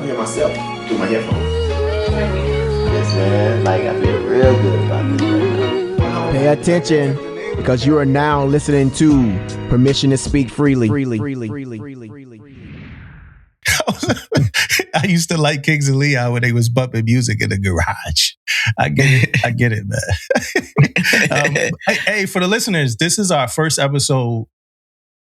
hear myself through my headphones. Yes, man. Like, I feel real good about this right now. Pay attention, because you are now listening to Permission to Speak Freely. I used to like Kings of Leon when they was bumping music in the garage. I get it, man. Hey, for the listeners, this is our first episode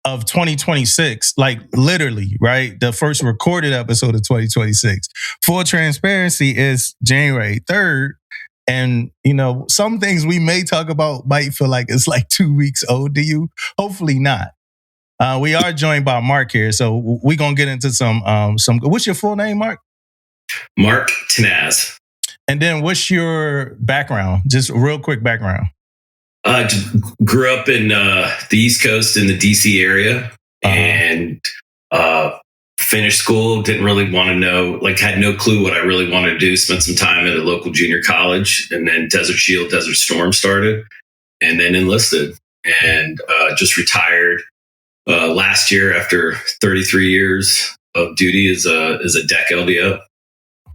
of 2026, like literally, right? The first recorded episode of 2026. Full transparency is January 3rd. And, you know, some things we may talk about might feel like it's like 2 weeks old to you. Hopefully not. We are joined by Marc here, so we're going to get into some. What's your full name, Marc? Marc Tinaz. And then what's your background? Just a real quick background. Grew up in the East Coast in the DC area, and finished school. Didn't really want to know, like had no clue what I really wanted to do. Spent some time at a local junior college, and then Desert Shield, Desert Storm started, and then enlisted, and just retired last year after 33 years of duty as a deck LDO.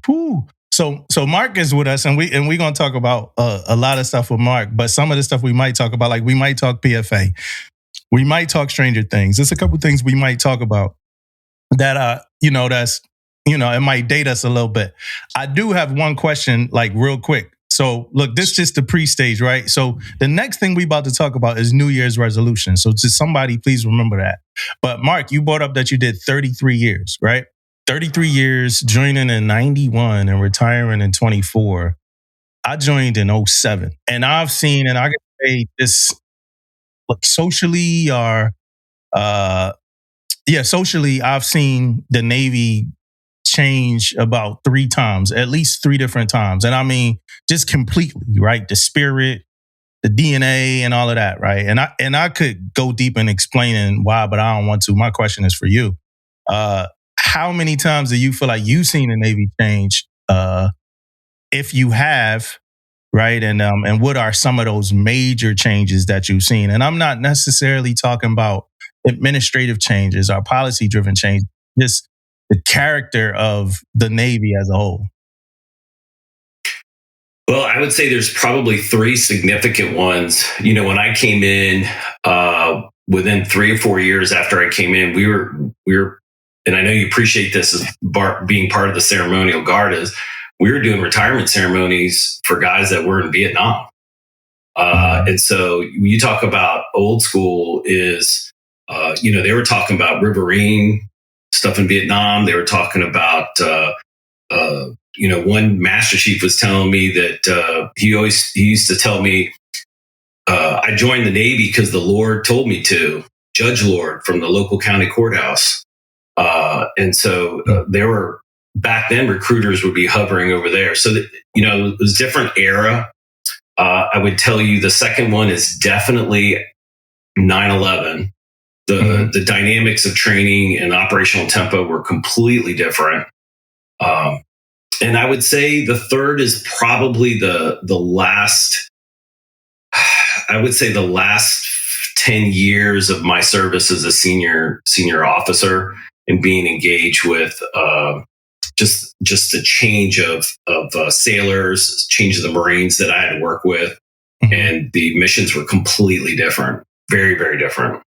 Whew. So Marc is with us, and we're gonna talk about a lot of stuff with Marc. But some of the stuff we might talk about, like we might talk PFA, we might talk Stranger Things. There's a couple things we might talk about that it might date us a little bit. I do have one question, like real quick. So look, this is just the pre-stage, right? So the next thing we about to talk about is New Year's resolution. So to somebody, please remember that. But Marc, you brought up that you did 33 years, right? 33 years, joining in 91 and retiring in 24. I joined in 07. And I've seen, and I can say this, look, socially, I've seen the Navy change about 3 times, at least 3 different times. And I mean, just completely, right? The spirit, the DNA and all of that, right? And I could go deep in explaining why, but I don't want to. My question is for you. How many times do you feel like you've seen the Navy change? If you have, right? And what are some of those major changes that you've seen? And I'm not necessarily talking about administrative changes or policy-driven change, just the character of the Navy as a whole. Well, I would say there's probably 3 significant ones. You know, when I came in, within 3 or 4 years after I came in, we were, and I know you appreciate this as being part of the ceremonial guard, is we were doing retirement ceremonies for guys that were in Vietnam. And so when you talk about old school is, they were talking about riverine stuff in Vietnam. They were talking about, one Master Chief was telling me that he used to tell me, I joined the Navy because the Lord told me to, Judge Lord from the local county courthouse. And so there were, back then, recruiters would be hovering over there. So that, it was a different era. I would tell you the second one is definitely 9/11. The dynamics of training and operational tempo were completely different. And I would say the third is probably the last, I would say the last 10 years of my service as a senior officer and being engaged with just the change of sailors, change of the Marines that I had to work with. Mm-hmm. And the missions were completely different, very, very different.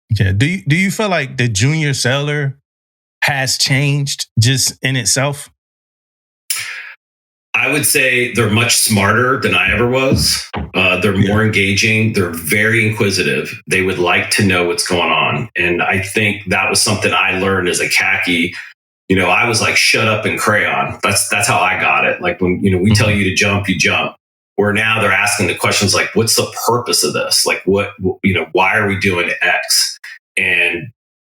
Yeah. Do you feel like the junior sailor has changed just in itself? I would say they're much smarter than I ever was. They're more engaging. They're very inquisitive. They would like to know what's going on. And I think that was something I learned as a khaki. I was like, shut up and crayon. That's how I got it. Like when, we tell you to jump, you jump. Where now they're asking the questions like, what's the purpose of this? Like why are we doing X? And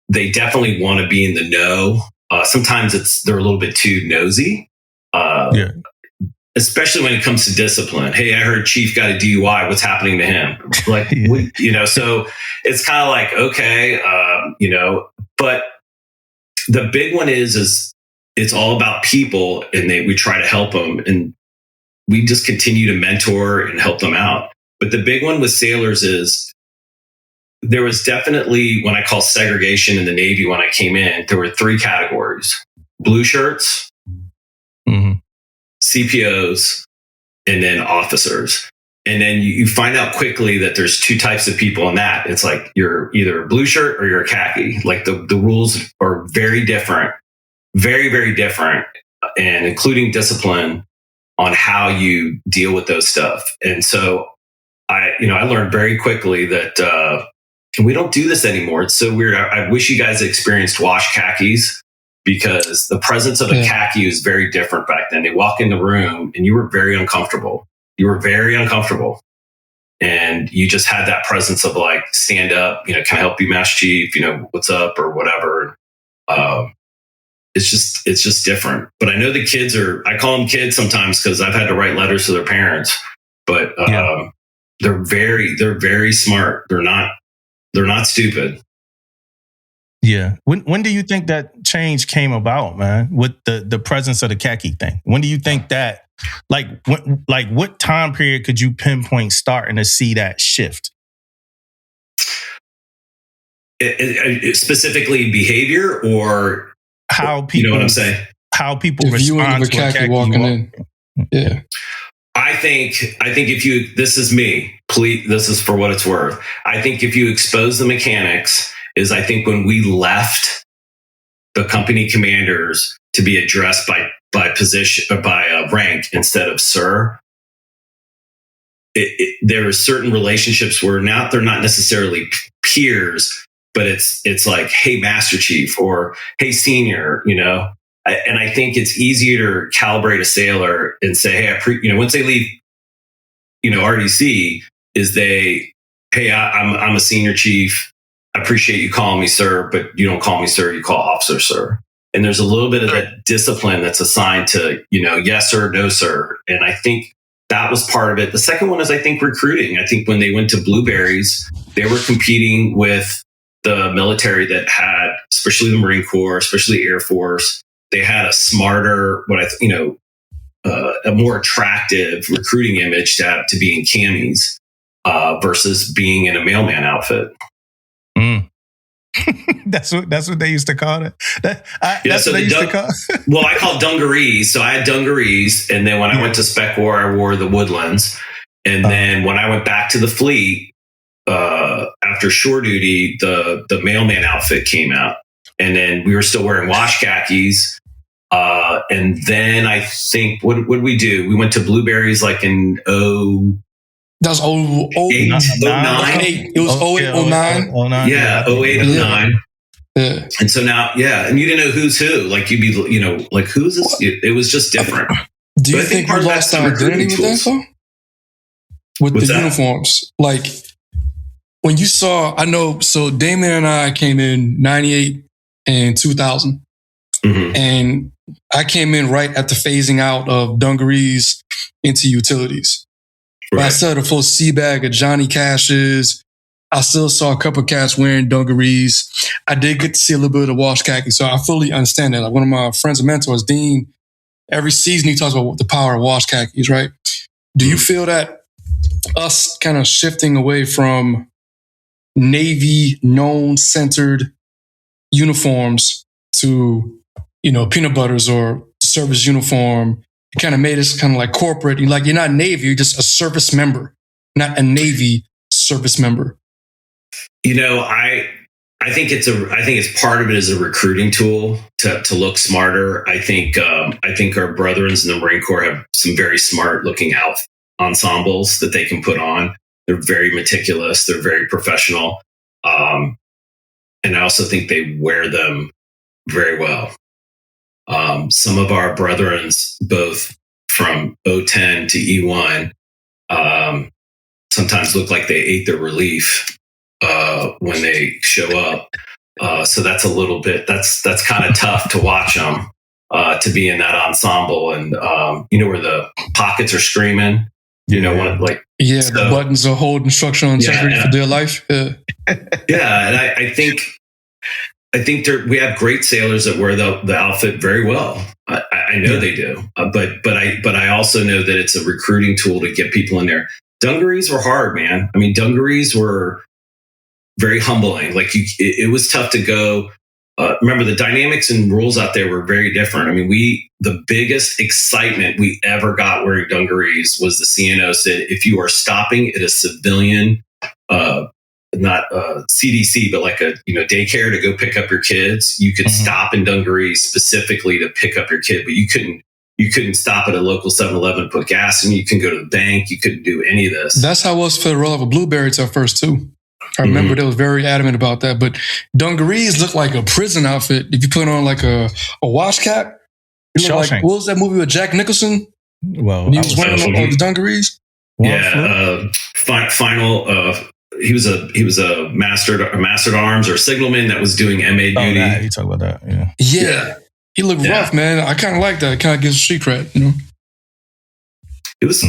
they definitely want to be in the know. Sometimes they're a little bit too nosy. Especially when it comes to discipline. Hey, I heard Chief got a DUI. What's happening to him? Like, so it's kind of like, okay, but the big one is it's all about people, and we try to help them, and we just continue to mentor and help them out. But the big one with sailors is there was definitely, when I call segregation in the Navy, when I came in, there were 3 categories: blue shirts, CPOs, and then officers. And then you find out quickly that there's two types of people in that. It's like you're either a blue shirt or you're a khaki. Like the rules are very different, very, very different, and including discipline on how you deal with those stuff. And so I learned very quickly that we don't do this anymore. It's so weird. I wish you guys had experienced wash khakis, because the presence of a khaki was very different back then. They walk in the room and you were very uncomfortable. You were very uncomfortable. And you just had that presence of like, stand up, can I help you, Master Chief? What's up or whatever. It's just different. But I know the kids I call them kids sometimes because I've had to write letters to their parents, but they're very smart. They're not stupid. Yeah. When do you think that change came about, man, with the presence of the khaki thing? When do you think that, what time period could you pinpoint starting to see that shift? Specifically behavior or how people, you know what I'm saying? How people if respond to a khaki walking in. Yeah. I think if this is me, please, this is for what it's worth. I think if you expose the mechanics, I think when we left the company commanders to be addressed by position or by rank instead of sir, there are certain relationships where now they're not necessarily peers, but it's like, hey, Master Chief, or hey, senior, And I think it's easier to calibrate a sailor and say, hey, once they leave, RDC, hey, I'm a senior chief. I appreciate you calling me sir, but you don't call me sir, you call officer sir. And there's a little bit of that discipline that's assigned to, yes sir, no sir. And I think that was part of it. The second one is, I think, recruiting. I think when they went to Blueberries, they were competing with the military that had, especially the Marine Corps, especially Air Force, they had a smarter, a more attractive recruiting image to be in camis versus being in a mailman outfit. That's what they used to call it. That's what they used to call it. Well, I call dungarees. So I had dungarees, and then when I went to Spec War, I wore the Woodlands. And then when I went back to the fleet after shore duty, the mailman outfit came out, and then we were still wearing wash khakis. And then I think, what did we do? We went to Blueberries like in that was 08, 09. It was 08, 09. Yeah, 08, 09. Yeah. And so now, and you didn't know who's who. Like you'd be, like who's this? It was just different. Do you think we lost our identity with that, though? With the uniforms? Like when you saw, I know, so Damien and I came in 98 and 2000. Mm-hmm. And I came in right at the phasing out of dungarees into utilities. Right. I still had a full sea bag of Johnny Cashes. I still saw a couple of cats wearing dungarees. I did get to see a little bit of wash khaki, so I fully understand that. Like one of my friends and mentors, Dean, every season he talks about the power of wash khakis, right? Do you feel that us kind of shifting away from Navy known centered uniforms to, peanut butters or service uniform, it kind of made us kind of like corporate? You're not Navy, you're just a service member, not a Navy service member. I think it's part of it as a recruiting tool to look smarter. I think our brethren in the Marine Corps have some very smart looking ensembles that they can put on. They're very meticulous. They're very professional. And I also think they wear them very well. Some of our brethrens, both from 010 to E1, sometimes look like they ate their relief when they show up. So that's a little bit, that's kind of tough to watch them, to be in that ensemble. And, where the pockets are screaming, the buttons are holding structural integrity for dear life. And I think we have great sailors that wear the outfit very well. I know they do, but I also know that it's a recruiting tool to get people in there. Dungarees were hard, man. I mean, dungarees were very humbling. Like it was tough to go remember the dynamics and rules out there were very different. I mean, the biggest excitement we ever got wearing dungarees was the CNO said, if you are stopping at a civilian, not CDC, but like a daycare to go pick up your kids, you could stop in dungarees specifically to pick up your kid, but you couldn't stop at a local 7-Eleven, put gas in. You couldn't go to the bank. You couldn't do any of this. That's how it was for the role of a Blueberry at first too. I remember they was very adamant about that. But dungarees look like a prison outfit. If you put on like a wash cap, you look like, what was that movie with Jack Nicholson? Well, when he was wearing all the dungarees. Yeah, final. He was a master at arms or signalman that was doing MA duty. You talk about that, yeah. He looked rough, man. I kind of like that. It kind of gives street cred, It was,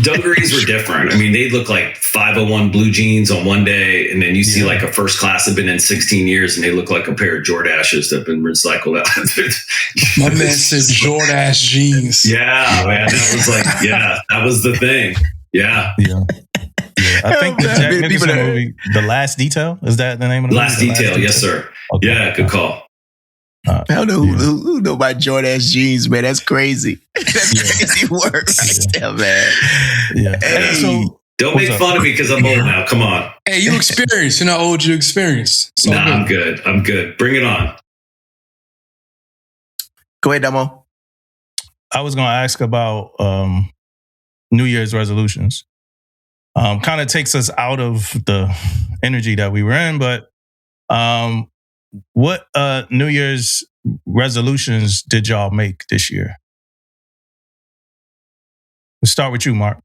dungarees were different. I mean, they'd look like 501 blue jeans on one day, and then you see like a first class have been in 16 years, and they look like a pair of Jordashes that have been recycled out. My man said Jordache jeans. Yeah, man. That was like, that was the thing. Yeah. I think the Jack Nicholson movie, The Last Detail, is that the name of the movie? Last Detail, yes, sir. Okay. Yeah, good call. I don't know who know about Jordache jeans, man. That's crazy. That's crazy work right there, man. Yeah. Hey, so, don't make fun of me because I'm old now. Come on. Hey, you experienced. You know how old you experienced. So I'm good. I'm good. Bring it on. Go ahead, Damo. I was going to ask about New Year's resolutions. Kind of takes us out of the energy that we were in, but what New Year's resolutions did y'all make this year? Let's start with you, Mark.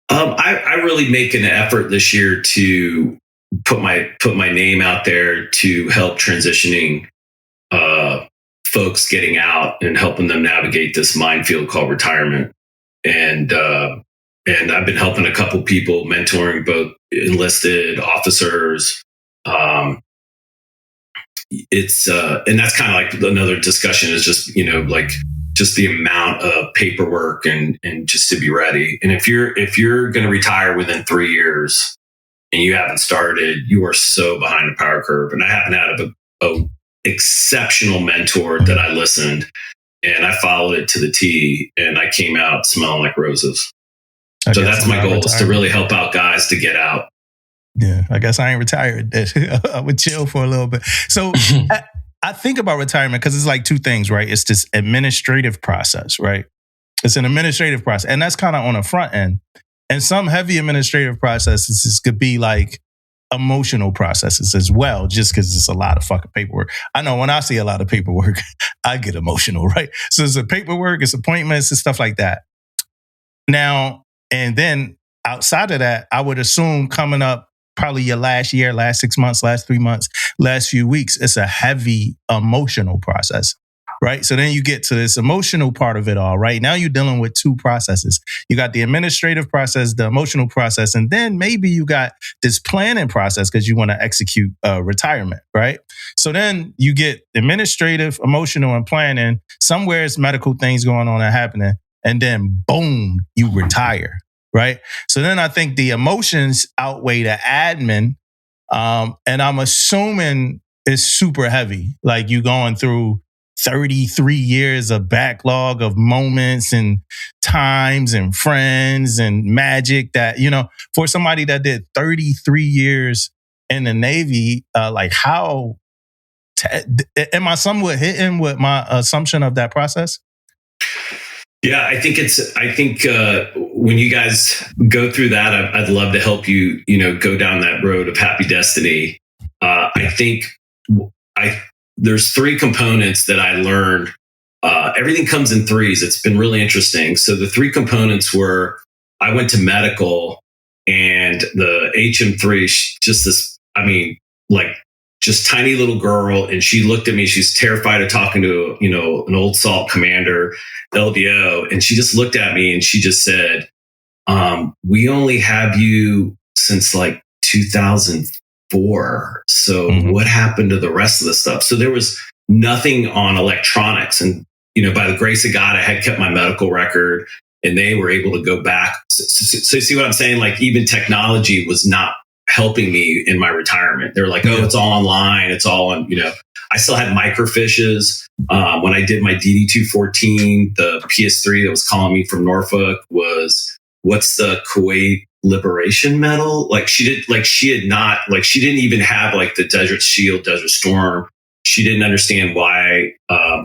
I really make an effort this year to put my name out there to help transitioning folks getting out and helping them navigate this minefield called retirement. And I've been helping a couple people, mentoring both enlisted officers. It's and that's kind of like another discussion is just just the amount of paperwork and just to be ready. And if you're going to retire within 3 years and you haven't started, you are so behind the power curve. And I happen to have a exceptional mentor that I listened and I followed it to the T, and I came out smelling like roses. So that's my goal, is to really help out guys to get out. Yeah, I guess I ain't retired. I would chill for a little bit. So I think about retirement because it's like two things, right? It's this administrative process, right? It's an administrative process. And that's kind of on the front end. And some heavy administrative processes could be like emotional processes as well, just because it's a lot of fucking paperwork. I know when I see a lot of paperwork, I get emotional, right? So it's a paperwork, it's appointments, and stuff like that. Now, and then outside of that, I would assume coming up probably your last year, last 6 months, last 3 months, last few weeks, it's a heavy emotional process, right? So then you get to this emotional part of it all, right? Now you're dealing with two processes. You got the administrative process, the emotional process, and then maybe you got this planning process because you want to execute retirement, right? So then you get administrative, emotional, and planning. Somewhere it's medical things going on and happening. And then boom, you retire, right? So then I think the emotions outweigh the admin. And I'm assuming it's super heavy. Like you going through 33 years of backlog of moments and times and friends and magic that, for somebody that did 33 years in the Navy, like how, am I somewhat hitting with my assumption of that process? Yeah, I think when you guys go through that, I'd love to help you, go down that road of happy destiny. I think there's three components that I learned. Everything comes in threes. It's been really interesting. So the three components were, I went to medical, and the HM3, just tiny little girl. And she looked at me. She's terrified of talking to, an old SALT commander, LDO. And she just looked at me and she just said, we only have you since like 2004. So what happened to the rest of the stuff? So there was nothing on electronics. And, by the grace of God, I had kept my medical record, and they were able to go back. So see what I'm saying? Like even technology was not helping me in my retirement. They're like, oh, it's all online. It's all on, I still had microfiches. When I did my DD-214, the PS3 that was calling me from Norfolk was, what's the Kuwait Liberation Medal? She didn't even have like the Desert Shield, Desert Storm. She didn't understand why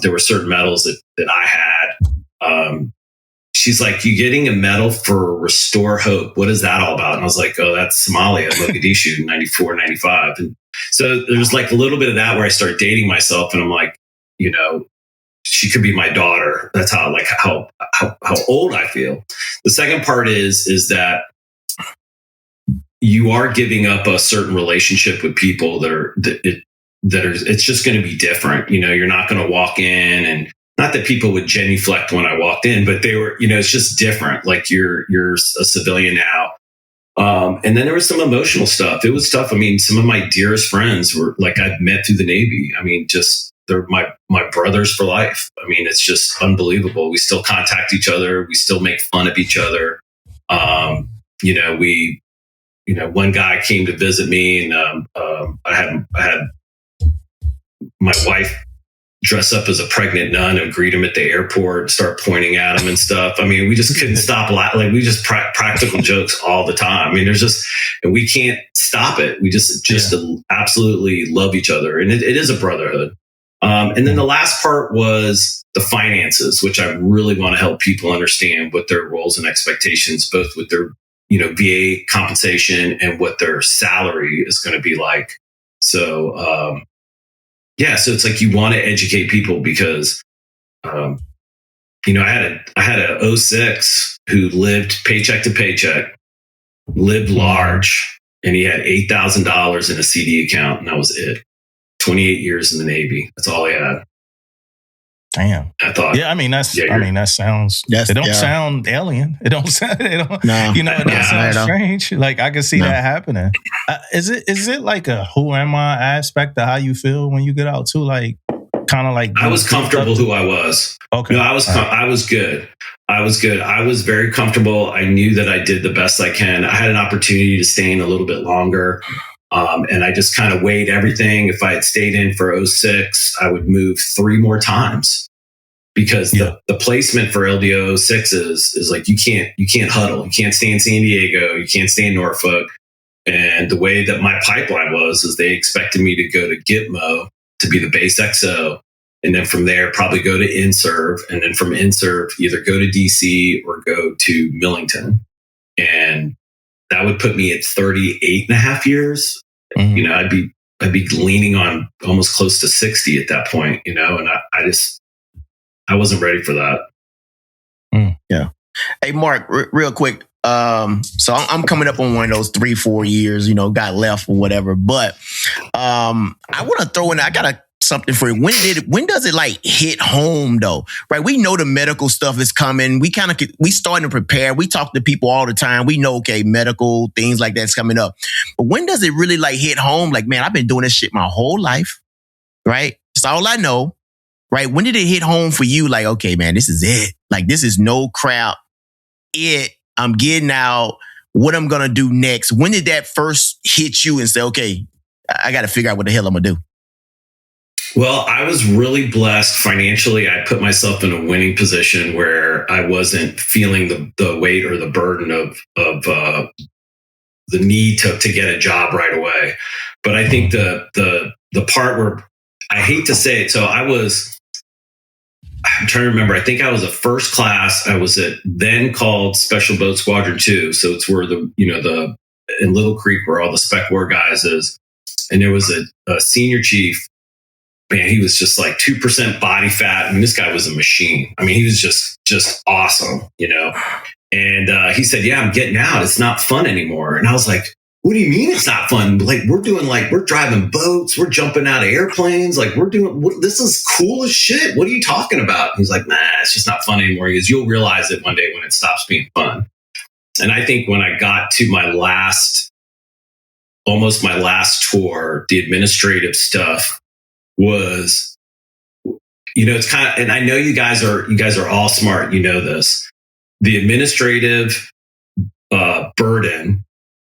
there were certain medals that I had. She's like, you getting a medal for Restore Hope. What is that all about? And I was like, oh, that's Somalia, Mogadishu, 94, 95. And so there's like a little bit of that where I start dating myself, and I'm like, she could be my daughter. That's how old I feel. The second part is that you are giving up a certain relationship with people it's just going to be different. You're not going to walk in, and not that people would genuflect when I walked in, but they were, it's just different. Like you're a civilian now. And then there was some emotional stuff. It was tough. I mean, some of my dearest friends were like, I've met through the Navy. I mean, they're my brothers for life. I mean, it's just unbelievable. We still contact each other. We still make fun of each other. One guy came to visit me, and I had my wife dress up as a pregnant nun and greet him at the airport and start pointing at him and stuff. I mean, we just couldn't stop laughing. Like, we just practical jokes all the time. I mean, and we can't stop it. We just absolutely love each other. And it is a brotherhood. And then the last part was the finances, which I really want to help people understand what their roles and expectations, both with their, VA compensation and what their salary is going to be like. So, so it's like you want to educate people because, I had a 06 who lived paycheck to paycheck, lived large, and he had $8,000 in a CD account, and that was it. 28 years in the Navy. That's all he had. Damn. I thought. Yeah, I mean that sounds. It don't sound alien. It don't sound. It don't sound strange. Like I can see that happening. Is it like a who am I aspect of how you feel when you get out too? Like kind of like I was comfortable who I was. Okay. No, I was good. I was good. I was very comfortable. I knew that I did the best I can. I had an opportunity to stay in a little bit longer. And I just kind of weighed everything. If I had stayed in for 06, I would move 3 more times because the placement for LDO 06 is like, you can't huddle. You can't stay in San Diego. You can't stay in Norfolk. And the way that my pipeline is they expected me to go to Gitmo to be the base XO. And then from there, probably go to InServ. And then from InServ, either go to DC or go to Millington. And that would put me at 38 and a half years. Mm-hmm. I'd be leaning on almost close to 60 at that point, and I wasn't ready for that. Yeah. Hey, Mark, real quick. So I'm coming up on one of those 3-4 years, got left or whatever. But I want to throw in, I got something for you. When does it like hit home though? Right? We know the medical stuff is coming. We starting to prepare. We talk to people all the time. We know, okay, medical things like that's coming up. But when does it really like hit home? Like, man, I've been doing this shit my whole life. Right? It's all I know. Right? When did it hit home for you? Like, okay, man, this is it. Like, this is no crap. I'm getting out. What I'm going to do next. When did that first hit you and say, okay, I got to figure out what the hell I'm going to do? Well, I was really blessed financially. I put myself in a winning position where I wasn't feeling the weight or the burden of the need to get a job right away. But I think the part where I hate to say it, so I'm trying to remember. I think I was a first class. I was at then called Special Boat Squadron 2. So it's where in Little Creek where all the Spec War guys is. And there was a senior chief. Man, he was just like 2% body fat. I mean, this guy was a machine. I mean, he was just awesome, And he said, yeah, I'm getting out. It's not fun anymore. And I was like, what do you mean it's not fun? Like, we're driving boats. We're jumping out of airplanes. Like, this is cool as shit. What are you talking about? He's like, nah, it's just not fun anymore. He goes, you'll realize it one day when it stops being fun. And I think when I got to almost my last tour, the administrative stuff was, it's kind of, and I know you guys are all smart. This, the administrative burden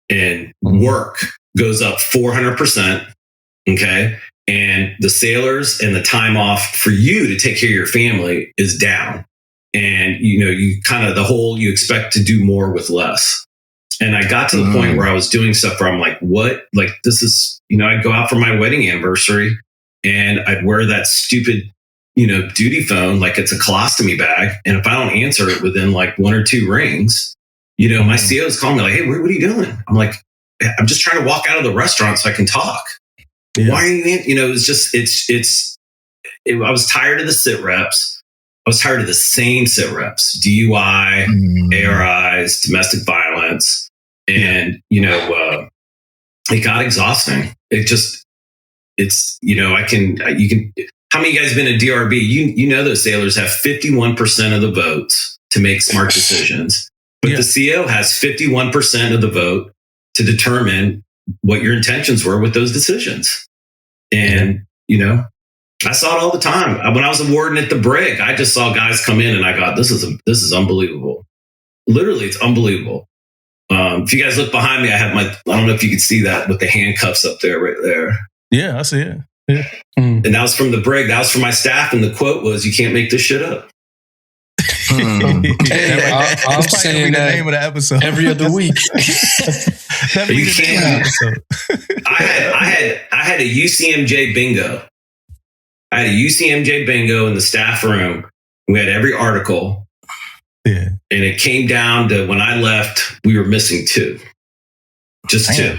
and work goes up 400%. Okay. And the sailors and the time off for you to take care of your family is down. And, you kind of you expect to do more with less. And I got to the point where I was doing stuff where I'm like, what? Like, this is, I'd go out for my wedding anniversary and I'd wear that stupid, duty phone like it's a colostomy bag. And if I don't answer it within like 1 or 2 rings, my CEO's calling me like, hey, what are you doing? I'm like, I'm just trying to walk out of the restaurant so I can talk. Yeah. Why are you in? It's just, I was tired of the sit reps. I was tired of the same sit reps, DUI, ARIs, domestic violence. And, it got exhausting. How many of you guys have been in DRB? Those sailors have 51% of the votes to make smart decisions, but the CEO has 51% of the vote to determine what your intentions were with those decisions. And, I saw it all the time. When I was a warden at the Brig, I just saw guys come in and I got, this is unbelievable. Literally, it's unbelievable. If you guys look behind me, I don't know if you can see that with the handcuffs up there, right there. Yeah, I see it. Yeah. And that was from the Brig. That was from my staff. And the quote was, you can't make this shit up. Hey, I'm saying that the name of the episode every other week. You can't. I had a UCMJ bingo. I had a UCMJ bingo in the staff room. We had every article. Yeah. And it came down to when I left, we were missing 2. Just 2.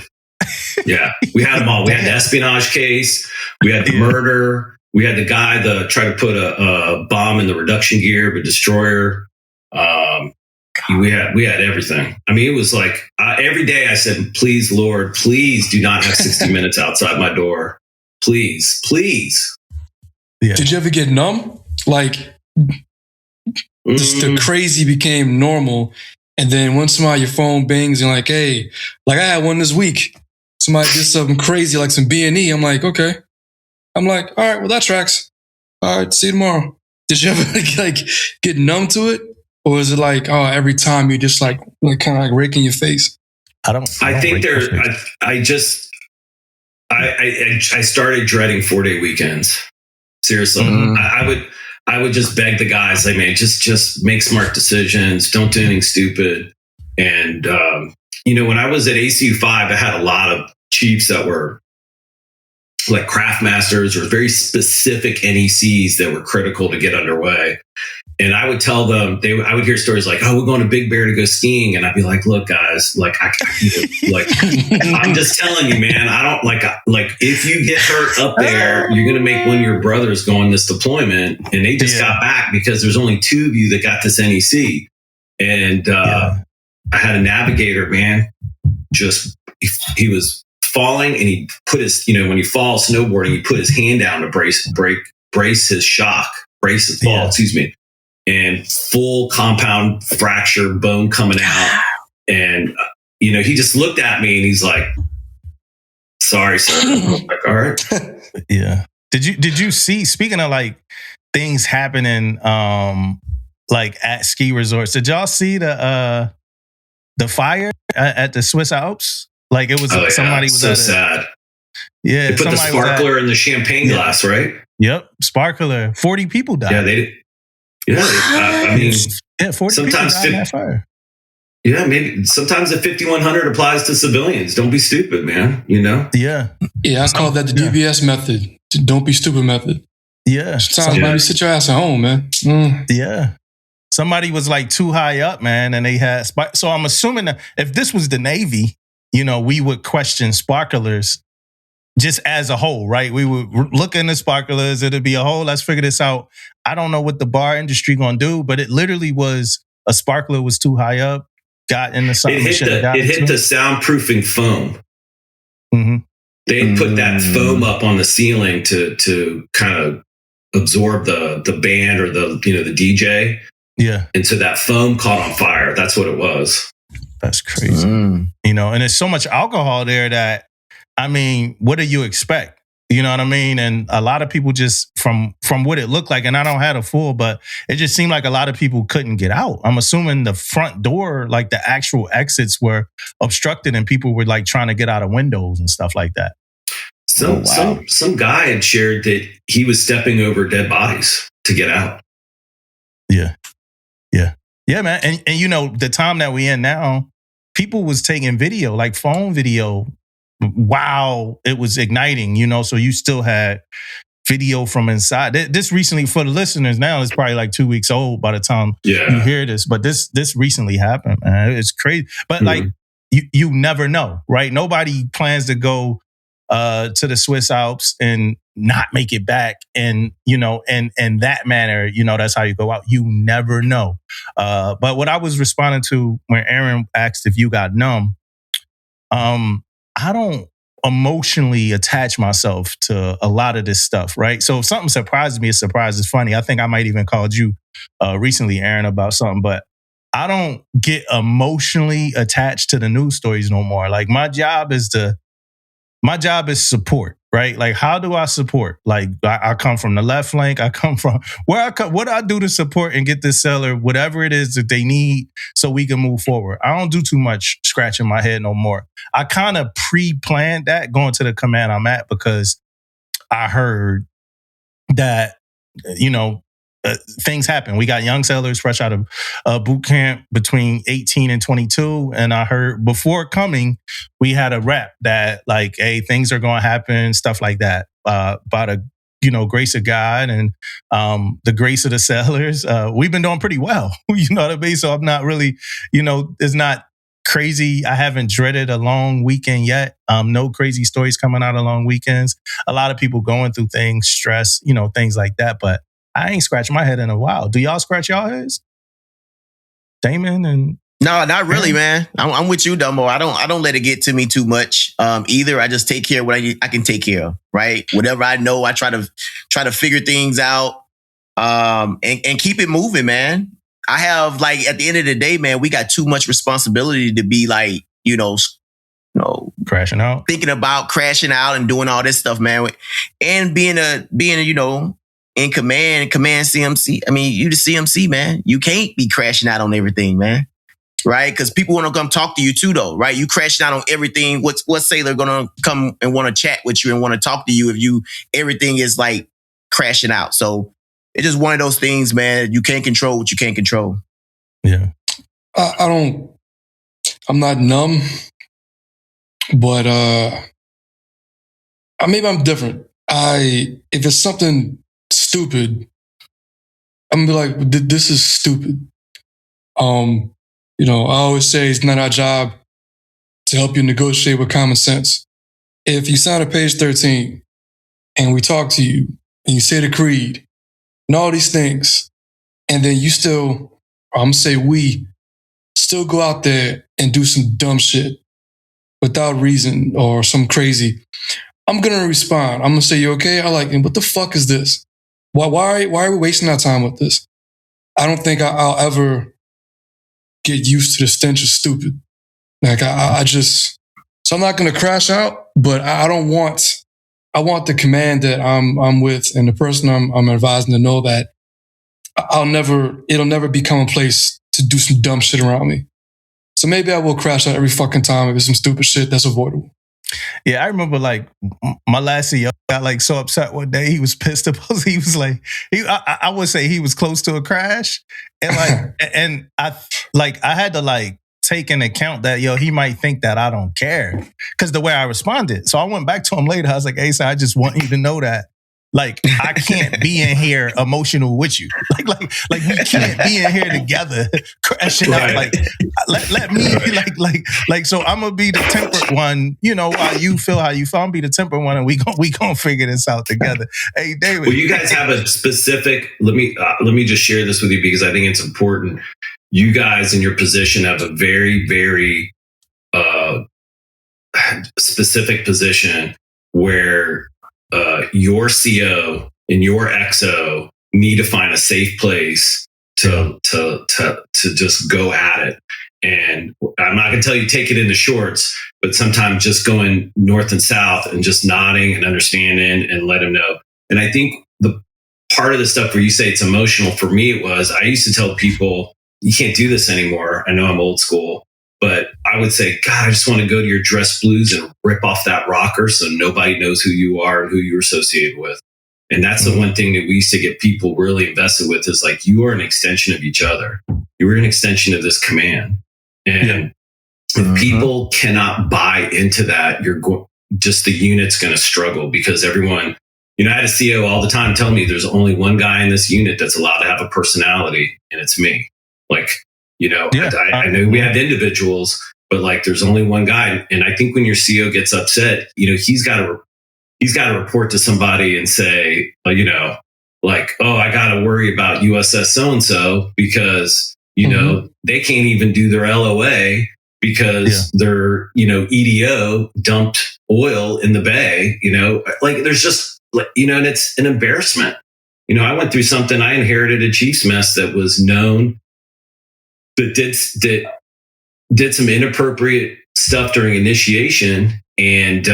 Yeah. We had them all. We had the espionage case. We had the murder. We had the guy that tried to put a bomb in the reduction gear of a destroyer. We had everything. I mean, it was like every day I said, please, Lord, please do not have 60 minutes outside my door. Please, please. Yeah. Did you ever get numb? Like, the crazy became normal. And then once your phone bings and like, hey, like I had one this week. Somebody did something crazy, like some B&E. I'm like, okay. I'm like, all right, well, that tracks. All right, see you tomorrow. Did you ever get numb to it? Or is it like, oh, every time you just like kind of like raking your face? I started dreading 4-day weekends. Seriously. I would just beg the guys, like, man, just make smart decisions. Don't do anything stupid. And, when I was at ACU 5, I had a lot of chiefs that were like craft masters or very specific NECs that were critical to get underway. And I would tell them, I would hear stories like, oh, we're going to Big Bear to go skiing. And I'd be like, look, guys, like, I'm just telling you, man, I don't like, if you get hurt up there, you're going to make one of your brothers go on this deployment. And they just got back because there's only 2 of you that got this NEC. And I had a navigator, man, he was falling and he put his, when you fall snowboarding, he put his hand down to brace his fall, excuse me. And full compound fracture, bone coming out. And, he just looked at me and he's like, sorry, sir. I'm like, all right. Yeah. Did you see, speaking of like things happening, like at ski resorts, did y'all see the fire at the Swiss Alps? Like it was somebody was so sad. Yeah. They put the sparkler in the champagne glass, right? Yep. Sparkler. 40 people died. Yeah, they did. Yeah, I mean, 40 sometimes people died in that fire. Yeah, maybe sometimes the 5100 applies to civilians. Don't be stupid, man. Yeah. Yeah, I call that the DBS method. Don't be stupid method. Yeah. Sometimes maybe sit your ass at home, man. Yeah. Somebody was like too high up, man, and they had. So I'm assuming that if this was the Navy, we would question sparklers just as a whole, right? We would look into sparklers. It'd be a whole, let's figure this out. I don't know what the bar industry going to do, but it literally was a sparkler was too high up, got into something. It hit the soundproofing foam. Mm-hmm. They put that foam up on the ceiling to kind of absorb the band or the DJ. Yeah. And so that foam caught on fire. That's what it was. That's crazy. And there's so much alcohol there that, I mean, what do you expect? You know what I mean? And a lot of people just from what it looked like, and I don't have a full, but it just seemed like a lot of people couldn't get out. I'm assuming the front door, like the actual exits were obstructed and people were like trying to get out of windows and stuff like that. Some guy had shared that he was stepping over dead bodies to get out. Yeah, man. And you know, the time that we in now, people was taking video, like phone video, while it was igniting, you know, so you still had video from inside. This recently, for the listeners now, it's probably like 2 weeks old by the time you hear this, but this recently happened, man. It's crazy. But like, you never know, right? Nobody plans to go to the Swiss Alps and not make it back, and you know, and that manner, you know, that's how you go out. You never know. But what I was responding to when Aaron asked if you got numb, I don't emotionally attach myself to a lot of this stuff, right? So if something surprises me, it's funny. I think I might even called you recently, Aaron, about something, but I don't get emotionally attached to the news stories no more. Like my job is support, right? Like, how do I support? Like, I come from the left flank. I come from what do I do to support and get this seller whatever it is that they need so we can move forward? I don't do too much scratching my head no more. I kind of pre-planned that going to the command I'm at because I heard that, you know, things happen. We got young sellers fresh out of boot camp between 18 and 22. And I heard before coming, we had a rep that like, hey, things are going to happen, stuff like that. By the, you know, grace of God and the grace of the sellers, we've been doing pretty well. You know what I mean? So I'm not really, you know, it's not crazy. I haven't dreaded a long weekend yet. No crazy stories coming out of long weekends. A lot of people going through things, stress, you know, things like that. But I ain't scratched my head in a while. Do y'all scratch y'all heads? Damon and no, not really, man. I'm with you, Damo. I don't let it get to me too much. Either I just take care of what I can take care of, right? Whatever I know, I try to figure things out, and keep it moving, man. I have like at the end of the day, man, we got too much responsibility to be like, you know, crashing out, thinking about crashing out and doing all this stuff, man, and being you know. In command CMC. I mean, you the CMC, man. You can't be crashing out on everything, man. Right? Because people want to come talk to you too, though, right? You crashing out on everything. What sailor gonna come and want to chat with you and want to talk to you if everything is like crashing out? So it's just one of those things, man. You can't control what you can't control. Yeah. I'm not numb, but maybe I'm different. If it's something stupid, I'm gonna be like, this is stupid. You know, I always say it's not our job to help you negotiate with common sense. If you sign a page 13 and we talk to you and you say the creed and all these things, and then you still, I'm gonna say we still go out there and do some dumb shit without reason or some crazy, I'm gonna respond. I'm gonna say, you okay? I like, what the fuck is this? Why are we wasting our time with this? I don't think I'll ever get used to the stench of stupid. Like I just, so I'm not going to crash out, but I want the command that I'm with and the person I'm advising to know that it'll never be commonplace to do some dumb shit around me. So maybe I will crash out every fucking time if it's some stupid shit that's avoidable. Yeah, I remember like my last CEO got like so upset one day. He was pissed about. He was like, I would say he was close to a crash, and like, and I had to like take into account that he might think that I don't care because the way I responded. So I went back to him later. I was like, hey, so I just want you to know that. Like, I can't be in here emotional with you. Like we can't be in here together crashing out. Like, let me like. So I'm gonna be the temperate one. You know, while you feel how you feel, I'm gonna be the temperate one, and we gonna figure this out together. Hey, David. Well, you guys have a specific. Let me just share this with you because I think it's important. You guys in your position have a very, very specific position where. Your CO and your XO need to find a safe place to just go at it. And I'm not going to tell you take it into shorts, but sometimes just going north and south and just nodding and understanding and let them know. And I think the part of the stuff where you say it's emotional, for me, it was, I used to tell people, you can't do this anymore. I know I'm old school, but I would say, God, I just want to go to your dress blues and rip off that rocker so nobody knows who you are and who you're associated with. And that's the one thing that we used to get people really invested with is like, you are an extension of each other. You are an extension of this command. And if people cannot buy into that, just the unit's going to struggle because everyone, I had a CO all the time tell me there's only one guy in this unit that's allowed to have a personality, and it's me. Like, I know we have individuals, but like there's only one guy. And I think when your CO gets upset, he's got to report to somebody and say, like, oh, I got to worry about USS so-and-so because, they can't even do their LOA because their, EDO dumped oil in the bay, like there's just, and it's an embarrassment. I went through something, I inherited a chief's mess that was known that did some inappropriate stuff during initiation. And,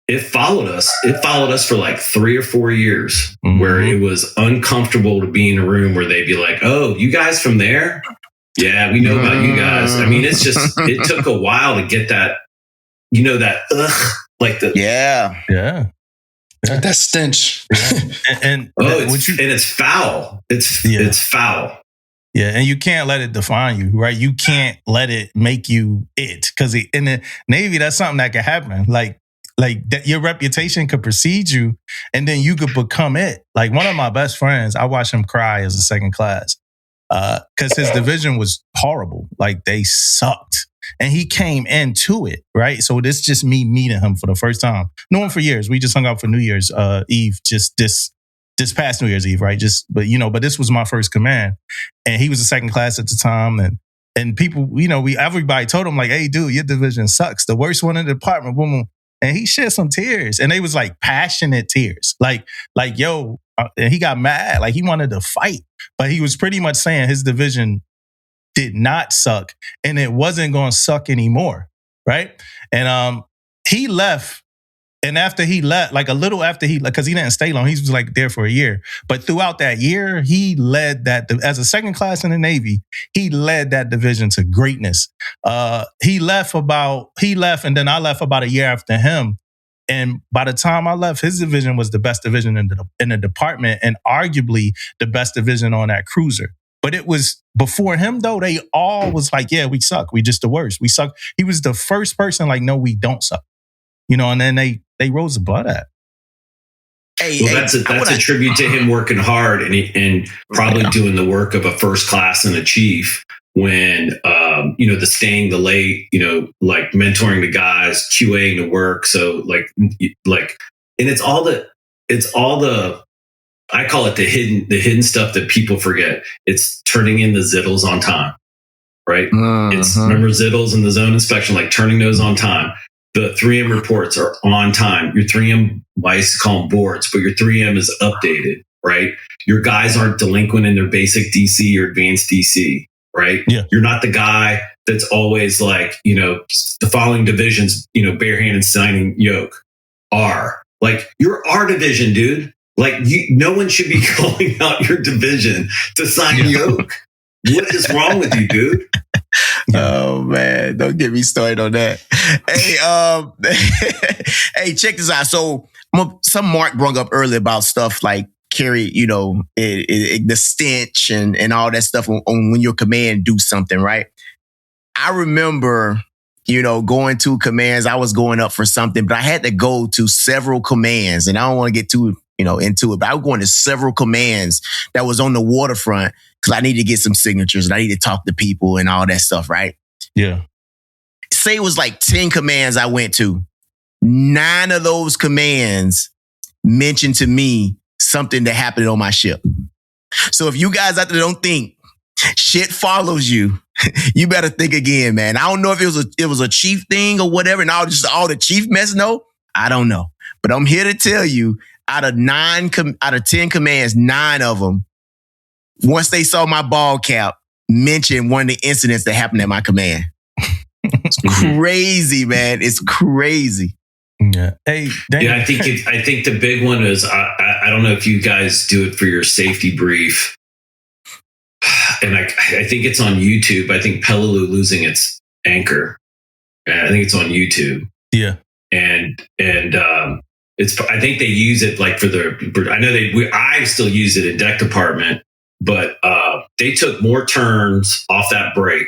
it followed us. It followed us for like 3 or 4 years where it was uncomfortable to be in a room where they'd be like, oh, you guys from there? Yeah, we know about you guys. I mean, it's just, it took a while to get that, that, like the. Yeah. That stench. And it's foul. It's foul. Yeah, and you can't let it define you, right? You can't let it make you it. Because in the Navy, that's something that can happen. Like that, your reputation could precede you, and then you could become it. Like one of my best friends, I watched him cry as a second class because his division was horrible. Like they sucked, and he came into it, right? So this just me meeting him for the first time. Known him for years. We just hung out for New Year's Eve, just this past New Year's Eve, right? But this was my first command, and he was a second class at the time, and people, everybody told him like, "Hey, dude, your division sucks. The worst one in the department." Boom, boom. And he shed some tears, and they was like passionate tears, like yo. And he got mad, like he wanted to fight, but he was pretty much saying his division did not suck, and it wasn't going to suck anymore, right? And he left. And after he left, like a little after because he didn't stay long, he was like there for a year. But throughout that year, he led that as a second class in the Navy. He led that division to greatness. He left, and then I left about a year after him. And by the time I left, his division was the best division in the department, and arguably the best division on that cruiser. But it was before him though. They all was like, "Yeah, we suck. We just the worst. We suck." He was the first person like, "No, we don't suck." And then they rose the blood at. That's a tribute to him working hard and probably doing the work of a first class and a chief when, the staying the late, like mentoring the guys, QAing the work. So and it's all the, I call it the hidden stuff that people forget. It's turning in the ZITLs on time, right? It's remember ZITLs and the zone inspection, like turning those on time. The 3M reports are on time. Your 3M, I used to call them boards, but your 3M is updated, right? Your guys aren't delinquent in their basic DC or advanced DC, right? Yeah. You're not the guy that's always like, the following divisions, barehanded signing yoke are. Like, you're our division, dude. Like, no one should be calling out your division to sign yoke. What is wrong with you, dude? Oh man, don't get me started on that. Hey, check this out. So some Mark brought up earlier about stuff like carry, the stench and all that stuff on when your command do something, right? I remember, going to commands. I was going up for something, but I had to go to several commands, and I don't want to get too into it, but I was going to several commands that was on the waterfront because I need to get some signatures and I need to talk to people and all that stuff, right? Yeah. Say it was like 10 commands I went to. 9 of those commands mentioned to me something that happened on my ship. So if you guys out there don't think shit follows you, you better think again, man. I don't know if it was a chief thing or whatever, and all the chief mess. No, I don't know. But I'm here to tell you, out of 10 commands, 9 of them, once they saw my ball cap, mention one of the incidents that happened at my command. It's crazy, man. It's crazy. Yeah. Hey, Damo. Yeah, I think the big one is I don't know if you guys do it for your safety brief, and I think it's on YouTube. I think Peleliu losing its anchor. I think it's on YouTube. Yeah, and it's. I think they use it like for the. I know I still use it in deck department, but they took more turns off that break,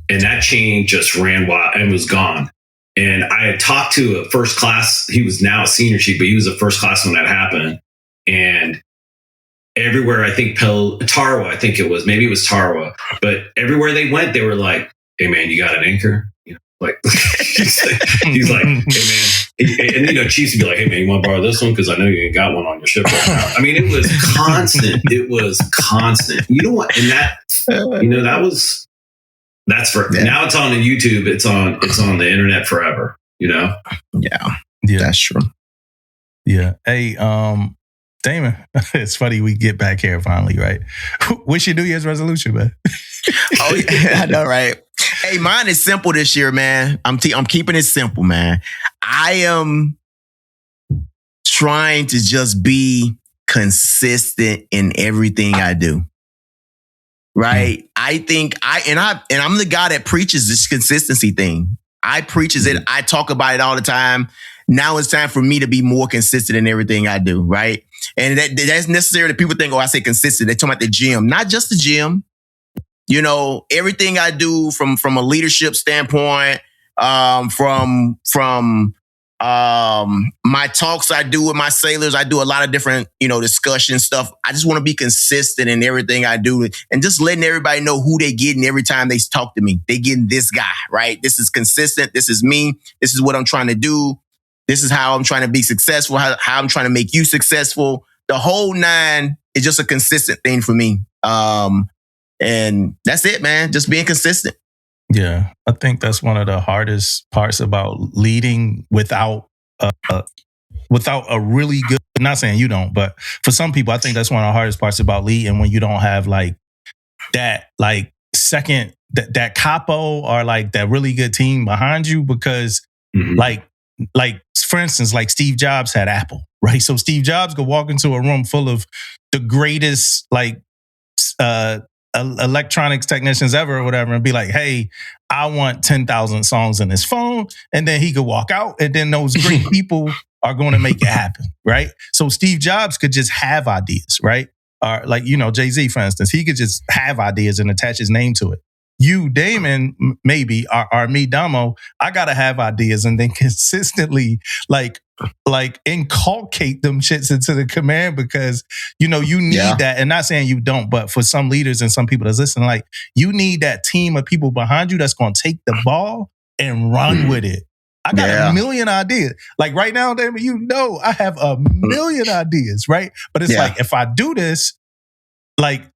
and that chain just ran wild and was gone. And I had talked to a first class. He was now a senior chief, but he was a first class when that happened. And everywhere, I think Tarawa, I think it was, maybe it was Tarawa, but everywhere they went, they were like, "Hey man, you got an anchor?" You know, like he's like, "Hey man," and chiefs would be like, "Hey man, you want to borrow this one? Because I know you ain't got one on your ship right now." I mean, it was constant. It was constant. You know what? And that, that was. That's for now. It's on the YouTube. It's on the internet forever. Yeah, that's true. Yeah. Hey, Damon, it's funny we get back here finally, right? What's your New Year's resolution, man? Oh yeah, I know, right? Hey, mine is simple this year, man. I'm keeping it simple, man. I am trying to just be consistent in everything I do. Right. I think I'm the guy that preaches this consistency thing. I preaches it. I talk about it all the time. Now it's time for me to be more consistent in everything I do. Right. And that's necessary that people think, I say consistent. They're talking about the gym, not just the gym. Everything I do from a leadership standpoint, from my talks I do with my sailors, I do a lot of different, discussion stuff. I just want to be consistent in everything I do and just letting everybody know who they getting every time they talk to me. They getting this guy, right? This is consistent. This is me. This is what I'm trying to do. This is how I'm trying to be successful, how I'm trying to make you successful. The whole 9 is just a consistent thing for me. And that's it, man. Just being consistent. Yeah, I think that's one of the hardest parts about leading without a really good. Not saying you don't, but for some people, I think that's one of the hardest parts about leading when you don't have that second that capo or that really good team behind you because for instance, Steve Jobs had Apple, right? So Steve Jobs could walk into a room full of the greatest electronics technicians ever or whatever and be like, "Hey, I want 10,000 songs in this phone." And then he could walk out and then those great people are going to make it happen, right? So Steve Jobs could just have ideas, right? Or Jay-Z, for instance, he could just have ideas and attach his name to it. You, Damon, maybe, or me, Damo, I got to have ideas and then consistently inculcate them shits into the command because, you need that. And not saying you don't, but for some leaders and some people that's listening, you need that team of people behind you that's going to take the ball and run with it. I got a million ideas. Right now, Damon, I have a million ideas, right? But it's if I do this,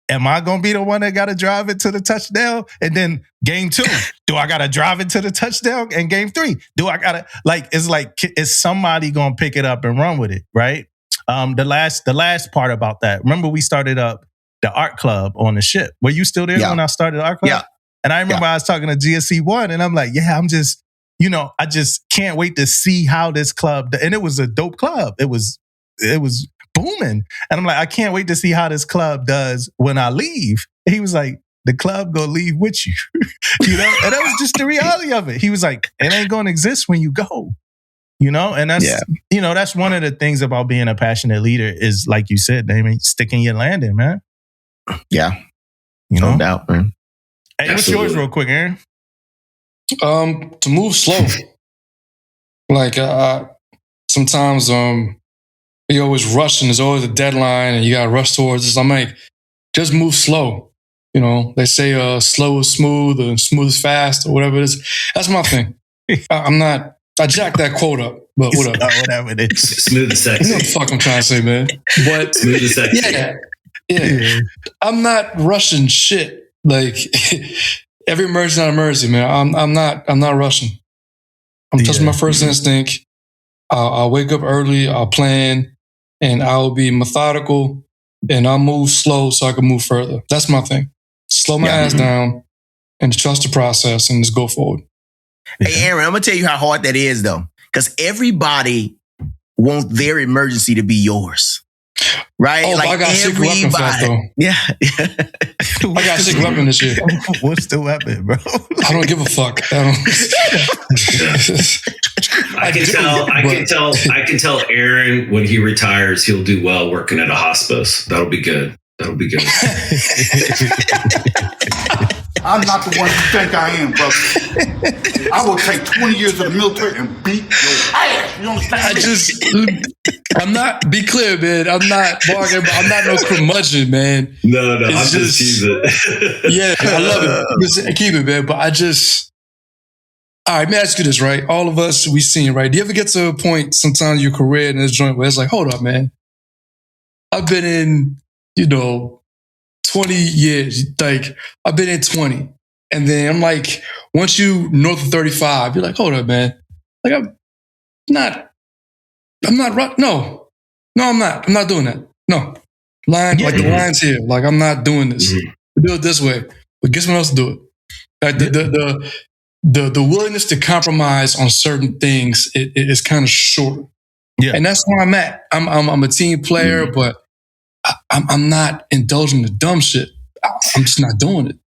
am I going to be the one that got to drive it to the touchdown? And then game 2, do I got to drive it to the touchdown? And game 3, do I got to, is somebody going to pick it up and run with it, right? The last part about that, remember we started up the art club on the ship. Were you still there when I started the art club? Yeah. And I remember I was talking to GSC1 and I'm like, I'm just, I just can't wait to see how this club, and it was a dope club. It was booming. And I'm like, I can't wait to see how this club does when I leave. And he was like, the club gonna leave with you. And that was just the reality of it. He was like, it ain't gonna exist when you go. And that's, that's one of the things about being a passionate leader is, like you said, Damon, sticking your landing, man. Yeah. No doubt, man. Hey, what's yours real quick, Aaron? To move slow. Sometimes, you're always rushing. There's always a deadline and you got to rush towards this. I'm like, just move slow. They say slow is smooth or smooth is fast or whatever it is. That's my thing. I jacked that quote up, but whatever. Whatever it is. Smooth is sexy. You know what the fuck I'm trying to say, man. But smooth is sexy. Yeah. I'm not rushing shit. Every emergency, not emergency, man. I'm not rushing. I'm trusting my first instinct. I'll wake up early. I'll plan. And I'll be methodical and I'll move slow so I can move further. That's my thing. slow my ass down, and trust the process and just go forward. Hey, Aaron, I'm going to tell you how hard that is, though. Because everybody wants their emergency to be yours. Right? Oh, like I got secret weapon for that, though. Yeah. I got secret weapon this year. What's the weapon, bro? I don't give a fuck. I can tell Aaron when he retires, he'll do well working at a hospice. That'll be good. I'm not the one you think I am, brother. I will take 20 years of the military and beat your ass. You understand? I'm not, be clear, man. I'm not bargaining, but I'm not no curmudgeon, man. No, I'm just teasing. Yeah, I love it. Listen, keep it, man. But all right, let me ask you this, right? All of us, we seen, right? Do you ever get to a point sometimes in your career in this joint where it's like, hold up, man. I've been in, 20 years. Like, I've been in 20. And then I'm like, once you north of 35, you're like, hold up, man. Like, I'm not right. No, I'm not. I'm not doing that. No. The line's here. Like, I'm not doing this. We do it this way. But get someone else to do it. Like, the willingness to compromise on certain things is kind of short. Yeah. And that's where I'm at. I'm a team player, but I'm not indulging the dumb shit. I'm just not doing it.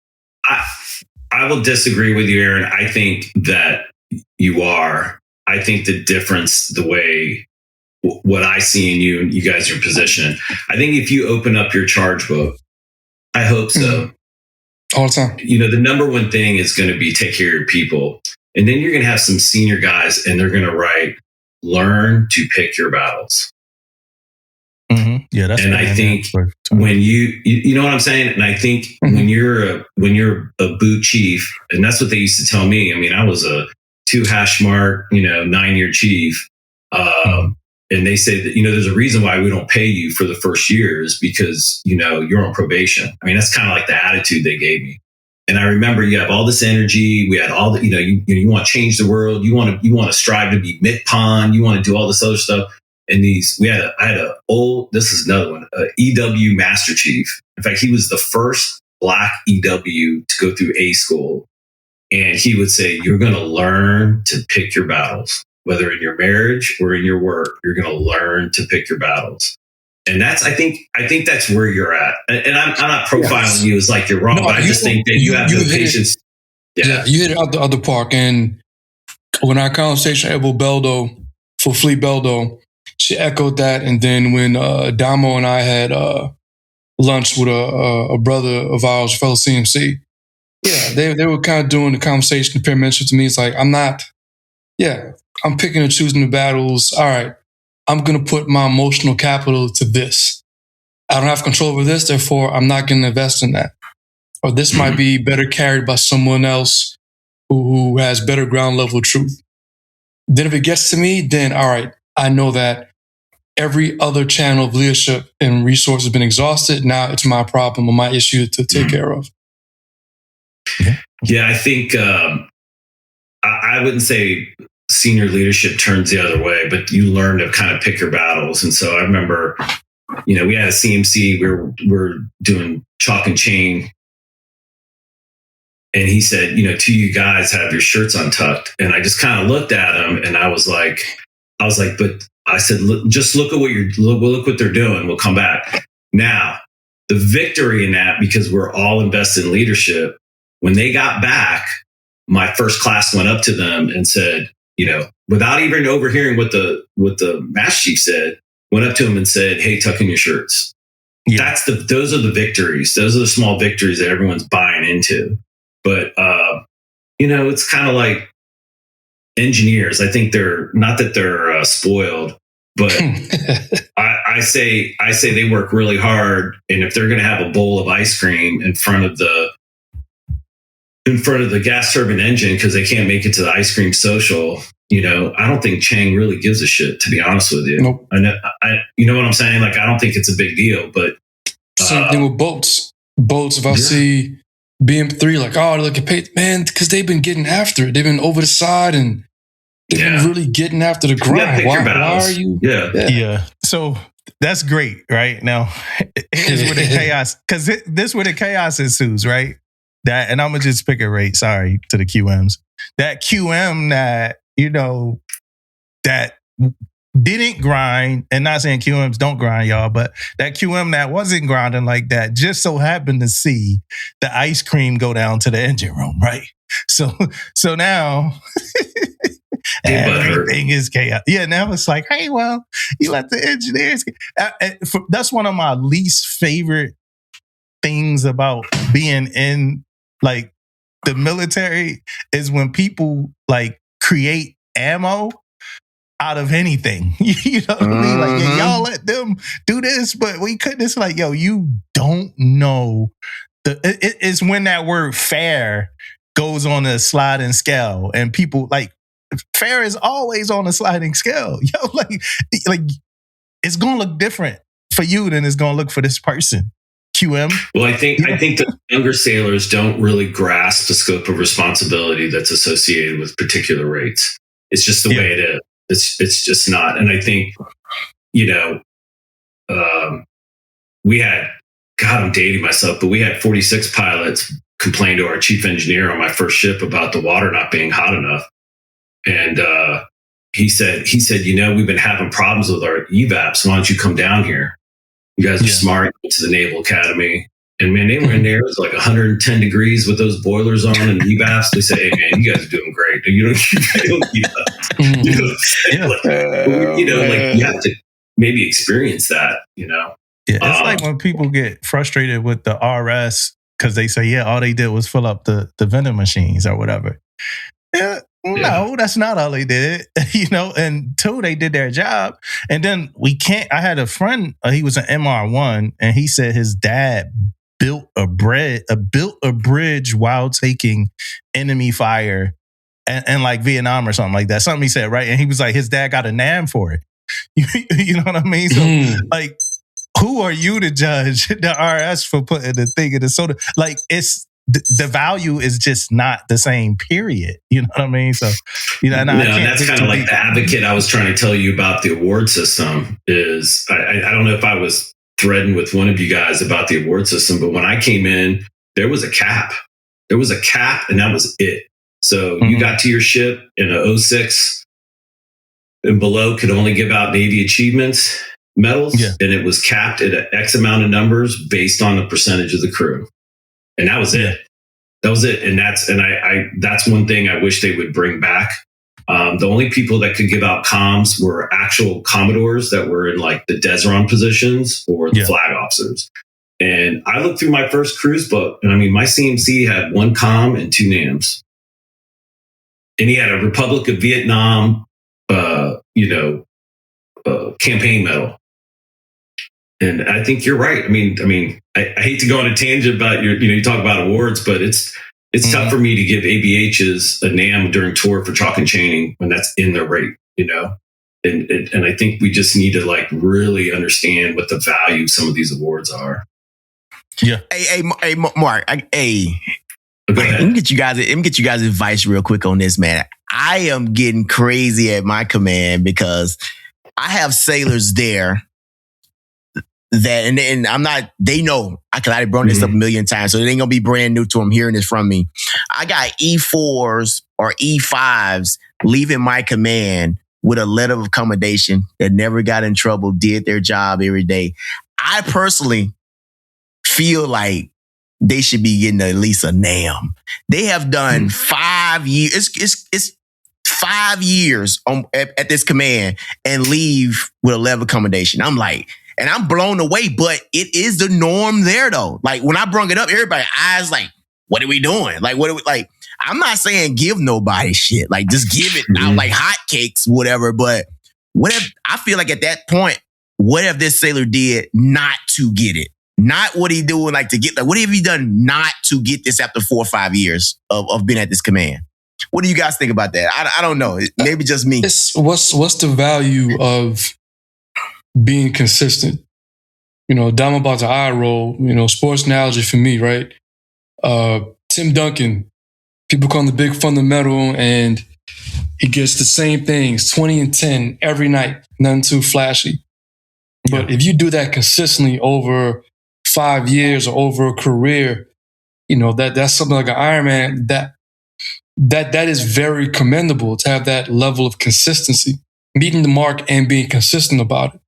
I will disagree with you, Aaron. I think that you are. I think the difference, the way what I see in you and you guys are positioned, I think if you open up your charge book, I hope so. All the time. The number one thing is going to be take care of your people. And then you're going to have some senior guys and they're going to write, learn to pick your battles. Mm-hmm. Yeah, that's. And I think when you know what I'm saying. And I think when you're a boot chief, and that's what they used to tell me. I mean, I was a 2-mark, 9-year chief, and they say that there's a reason why we don't pay you for the first years because you're on probation. I mean, that's kind of like the attitude they gave me. And I remember you have all this energy. We had all the you want to change the world. You want to strive to be MITPON. You want to do all this other stuff. And I had this is another one, EW Master Chief. In fact, he was the first Black EW to go through A school. And he would say, you're going to learn to pick your battles, whether in your marriage or in your work, you're going to learn to pick your battles. And I think that's where you're at. And I'm not profiling you as like you're wrong, but I just think that you have the patience. Yeah, you hit it out the other park. And when our conversation with Beldo for Fleet Beldo, she echoed that. And then when Damo and I had lunch with a brother of ours, fellow CMC, they were kind of doing the conversation, comparing mentioned to me. It's like, I'm picking and choosing the battles. All right, I'm going to put my emotional capital to this. I don't have control over this, therefore I'm not going to invest in that. Or this might be better carried by someone else who has better ground level truth. Then if it gets to me, then all right, I know that every other channel of leadership and resource has been exhausted. Now it's my problem or my issue to take care of. Yeah, I think I wouldn't say senior leadership turns the other way, but you learn to kind of pick your battles. And so I remember, we had a CMC, we're doing chalk and chain. And he said, 2 you guys have your shirts untucked. And I just kind of looked at him and I was like, but I said, just look at look what they're doing. We'll come back. Now, the victory in that, because we're all invested in leadership, when they got back, my first class went up to them and said, without even overhearing what the Master Chief said, went up to him and said, hey, tuck in your shirts. Yeah. Those are the victories. Those are the small victories that everyone's buying into. But, it's kind of like engineers. I think they're not that they're spoiled, but I say they work really hard. And if they're going to have a bowl of ice cream in front of the gas turbine engine because they can't make it to the ice cream social, I don't think Chang really gives a shit, to be honest with you. Nope. You know what I'm saying? Like, I don't think it's a big deal, but same thing with boats. If I see BM3, like, oh, look at Pate, man, because they've been getting after it. They've been over the side and they've been really getting after the grind. Why are you? Yeah. So that's great, right? Now, here's where the chaos, because this is where the chaos ensues, right? that, and I'm gonna just pick a rate. Sorry to the QMs. That QM that that didn't grind, and not saying QMs don't grind, y'all, but that QM that wasn't grinding like that just so happened to see the ice cream go down to the engine room, right? So now everything is chaos. Yeah, now it's like, hey, well, you let the engineers. That's one of my least favorite things about being in like the military is when people like create ammo out of anything. You know what I mean? Like, yeah, y'all let them do this, but we couldn't. It's like, yo, you don't know. It's when that word fair goes on a sliding scale, and people like fair is always on a sliding scale. Yo, like it's gonna look different for you than it's gonna look for this person. QM. Well, I think the younger sailors don't really grasp the scope of responsibility that's associated with particular rates. It's just the way it is. It's just not. And I think, we had, God, I'm dating myself, but we had 46 pilots complain to our chief engineer on my first ship about the water not being hot enough. And he said, we've been having problems with our EVAPs. Why don't you come down here? You guys are smart. Went to the Naval Academy. And man, they were in there. It was like 110 degrees with those boilers on and EVAPs. They say, hey man, you guys are doing great. You don't keep up. You have to maybe experience that, Yeah, it's like when people get frustrated with the RS because they say, all they did was fill up the vending machines or whatever. Yeah. No, that's not all they did, and two, they did their job. And then I had a friend, he was an MR1, and he said his dad built a bridge while taking enemy fire and like Vietnam or something like that. Something he said, right? And he was like, his dad got a NAM for it. You know what I mean? So like, who are you to judge the RS for putting the thing in the soda? Like, it's the value is just not the same, period. You know what I mean? So, that's kind of like the advocate I was trying to tell you about the award system is, I don't know if I was threading with one of you guys about the award system, but when I came in, there was a cap. There was a cap and that was it. So you got to your ship in a 06 and below could only give out Navy achievements medals. Yeah. And it was capped at an X amount of numbers based on the percentage of the crew. And that was it. That was it. And that's one thing I wish they would bring back. The only people that could give out comms were actual Commodores that were in like the Desron positions or the flag officers. And I looked through my first cruise book, and I mean, my CMC had 1 comm and 2 NAMs. And he had a Republic of Vietnam, campaign medal. And I think you're right. I mean, I hate to go on a tangent about you talk about awards, but it's tough for me to give ABHs a NAM during tour for chalk and chaining when that's in their rate, And I think we just need to like really understand what the value of some of these awards are. Yeah. Hey, Mark. Let me get you guys advice real quick on this, man. I am getting crazy at my command because I have sailors there that, and I'm not, they know, I brought this up a million times, so it ain't gonna be brand new to them hearing this from me. I got E4s or E5s leaving my command with a letter of accommodation that never got in trouble, did their job every day. I personally feel like they should be getting at least a NAM. They have done 5 years. It's 5 years at this command and leave with a level of accommodation. I'm like, and I'm blown away, but it is the norm there though. Like when I brung it up, everybody eyes like, what are we doing? Like, I'm not saying give nobody shit. Like just give it out like hotcakes, whatever. But what if, I feel like at that point, what if this sailor did not to get it? Not what he doing like to get, like what have he done not to get this after 4 or 5 years of being at this command? What do you guys think about that? I don't know. Maybe just me. What's the value of being consistent? Damo about the eye roll, sports analogy for me, right? Tim Duncan, people call him the big fundamental, and he gets the same things, 20 and 10 every night, nothing too flashy. But if you do that consistently over 5 years or over a career, that's something like an Ironman that is very commendable to have that level of consistency, meeting the mark and being consistent about it.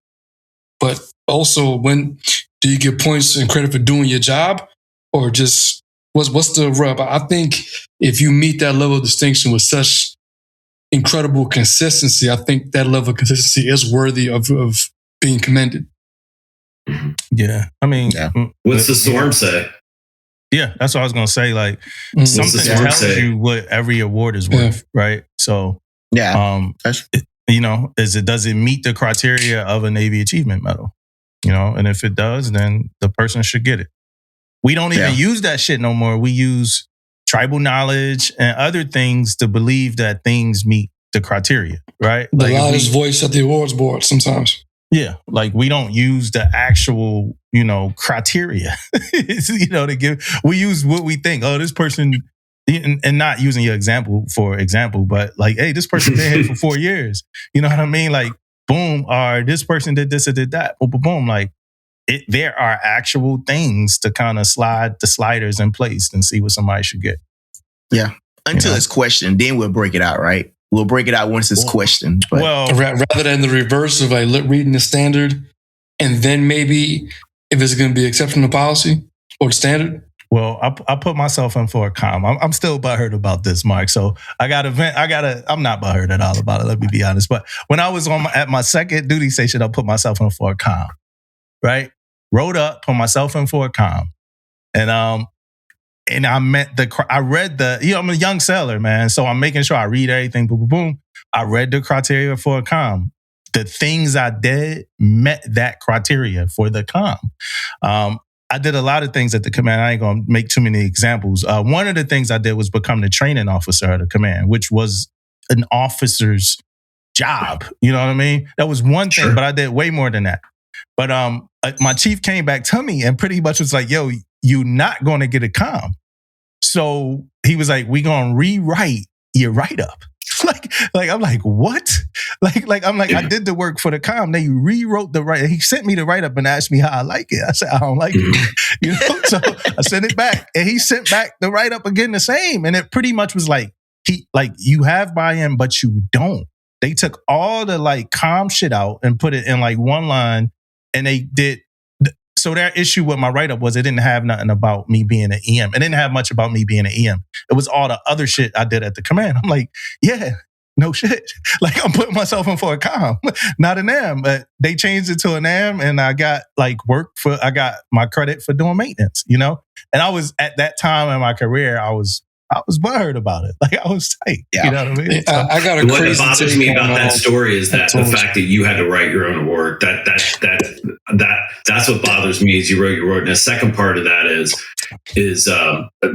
But also, when do you get points and credit for doing your job, or just what's the rub? I think if you meet that level of distinction with such incredible consistency, I think that level of consistency is worthy of being commended. Yeah. I mean, what's the storm say? Yeah, that's what I was going to say. Like, something tells you what every award is worth, right? So, does it meet the criteria of a Navy Achievement Medal? And if it does, then the person should get it. We don't even use that shit no more. We use tribal knowledge and other things to believe that things meet the criteria, right? The loudest voice at the awards board sometimes. Yeah, like we don't use the actual, criteria. To give. We use what we think. Oh, this person, and not using your example for example, but like, hey, this person been here for 4 years. You know what I mean? Like, boom, or this person did this or did that. Boom, boom, boom. Like, there are actual things to kind of slide the sliders in place and see what somebody should get. Yeah, until it's questioned, then we'll break it out, right? We'll break it out once it's questioned. But. Well, rather than the reverse of like reading the standard, and then maybe if it's going to be exception to policy or the standard. Well, I put myself in for a calm. I'm still butthurt about this, Mark. So I'm not butthurt at all about it. Let me be honest. But when I was at my second duty station, I put myself in for a calm. Right, wrote up, put myself in for a calm, and I read I'm a young sailor, man. So I'm making sure I read everything. Boom, boom, boom. I read the criteria for a comm. The things I did met that criteria for the comm. I did a lot of things at the command. I ain't going to make too many examples. One of the things I did was become the training officer at the command, which was an officer's job. You know what I mean? That was one thing, but I did way more than that. But my chief came back to me and pretty much was like, yo, you're not going to get a comm. So he was like, we going to rewrite your write-up. like I'm like, what? Like I'm like, I did the work for the comm. They rewrote the write. He sent me the write-up and asked me how I like it. I said, I don't like it. So I sent it back. And he sent back the write-up again the same. And it pretty much was like, you have buy-in, but you don't. They took all the comm shit out and put it in one line. And they did. So their issue with my write-up was it didn't have nothing about me being an EM. It didn't have much about me being an EM. It was all the other shit I did at the command. I'm like, yeah, no shit. I'm putting myself in for a comm, not an AM. But they changed it to an AM, and I got I got my credit for doing maintenance, And I was at that time in my career, I was butthurt about it. I was tight. Yeah. You know what I mean? So, I got a what crazy bothers me about that story is that the fact that you had to write your own award. That's what bothers me is you wrote your award. And the second part of that is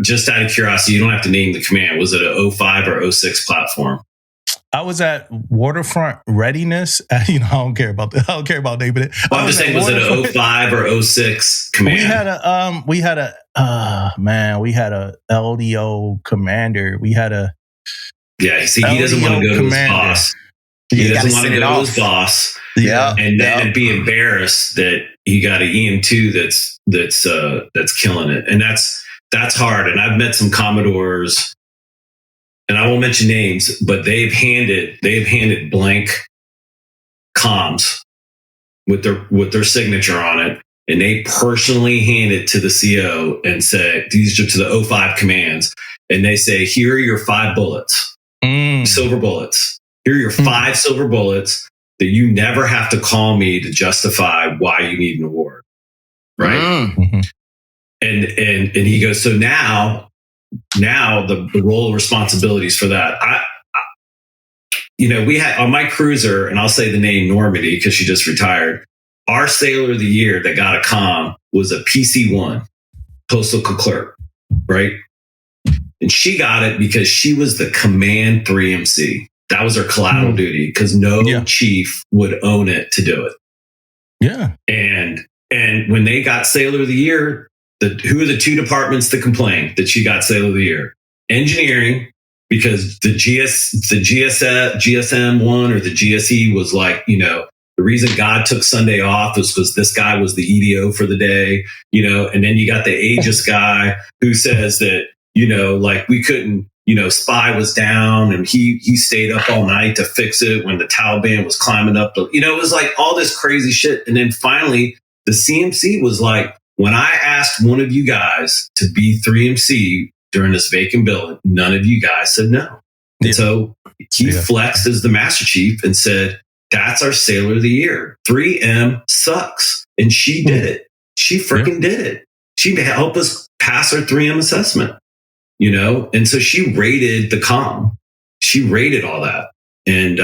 just out of curiosity, you don't have to name the command. Was it a 05 or 06 platform? I was at Waterfront Readiness. I don't care about that. I don't care about naming it. Well, I'm just saying, was it a 05 or 06 command? We had a LDO commander. We had a he doesn't want to go to his boss. He doesn't want to go to his boss. Yeah, and then be embarrassed that he got an EM2 that's killing it, and that's hard. And I've met some Commodores. And I won't mention names, but they've handed blank comms with their signature on it, and they personally hand it to the CO and say, these are to the 05 commands, and they say, here are your 5 bullets, silver bullets. Here are your 5 silver bullets that you never have to call me to justify why you need an award, right? Mm-hmm. And he goes, so now the role and responsibilities for that. We had on my cruiser, and I'll say the name Normandy because she just retired. Our sailor of the year that got a comm was a PC1, postal clerk, right? And she got it because she was the command 3MC. That was her collateral duty because no chief would own it to do it. Yeah. And when they got sailor of the year, who are the 2 departments that complained that she got sailor of the year? Engineering, because the GSM one or the GSE was The reason God took Sunday off was because this guy was the EDO for the day, and then you got the Aegis guy who says that, like we couldn't, spy was down and he stayed up all night to fix it when the Taliban was climbing up. It was like all this crazy shit. And then finally the CMC was like, when I asked one of you guys to be 3MC during this vacant building, none of you guys said no. Yeah. And so he flexed as the Master Chief and said, that's our Sailor of the Year. 3M sucks. And she did it. She freaking did it. She helped us pass our 3M assessment, And so she rated the comm. She rated all that. And,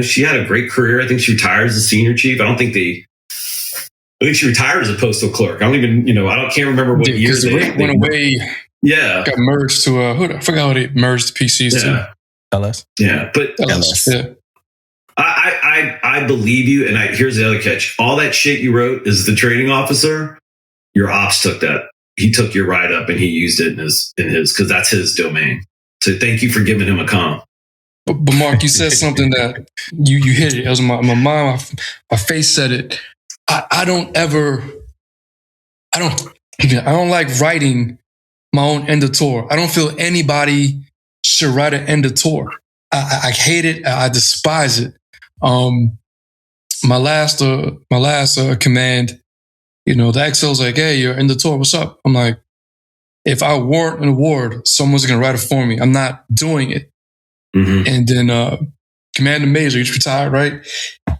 she had a great career. I think she retired as a senior chief. I think she retired as a postal clerk. I don't even, can't remember what year the rate went away. Yeah. Got merged to, I forgot what it merged PCs to. LS. Yeah. But LS. Yeah. I believe you. And here's the other catch. All that shit you wrote as the training officer, your ops took that. He took your write up and he used it in his, because that's his domain. So thank you for giving him a comp. But Mark, you said something that you hit it. It was my mind, my face said it. I don't like writing my own end of tour. I don't feel anybody should write an end of tour. I hate it. I despise it. My last command, the XO's like, hey, you're in the tour. What's up? I'm like, if I want an award, someone's going to write it for me. I'm not doing it. Mm-hmm. And then Commander Major, he's retired, right?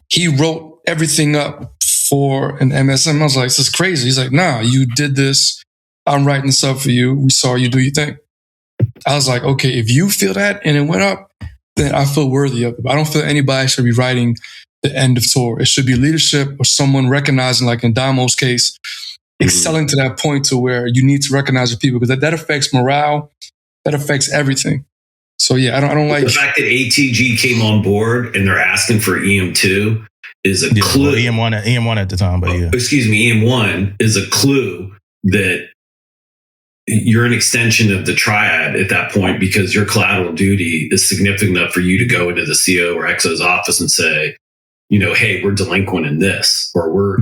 He wrote everything up for an MSM. I was like, this is crazy. He's like, nah, you did this. I'm writing this up for you. We saw you do your thing. I was like, okay, if you feel that and it went up, then I feel worthy of it. But I don't feel anybody should be writing the end of tour. It should be leadership or someone recognizing, like in Damo's case, excelling to that point to where you need to recognize the people, because that affects morale. That affects everything. So yeah, I don't like the fact that ATG came on board and they're asking for EM2 is a clue. EM1 at the time, but yeah. Excuse me, EM1 is a clue that you're an extension of the triad at that point, because your collateral duty is significant enough for you to go into the CO or XO's office and say, hey, we're delinquent in this, or we're,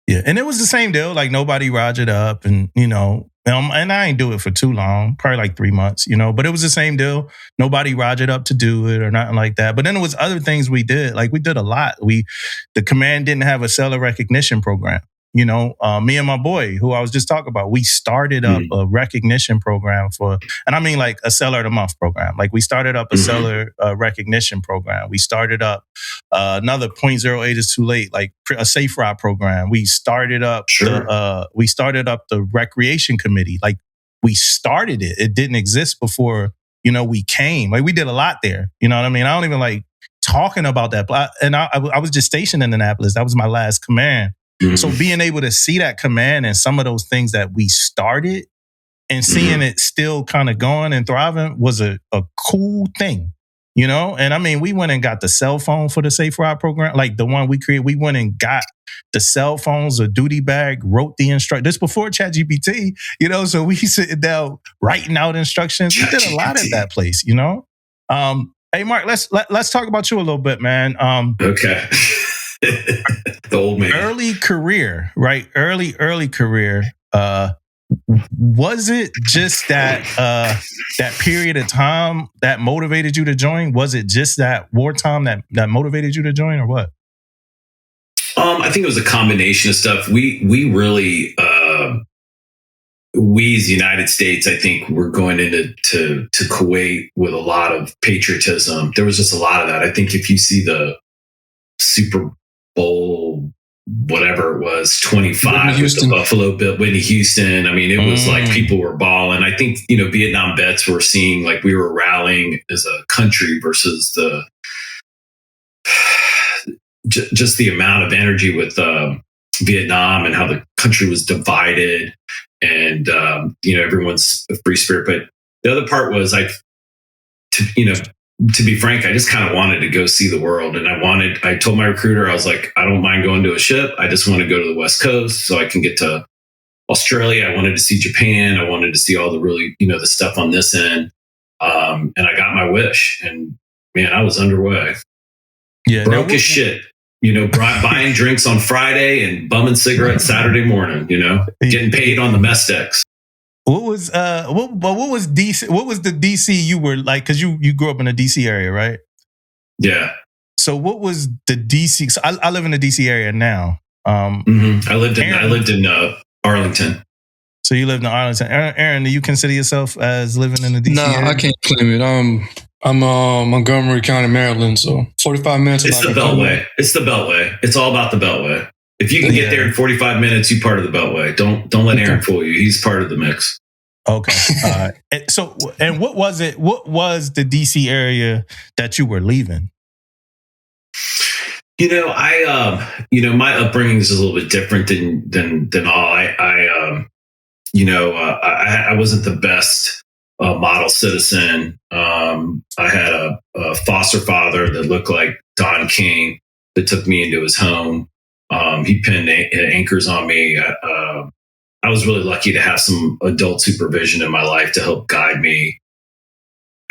Yeah, and it was the same deal. Like nobody rogered up, and and I ain't do it for too long, probably like 3 months, but it was the same deal. Nobody rogered up to do it or nothing like that. But then there was other things we did. Like we did a lot. The command didn't have a seller recognition program. Me and my boy, who I was just talking about, we started up a recognition program and I mean like a seller of the month program. Like we started up a seller recognition program. We started up another 0.08 is too late, like a safe route program. We started up the recreation committee. Like we started it. It didn't exist before, we came. Like we did a lot there. You know what I mean? I don't even like talking about that. And I was just stationed in Annapolis. That was my last command. So being able to see that command and some of those things that we started and seeing it still kind of going and thriving was a cool thing, And I mean, we went and got the cell phone for the Safe Ride program, like the one we created. We went and got the cell phones, a duty bag, wrote the instruction. This before ChatGPT, so we sitting down writing out instructions. We did a lot at that place, Hey, Mark, let's talk about you a little bit, man. Okay. The old man. Early career, right? Early career. Was it just that period of time that motivated you to join? Was it just that wartime that motivated you to join, or what? I think it was a combination of stuff. We really, we as the United States, I think we're going into to Kuwait with a lot of patriotism. There was just a lot of that. I think if you see the Super Bowl, whatever it was, 25 with the Buffalo Bill, Whitney Houston. I mean, it was like people were balling. I think, Vietnam vets were seeing like we were rallying as a country versus just the amount of energy with Vietnam and how the country was divided and, everyone's a free spirit. But the other part was to be frank, I just kind of wanted to go see the world. And I told my recruiter, I was like, I don't mind going to a ship. I just want to go to the West Coast so I can get to Australia. I wanted to see Japan. I wanted to see all the really, the stuff on this end. And I got my wish, and man, I was underway. Yeah, broke as shit. Buying drinks on Friday and bumming cigarettes Saturday morning. Getting paid on the mess decks. What was what was DC? What was the DC you were like? Because you grew up in the DC area, right? Yeah. So what was the DC? So I live in the DC area now. I lived in Arlington. So you lived in Arlington. Aaron, do you consider yourself as living in the DC area? No, I can't claim it. I'm Montgomery County, Maryland, so 45 minutes. It's the Beltway. It's the Beltway. It's all about the Beltway. If you can get there in 45 minutes, you're part of the Beltway. Don't let Aaron fool you. He's part of the mix. Okay. So, and what was it? What was the DC area that you were leaving? My upbringing is a little bit different than all. I wasn't the best model citizen. I had a foster father that looked like Don King that took me into his home. He pinned anchors on me. I was really lucky to have some adult supervision in my life to help guide me.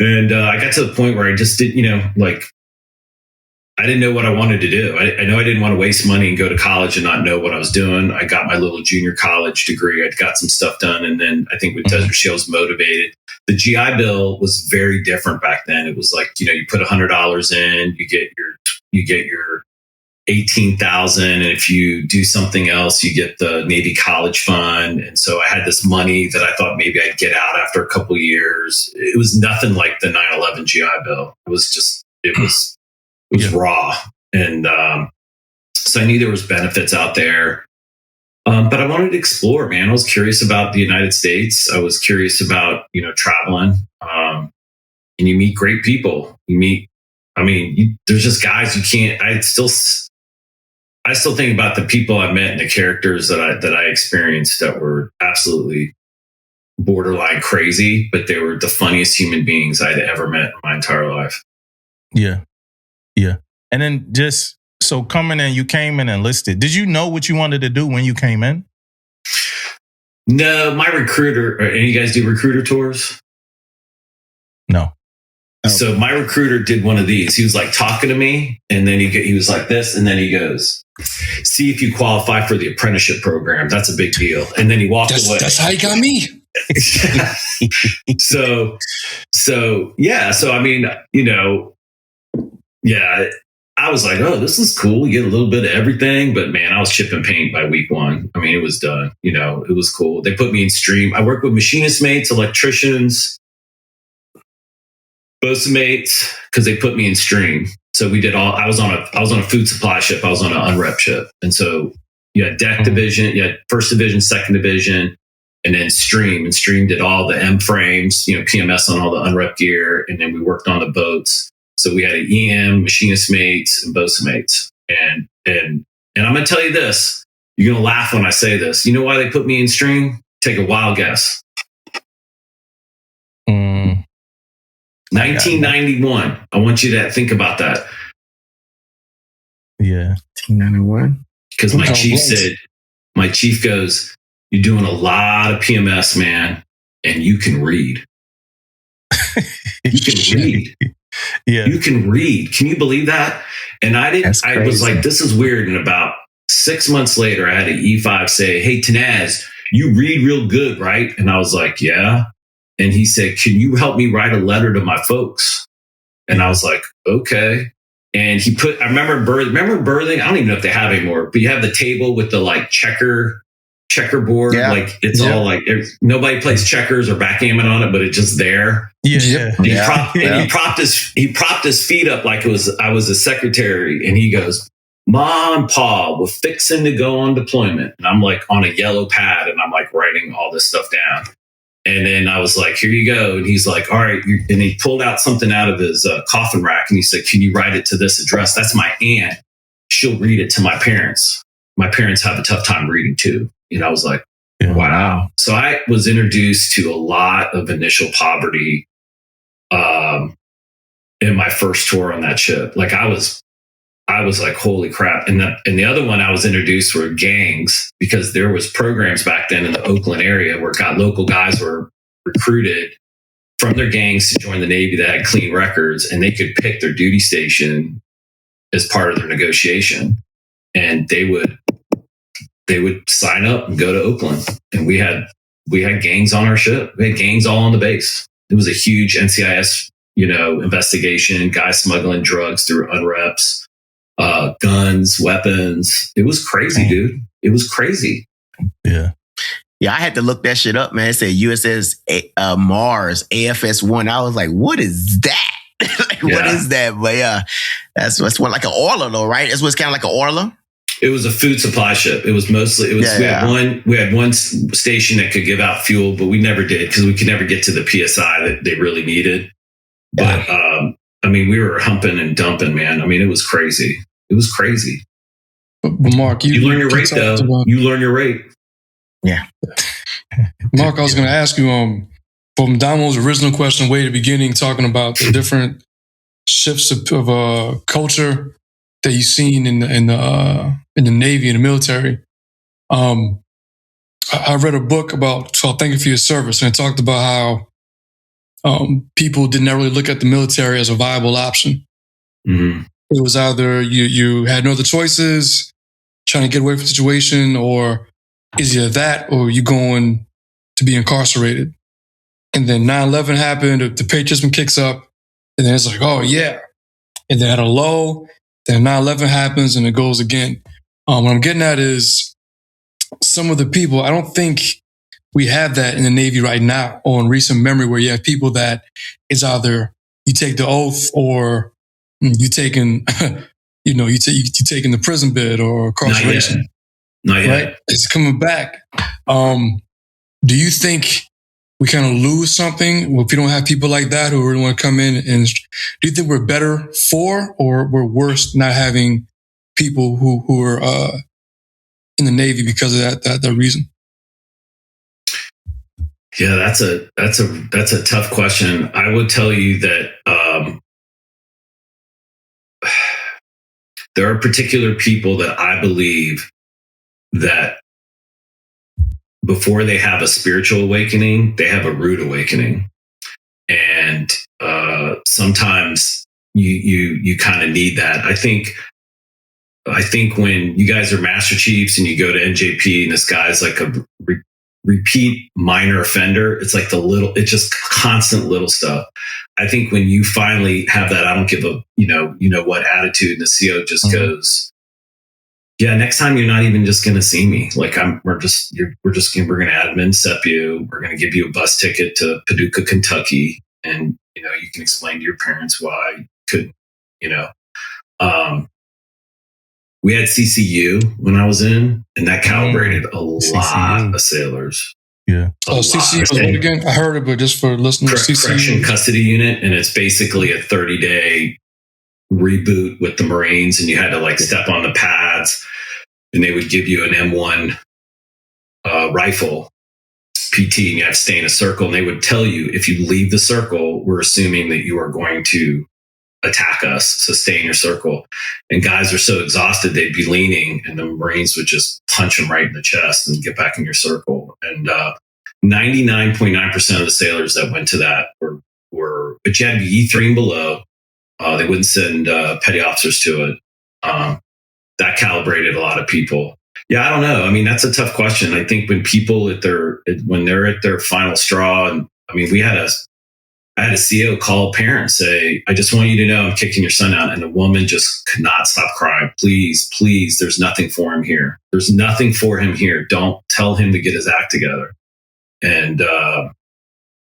And I got to the point where I just did, I didn't know what I wanted to do. I know I didn't want to waste money and go to college and not know what I was doing. I got my little junior college degree. I got some stuff done. And then I think with Desert Shield, I was motivated. The GI Bill was very different back then. It was like, you put $100 in, you get your 18,000. And if you do something else, you get the Navy College Fund. And so I had this money that I thought maybe I'd get out after a couple of years. It was nothing like the 9/11 GI Bill. It was raw. And so I knew there was benefits out there. But I wanted to explore, man. I was curious about the United States. I was curious about, traveling. And you meet great people. There's just guys you can't, I still think about the people I met and the characters that I experienced that were absolutely borderline crazy, but they were the funniest human beings I'd ever met in my entire life. Yeah. Yeah. And then just so coming in, you came in enlisted. Did you know what you wanted to do when you came in? No, my recruiter, any of you guys do recruiter tours? No. So my recruiter did one of these. He was like talking to me, and then he was like this, and then he goes, "See if you qualify for the apprenticeship program. That's a big deal." And then he walked away. That's how he got me. So I was like, oh, this is cool. You get a little bit of everything, but man, I was chipping paint by week one. It was done. It was cool. They put me in stream. I worked with machinist mates, electricians, bosun mates, because they put me in stream. So we did all. I was on a food supply ship. I was on an unrep ship, and so you had deck division, you had first division, second division, and then stream. And stream did all the M frames, PMS on all the unrep gear, and then we worked on the boats. So we had an EM, machinist mates, and bosun mates. And I'm going to tell you this. You're going to laugh when I say this. You know why they put me in stream? Take a wild guess. 1991. I want you to think about that. Yeah. 1991. Because my chief goes, "You're doing a lot of PMS, man, and you can read." You can read. Yeah. You can read. Can you believe that? And I didn't, I was like, this is weird. And about 6 months later, I had an E5 say, "Hey, Tinaz, you read real good, right?" And I was like, "Yeah." And he said, "Can you help me write a letter to my folks?" And I was like, "Okay." And he put, I remember birthing. I don't even know if they have anymore, but you have the table with the like checkerboard. Yeah. Like it's all like, nobody plays checkers or backgammon on it, but it's just there. Yeah. And he propped his feet up like I was a secretary. And he goes, "Mom and Pa, we're fixing to go on deployment." And I'm like on a yellow pad and I'm like writing all this stuff down. And then I was like, "Here you go." And he's like, "All right." And he pulled out something out of his coffin rack and he said, "Can you write it to this address? That's my aunt. She'll read it to my parents. My parents have a tough time reading too." And I was like, wow. So I was introduced to a lot of initial poverty in my first tour on that ship. Like I was like, holy crap. And the other one I was introduced were gangs, because there was programs back then in the Oakland area where local guys were recruited from their gangs to join the Navy that had clean records, and they could pick their duty station as part of their negotiation, and they would sign up and go to Oakland, and we had gangs on our ship. We had gangs all on the base. It was a huge NCIS, investigation. Guys smuggling drugs through unreps, guns, weapons. It was crazy, dude. It was crazy. Yeah. Yeah, I had to look that shit up, man. It said USS Mars AFS-1. I was like, what is that? What is that? But yeah, that's what, like an Orla though, right? That's what's kind of like an Orla. It was a food supply ship. It was mostly, we had one station that could give out fuel, but we never did because we could never get to the PSI that they really needed. But we were humping and dumping, man. I mean, it was crazy. It was crazy. But Mark, you learn your rate though. You learn your rate. Yeah. Mark, I was going to ask you, from Damo's original question way at the beginning, talking about the different shifts of culture that you've seen in the Navy and the military. I read a book called Thank You for Your Service, and it talked about how people didn't really look at the military as a viable option. Mm-hmm. It was either you had no other choices, trying to get away from the situation, or is either that or you going to be incarcerated. And then 9/11 happened, the patriotism kicks up, and then it's like, oh yeah. And then at a low, then 9/11 happens and it goes again. What I'm getting at is some of the people, I don't think we have that in the Navy right now or in recent memory where you have people that it's either you take the oath or you taking, you taking the prison bid or incarceration. Not yet. Right? It's coming back. Do you think we kind of lose something if we don't have people like that who really want to come in? And do you think we're better for, or we're worse not having people who are in the Navy because of that reason? Yeah, that's a tough question. I would tell you that there are particular people that I believe that before they have a spiritual awakening, they have a rude awakening. And sometimes you kind of need that. I think when you guys are Master Chiefs and you go to NJP and this guy's like a repeat minor offender, it's like it's just constant little stuff. I think when you finally have that, I don't give a, what attitude, and the CO just goes, yeah, next time you're not even just going to see me. Like we're going to admin step you. We're going to give you a bus ticket to Paducah, Kentucky. And, you can explain to your parents why you couldn't, we had CCU when I was in, and that calibrated a lot of sailors. Yeah. CCU was what again? I heard it, but just for listeners, Correction Custody Unit. And it's basically a 30-day reboot with the Marines, and you had to step on the pads, and they would give you an M1 rifle PT, and you have to stay in a circle, and they would tell you, if you leave the circle, we're assuming that you are going to attack us, so stay in your circle. And guys are so exhausted, they'd be leaning, and the Marines would just punch them right in the chest and get back in your circle. And 99.9% of the sailors that went to that were but you had to be E3 and below. They wouldn't send petty officers to it. That calibrated a lot of people. Yeah, I don't know. I mean, that's a tough question. I think when people when they're at their final straw, and I mean, I had a CO call a parent, say, I just want you to know I'm kicking your son out. And the woman just could not stop crying. Please, please, there's nothing for him here. There's nothing for him here. Don't tell him to get his act together. And,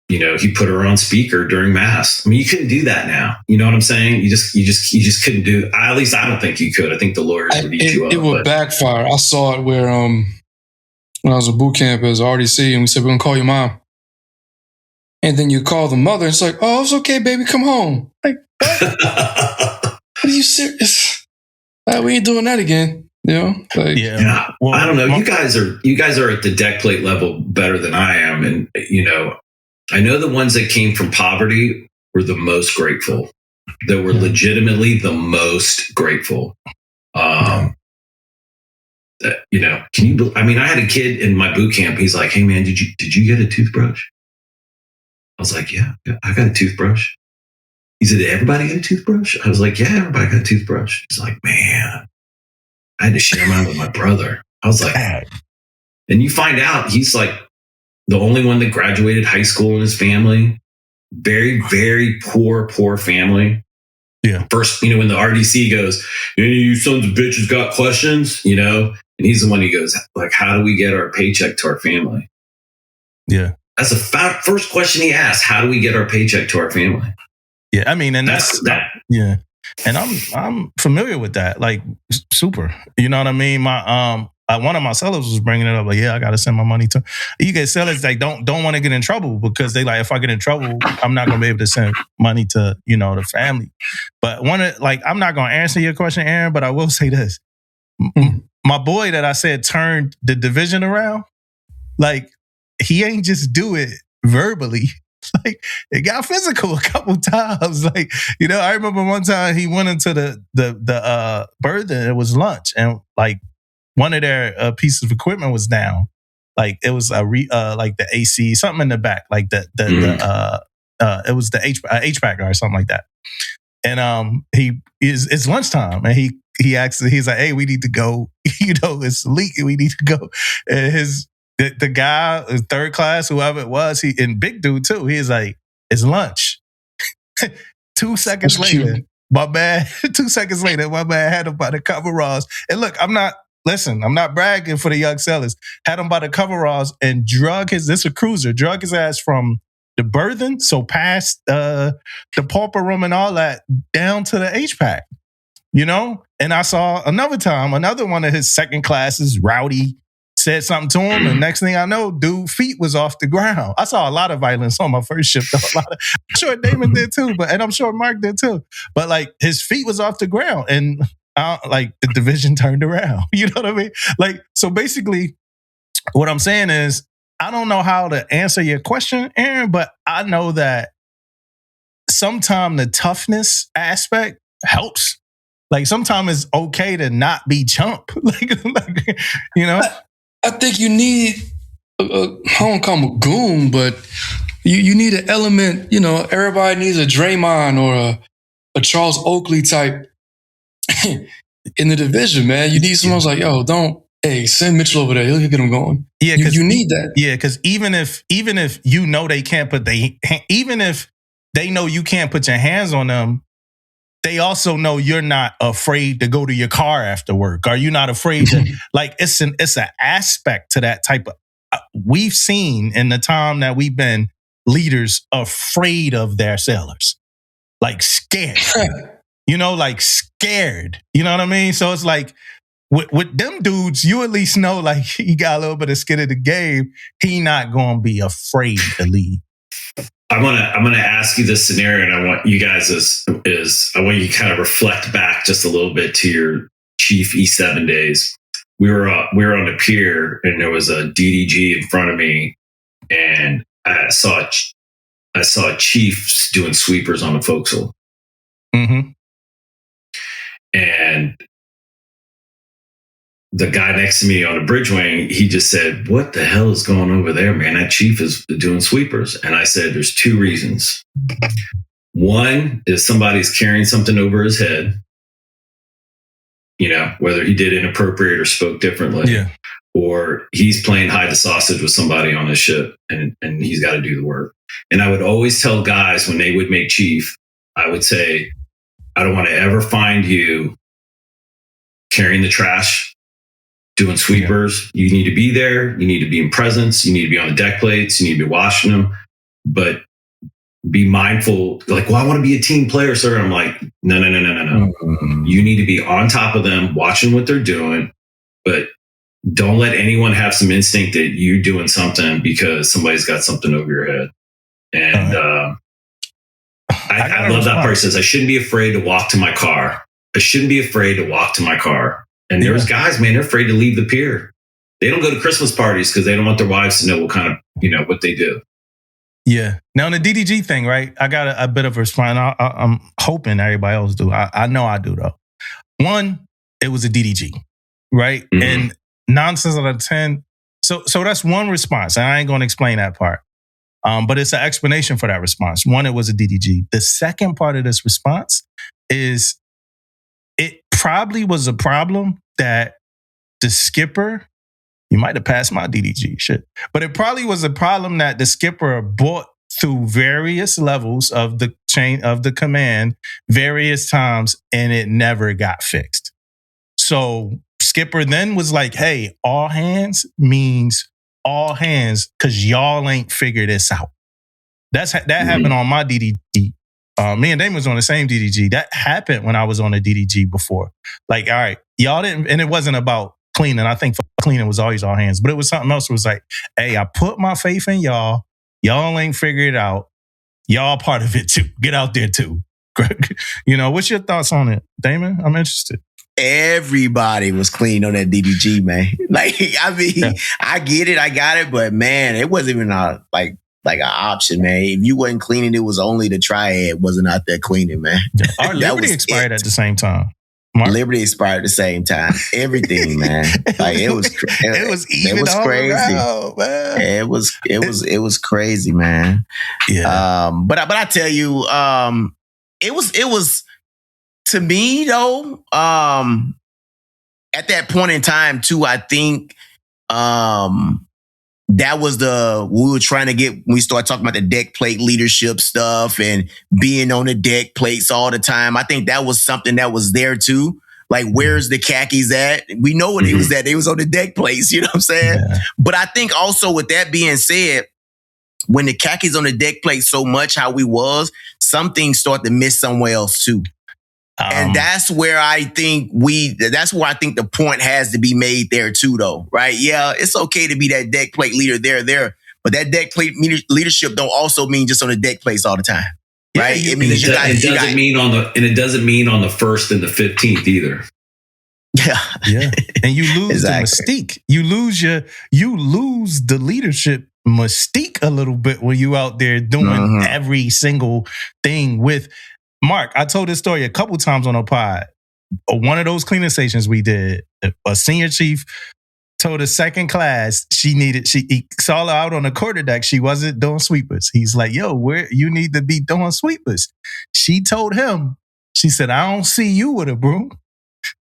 he put her on speaker during mass. I mean, you couldn't do that now. You know what I'm saying? You just couldn't do. At least I don't think you could. I think the lawyers would eat you up. It would backfire. I saw it where when I was at boot camp as RDC, and we said we're gonna call your mom, and then you call the mother. And it's like, oh, it's okay, baby, come home. Like, what? Are you serious? We ain't doing that again. Yeah. Well, I don't know. You guys are at the deck plate level better than I am, and I know the ones that came from poverty were the most grateful. That were legitimately the most grateful. Can you? I mean, I had a kid in my boot camp. He's like, "Hey, man, did you get a toothbrush?" I was like, "Yeah, I got a toothbrush." he said, did everybody get a toothbrush? I was like, yeah, everybody got a toothbrush. He's like, man, I had to share mine with my brother. I was like, and you find out he's like the only one that graduated high school in his family. Very, very poor family. Yeah. First, when the RDC goes, any of you sons of bitches got questions, and he's the one who goes, like, how do we get our paycheck to our family? Yeah. That's the first question he asked. How do we get our paycheck to our family? Yeah. I mean, and that's that. Yeah. And I'm familiar with that. Like, super. You know what I mean? My one of my sellers was bringing it up. Like, yeah, I got to send my money to. You get sellers like don't want to get in trouble because they like, if I get in trouble, I'm not gonna be able to send money to the family. But I'm not gonna answer your question, Aaron. But I will say this: my boy that I said turned the division around. Like, he ain't just do it verbally. Like, it got physical a couple times. Like, I remember one time he went into the birth and it was lunch, and like one of their pieces of equipment was down. Like, it was like the AC, something in the back, like it was the HVAC or something like that. And it's lunchtime, and he asked, he's like, hey, we need to go. It's leaking. We need to go. And the guy, third class, whoever it was, and big dude too. He's like, it's lunch. 2 seconds later, my man. 2 seconds later, my man had him by the coveralls. And look, I'm not bragging for the young sellers. Had him by the coveralls and drug his ass from the berthing, so past the pauper room and all that, down to the HVAC. And I saw another one of his second classes, rowdy, said something to him, and next thing I know, dude, feet was off the ground. I saw a lot of violence on my first shift. I'm sure Damon did too, and I'm sure Mark did too. But like, his feet was off the ground, and like, the division turned around. You know what I mean? Like, so basically, what I'm saying is, I don't know how to answer your question, Aaron, but I know that sometimes the toughness aspect helps. Like, sometimes it's okay to not be chump. I think you need, I don't call him a goon, but you need an element, everybody needs a Draymond or a Charles Oakley type in the division, man. You need someone who's like, yo, send Mitchell over there. He'll get him going. Yeah, you need that. Yeah, because even if they can't even if they know you can't put your hands on them, they also know you're not afraid to go to your car after work. Are you not afraid to, like, it's an aspect to that type of, we've seen in the time that we've been leaders afraid of their sellers, like scared, like scared, you know what I mean? So it's like, with them dudes, you at least know, like, he got a little bit of skin in the game. He not going to be afraid to lead. I'm gonna ask you this scenario, and I want you guys I want you to kind of reflect back just a little bit to your Chief E7 days. We were on the pier, and there was a DDG in front of me, and I saw Chief doing sweepers on the forecastle. Mm-hmm. And the guy next to me on the bridge wing, he just said, what the hell is going over there, man? That chief is doing sweepers. And I said, there's two reasons. One is somebody's carrying something over his head, whether he did inappropriate or spoke differently. Yeah. Or he's playing hide the sausage with somebody on his ship, and he's got to do the work. And I would always tell guys when they would make chief, I would say, I don't want to ever find you carrying the trash, doing sweepers. You need to be there. You need to be in presence. You need to be on the deck plates. You need to be washing them. But be mindful. Like, well, I want to be a team player, sir. I'm like, no. Mm-hmm. You need to be on top of them, watching what they're doing. But don't let anyone have some instinct that you're doing something because somebody's got something over your head. And I love that part. Says, I shouldn't be afraid to walk to my car. I shouldn't be afraid to walk to my car. And there's guys, man, they're afraid to leave the pier. They don't go to Christmas parties because they don't want their wives to know what kind of, what they do. Yeah. Now, on the DDG thing, right, I got a bit of a response. I'm hoping everybody else do. I know I do, though. One, it was a DDG, right? Mm-hmm. And 9 out of 10. So that's one response. And I ain't going to explain that part. But it's an explanation for that response. One, it was a DDG. The second part of this response is it probably was a problem that the skipper, you might have passed my DDG shit, but it probably was a problem that the skipper brought through various levels of the chain of the command various times, and it never got fixed. So skipper then was like, hey, all hands means all hands because y'all ain't figured this out. That happened on my DDG. Me and Damon was on the same DDG. That happened when I was on a DDG before. Like, all right, y'all didn't, and it wasn't about cleaning. I think cleaning was always all hands, but it was something else. It was like, hey, I put my faith in y'all. Y'all ain't figured it out. Y'all part of it too. Get out there too. What's your thoughts on it, Damon? I'm interested. Everybody was clean on that DDG, man. Like, I mean, yeah. I get it, I got it, but man, it wasn't even like an option, man. If you wasn't cleaning, it was only the triad wasn't out there cleaning, man. Our Liberty expired at the same time. Mark? Liberty expired at the same time. Everything, man. Like it was crazy. Around, man. It was crazy, man. Yeah. But I tell you, it was to me though. At that point in time, too, I think that was we were trying to get when we started talking about the deck plate leadership stuff and being on the deck plates all the time. I think that was something that was there too. Like, where's the khakis at? We know where they was at. They was on the deck plates, you know what I'm saying? Yeah. But I think also with that being said, when the khakis on the deck plate so much how we was, some things start to miss somewhere else too. And that's where I think the point has to be made there too, though, right? Yeah, it's okay to be that deck plate leader there, but that deck plate leadership don't also mean just on the deck plates all the time, right? Yeah, it doesn't mean on the 1st and the 15th either. Yeah, and you lose the mystique. You lose the leadership mystique a little bit when you out there doing every single thing with. Mark, I told this story a couple times on a pod. One of those cleaning stations we did, a senior chief told a second class he saw her out on the quarterdeck. She wasn't doing sweepers. He's like, yo, where you need to be doing sweepers. She told him, she said, I don't see you with a broom.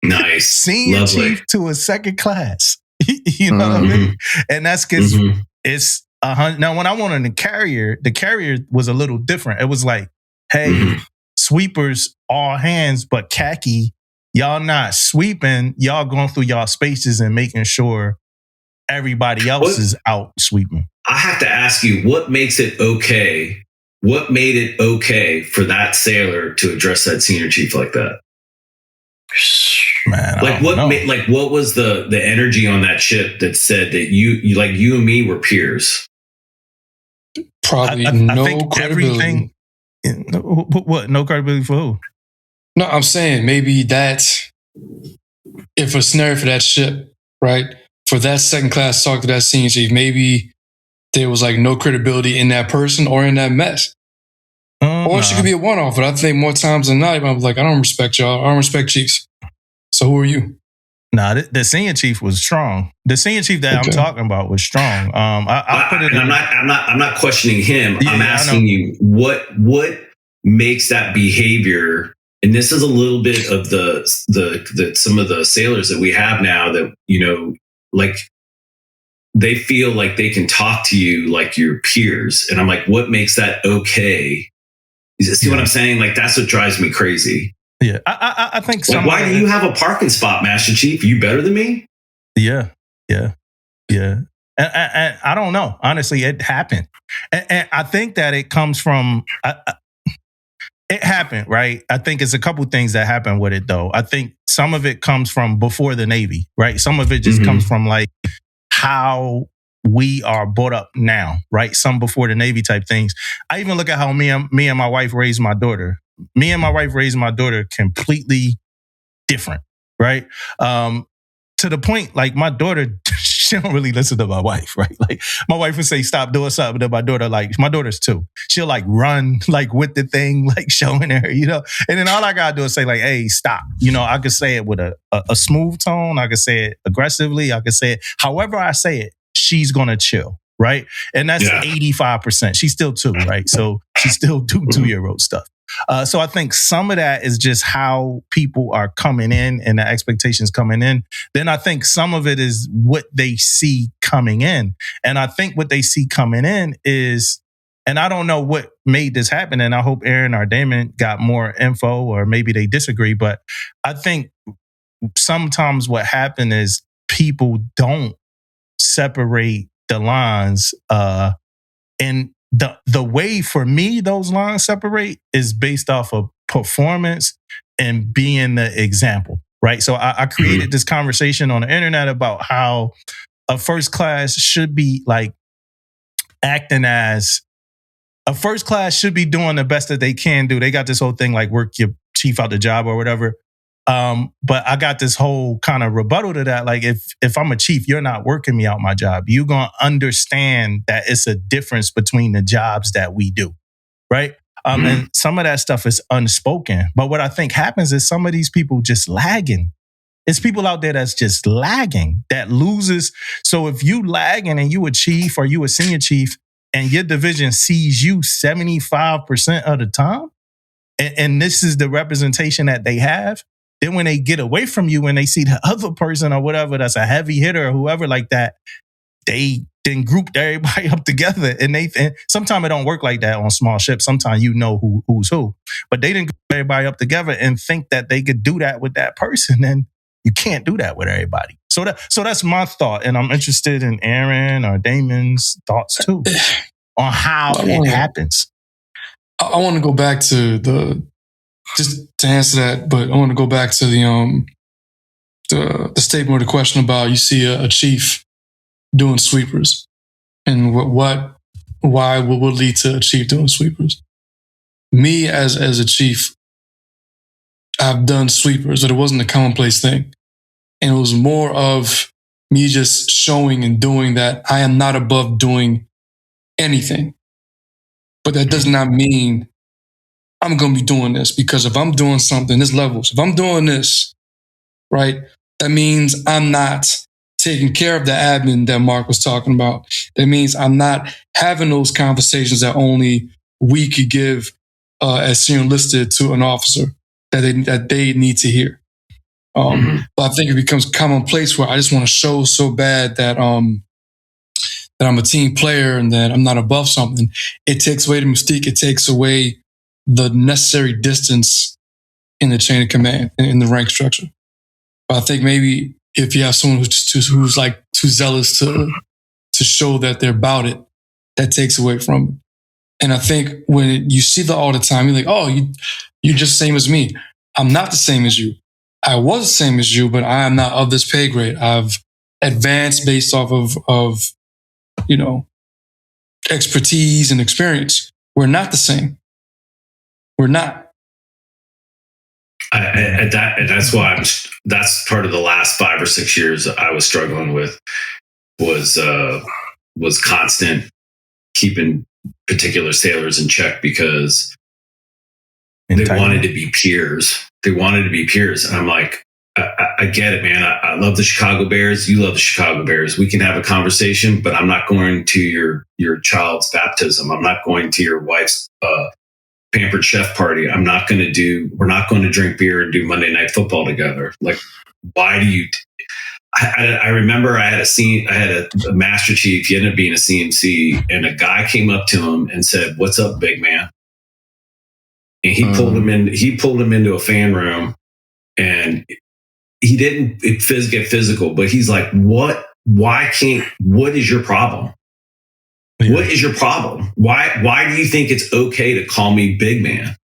Nice. Senior Lovely. chief to a second class. You know what I mean? And that's because it's now when I went on the carrier was a little different. It was like, hey, sweepers, all hands, but khaki, y'all not sweeping, y'all going through y'all spaces and making sure everybody else is out sweeping. I have to ask you, what makes it okay? What made it okay for that sailor to address that senior chief like that? Man, what was the energy on that ship that said that you and me were peers? Probably I no think credibility. What? No credibility for who? No, I'm saying maybe that's if a scenario for that ship, right? For that second class talk to that senior chief, maybe there was like no credibility in that person or in that mess. Or she could be a one-off, but I think more times than not, I'm like, I don't respect y'all. I don't respect chiefs. So who are you? Nah, the senior chief was strong. The senior chief that I'm talking about was strong. I put it. I'm not questioning him. Yeah, I'm asking you what makes that behavior. And this is a little bit of the some of the sailors that we have now that like they feel like they can talk to you like your peers. And I'm like, what makes that okay? See what I'm saying? Like that's what drives me crazy. Yeah, I think. Like, why do you have a parking spot, Master Chief? You better than me? Yeah. And I don't know. Honestly, it happened, and I think that it comes from. It happened, right? I think it's a couple things that happened with it, though. I think some of it comes from before the Navy, right? Some of it just comes from like how we are brought up now, right? Some before the Navy type things. I even look at how me and my wife raised my daughter. Me and my wife raised my daughter completely different, right? To the point, like my daughter, she don't really listen to my wife, right? Like my wife would say, stop doing something to my daughter. Like my daughter's 2. She'll like run like with the thing, like showing her, and then all I gotta do is say like, hey, stop. I could say it with a smooth tone. I could say it aggressively. I could say it however I say it, she's gonna chill. right? And that's 85%. She's still 2, right? So she still do 2-year-old stuff. So I think some of that is just how people are coming in and the expectations coming in. Then I think some of it is what they see coming in. And I think what they see coming in is, and I don't know what made this happen, and I hope Aaron or Damon got more info, or maybe they disagree, but I think sometimes what happened is people don't separate the lines, and the way for me those lines separate is based off of performance and being the example, right? So I created this conversation on the internet about how a first class should be like acting as a first class should be doing the best that they can do. They got this whole thing like work your chief out the job or whatever. But I got this whole kind of rebuttal to that. Like, if I'm a chief, you're not working me out my job. You're going to understand that it's a difference between the jobs that we do, right? And some of that stuff is unspoken. But what I think happens is some of these people just lagging. It's people out there that's just lagging, that loses. So if you lagging and you a chief or you a senior chief and your division sees you 75% of the time, and this is the representation that they have, then when they get away from you and they see the other person or whatever that's a heavy hitter or whoever like that, they then grouped everybody up together. And sometimes it don't work like that on small ships. Sometimes you know who's who. But they didn't group everybody up together and think that they could do that with that person. And you can't do that with everybody. So that's my thought. And I'm interested in Aaron or Damon's thoughts too on how it happens. I want to go back to just to answer that, but I want to go back to the statement or the question about you see a chief doing sweepers and what would lead to a chief doing sweepers. Me as a chief, I've done sweepers, but it wasn't a commonplace thing. And it was more of me just showing and doing that I am not above doing anything. But that does not mean I'm going to be doing this, because if I'm doing something, there's levels. If I'm doing this, right, that means I'm not taking care of the admin that Mark was talking about. That means I'm not having those conversations that only we could give as senior enlisted to an officer that they need to hear. But I think it becomes commonplace where I just want to show so bad that I'm a team player and that I'm not above something. It takes away the mystique. It takes away the necessary distance in the chain of command, in the rank structure. But I think maybe if you have someone who's like too zealous to show that they're about it, that takes away from it. And I think when you see that all the time, you're like, oh, you're just the same as me. I'm not the same as you. I was the same as you, but I am not of this pay grade. I've advanced based off of expertise and experience. We're not the same. We're not. That's why that's part of the last 5 or 6 years I was struggling with was constant keeping particular sailors in check because they wanted to be peers. They wanted to be peers. And I'm like, I get it, man. I love the Chicago Bears. You love the Chicago Bears. We can have a conversation, but I'm not going to your child's baptism. I'm not going to your wife's pampered chef party. We're not going to drink beer and do Monday Night Football together. Like, why do you? I remember I had a master chief. He ended up being a CMC, and a guy came up to him and said, "What's up, big man?" And he pulled him in. He pulled him into a fan room, and he didn't get physical, but he's like, "What? Why can't? What is your problem? Yeah. What is your problem? Why do you think it's okay to call me big man?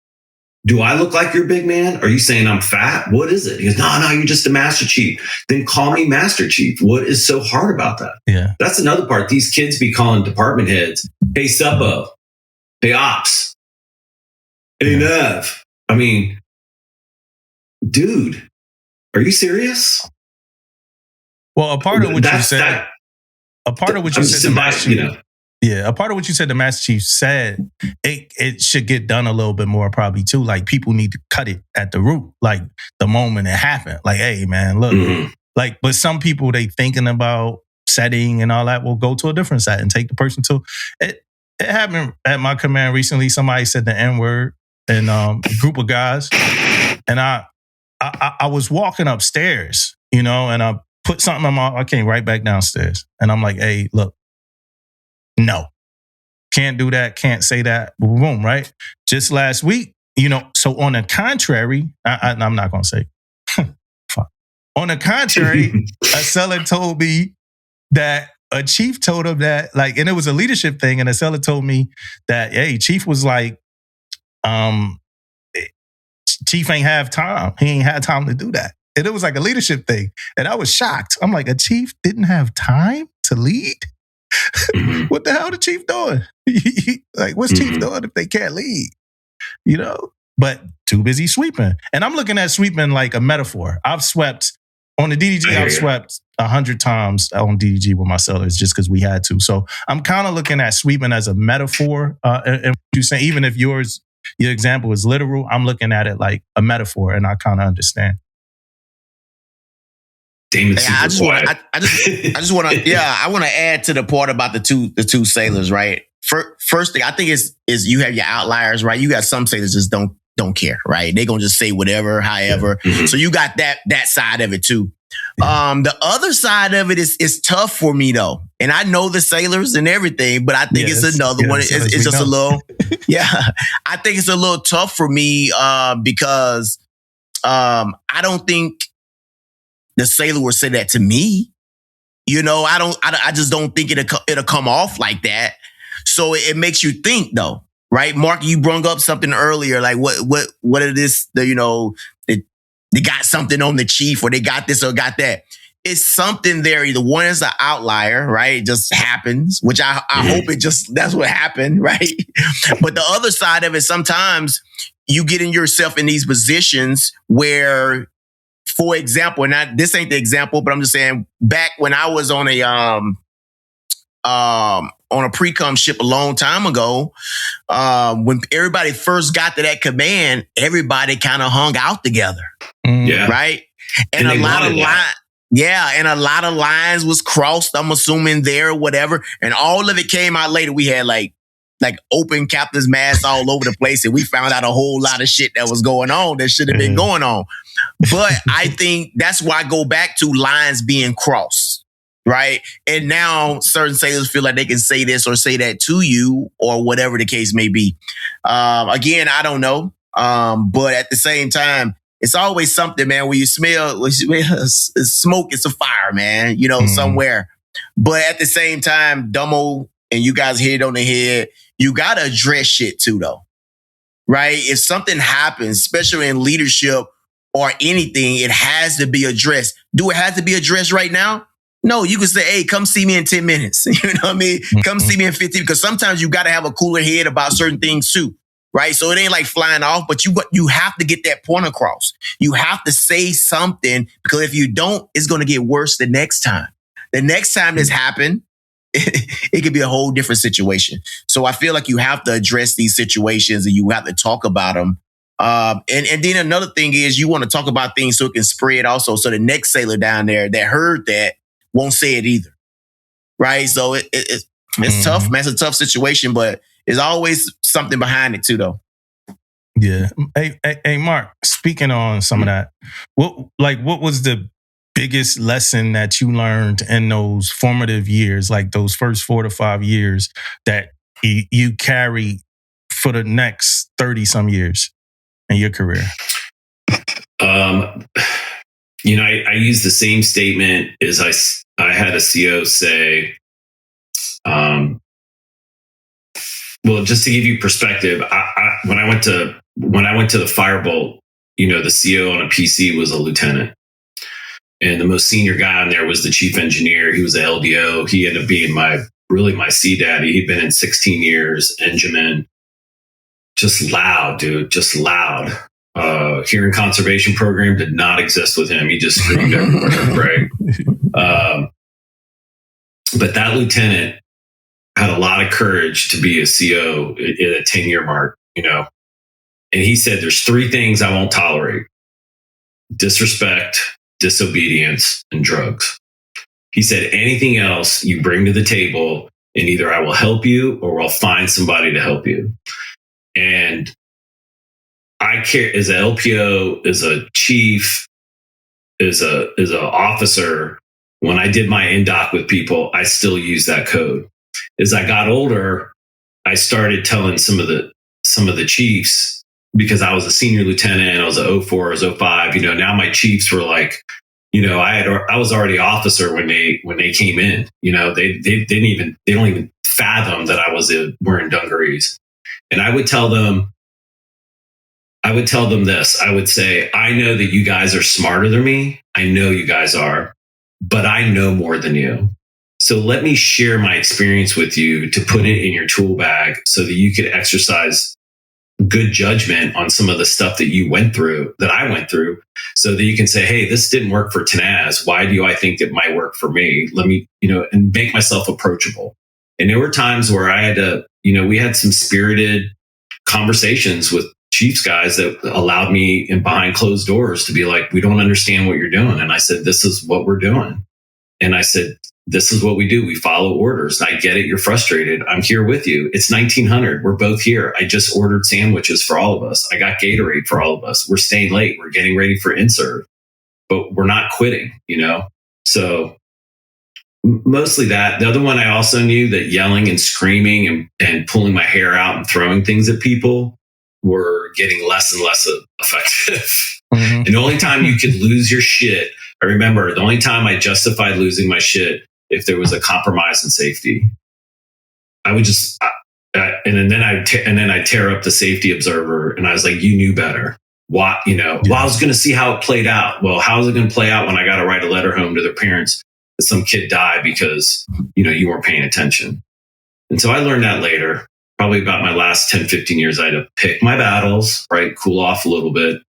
Do I look like your big man? Are you saying I'm fat? What is it?" He goes, no, you're just a master chief. Then call me master chief. What is so hard about that? Yeah, that's another part. These kids be calling department heads, hey, suppo, hey, ops, hey, Nev. I mean, dude, are you serious? Well, a part of what you said, a part of what you said, a part of what you said the Master Chief said, it should get done a little bit more probably too. Like, people need to cut it at the root, like the moment it happened. Like, hey, man, look, like, but some people, they thinking about setting and all that, we'll go to a different site and take the person to it. It happened at my command recently. Somebody said the N-word in a group of guys, and I was walking upstairs, and I put something in I came right back downstairs, and I'm like, hey, look, no, can't do that, can't say that, boom, right? Just last week, so on the contrary, I'm not going to say, fuck. On the contrary, a seller told me that a chief told him that, and it was a leadership thing, and a seller told me that, hey, chief was like, chief ain't have time. He ain't had time to do that. And it was like a leadership thing. And I was shocked. I'm like, a chief didn't have time to lead? What the hell the chief doing? What's chief doing if they can't lead? But too busy sweeping. And I'm looking at sweeping like a metaphor. I've swept on the DDG. I've swept 100 times on DDG with my sellers just because we had to. So I'm kind of looking at sweeping as a metaphor. And you say, even if your example is literal, I'm looking at it like a metaphor, and I kind of understand. Damon's I just want to, I want to add to the part about the two sailors, right? First thing I think is you have your outliers, right? You got some sailors just don't care, right? They're gonna just say whatever, however. Mm-hmm. So you got that side of it too. The other side of it is tough for me though, and I know the sailors and everything, but I think it's another one. It's just a little, I think it's a little tough for me because I don't think the sailor will say that to me. I just don't think it'll come off like that. So it makes you think though, right? Mark, you brung up something earlier, like what it is, they got something on the chief, or they got this or got that. It's something there. Either one is an outlier, right? It just happens, which I hope that's what happened, right? But the other side of it, sometimes you get in yourself in these positions where, for example, and this ain't the example, but I'm just saying, back when I was on a pre-com ship a long time ago, when everybody first got to that command, everybody kind of hung out together. Right? And a lot of and a lot of lines was crossed, I'm assuming there, whatever. And all of it came out later. We had like open captain's mast all over the place, and we found out a whole lot of shit that was going on that should have been going on. But I think that's why I go back to lines being crossed. Right. And now certain sailors feel like they can say this or say that to you, or whatever the case may be. Again, I don't know. But at the same time, it's always something, man, where you smell smoke, it's a fire, man, somewhere. But at the same time, Damo, and you guys hit it on the head, you got to address shit too, though. Right. If something happens, especially in leadership or anything, it has to be addressed. Do it have to be addressed right now? No, you can say, hey, come see me in 10 minutes. You know what I mean? Come see me in 15, because sometimes you got to have a cooler head about certain things too, right? So it ain't like flying off, but you have to get that point across. You have to say something, because if you don't, it's going to get worse the next time. The next time this happens, it could be a whole different situation. So I feel like you have to address these situations, and you have to talk about them. And then another thing is, you want to talk about things so it can spread also. So the next sailor down there that heard that won't say it either. Right? So it's tough, man. It's a tough situation, but there's always something behind it too, though. Yeah. Hey, Mark, speaking on some of that, what was the biggest lesson that you learned in those formative years, like those first 4 to 5 years, that you carry for the next 30 some years in your career? I use the same statement as I had a CO say. Well, just to give you perspective, when I went to the Firebolt, the CO on a PC was a lieutenant, and the most senior guy on there was the chief engineer. He was the LDO. He ended up being my C daddy. He'd been in 16 years, Engineman. Just loud, dude. Just loud. Hearing conservation program did not exist with him. He just screamed everywhere, right? But that lieutenant had a lot of courage to be a CO at a 10-year mark, and he said, there's 3 things I won't tolerate: disrespect, disobedience, and drugs. He said, anything else you bring to the table, and either I will help you or I'll find somebody to help you. And I care as an LPO, as a chief, as an officer. When I did my NDOC with people, I still use that code. As I got older, I started telling some of the chiefs, because I was a senior lieutenant, I was a 04, I was 05. Now my chiefs were like, I was already officer when they came in. They don't even fathom that I was wearing dungarees. And I would tell them this. I would say, I know that you guys are smarter than me. I know you guys are, but I know more than you. So let me share my experience with you to put it in your tool bag so that you could exercise good judgment on some of the stuff that I went through, so that you can say, hey, this didn't work for Tinaz. Why do I think it might work for me? Let me, and make myself approachable. And there were times where I had to, we had some spirited conversations with Chiefs guys that allowed me in behind closed doors to be like, we don't understand what you're doing. And I said, this is what we're doing. And I said, this is what we do. We follow orders. And I get it. You're frustrated. I'm here with you. It's 1900. We're both here. I just ordered sandwiches for all of us. I got Gatorade for all of us. We're staying late. We're getting ready for in-serve, but we're not quitting, So mostly that. The other one, I also knew that yelling and screaming and pulling my hair out and throwing things at people were getting less and less effective. Mm-hmm. And the only time you could lose your shit, I remember the only time I justified losing my shit, if there was a compromise in safety. I would just, and then I tear up the safety observer, and I was like, you knew better. Why, Well, I was going to see how it played out. Well, how is it going to play out when I got to write a letter home to their parents that some kid died because, you weren't paying attention? And so I learned that later, probably about my last 10, 15 years. I had to pick my battles, right? Cool off a little bit,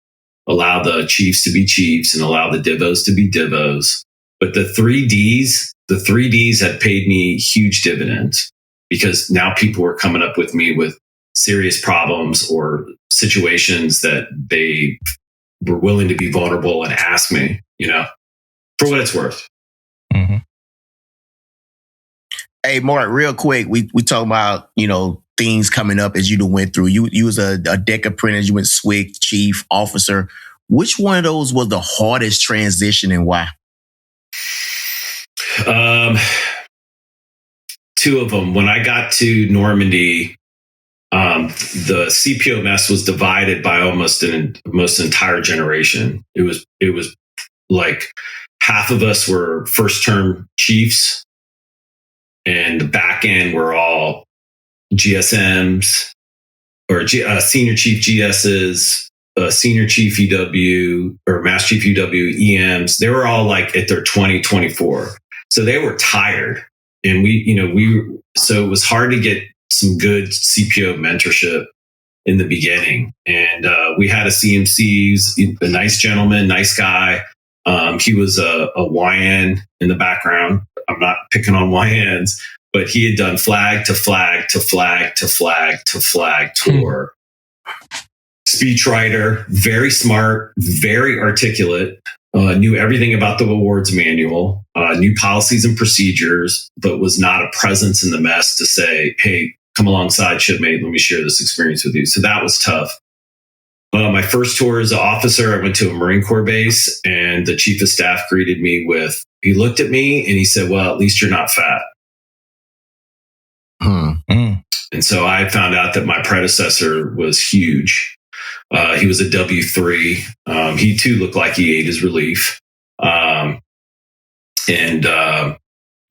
allow the chiefs to be chiefs and allow the divos to be divos. But the 3Ds had paid me huge dividends, because now people were coming up with me with serious problems or situations that they were willing to be vulnerable and ask me, for what it's worth. Mm-hmm. Hey, Mark, real quick, we talk about, things coming up as you went through. You was a deck apprentice, you went SWIC, chief, officer. Which one of those was the hardest transition, and why? Two of them. When I got to Normandy, the CPO mess was divided by almost an entire generation. It was like half of us were first term chiefs, and the back end were all GSMs or senior chief GSs, senior chief UW or master chief UW EMs. They were all like at their 2024. So they were tired. And so it was hard to get some good CPO mentorship in the beginning. And we had a CMC, he's a nice gentleman, nice guy. He was a YN in the background. I'm not picking on YNs, but he had done flag to flag to flag to flag to flag tour. Speechwriter, very smart, very articulate, knew everything about the awards manual, knew policies and procedures, but was not a presence in the mess to say, hey, come alongside shipmate, let me share this experience with you. So that was tough. My first tour as an officer, I went to a Marine Corps base, and the chief of staff greeted me with, he looked at me and he said, well, at least you're not fat. And so I found out that my predecessor was huge. He was a W3. He too looked like he ate his relief. And the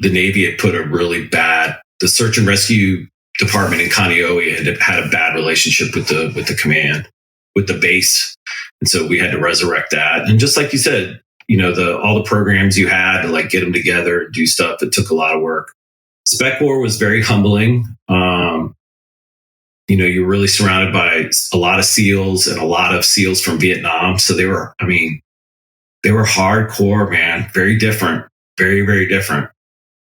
Navy had put the search and rescue department in Kaneohe had a bad relationship with the command, with the base. And so we had to resurrect that. And just like you said, all the programs you had to like get them together, do stuff, it took a lot of work. Spec War was very humbling. You're really surrounded by a lot of SEALs and a lot of SEALs from Vietnam. So they were hardcore, man. Very different. Very, very different.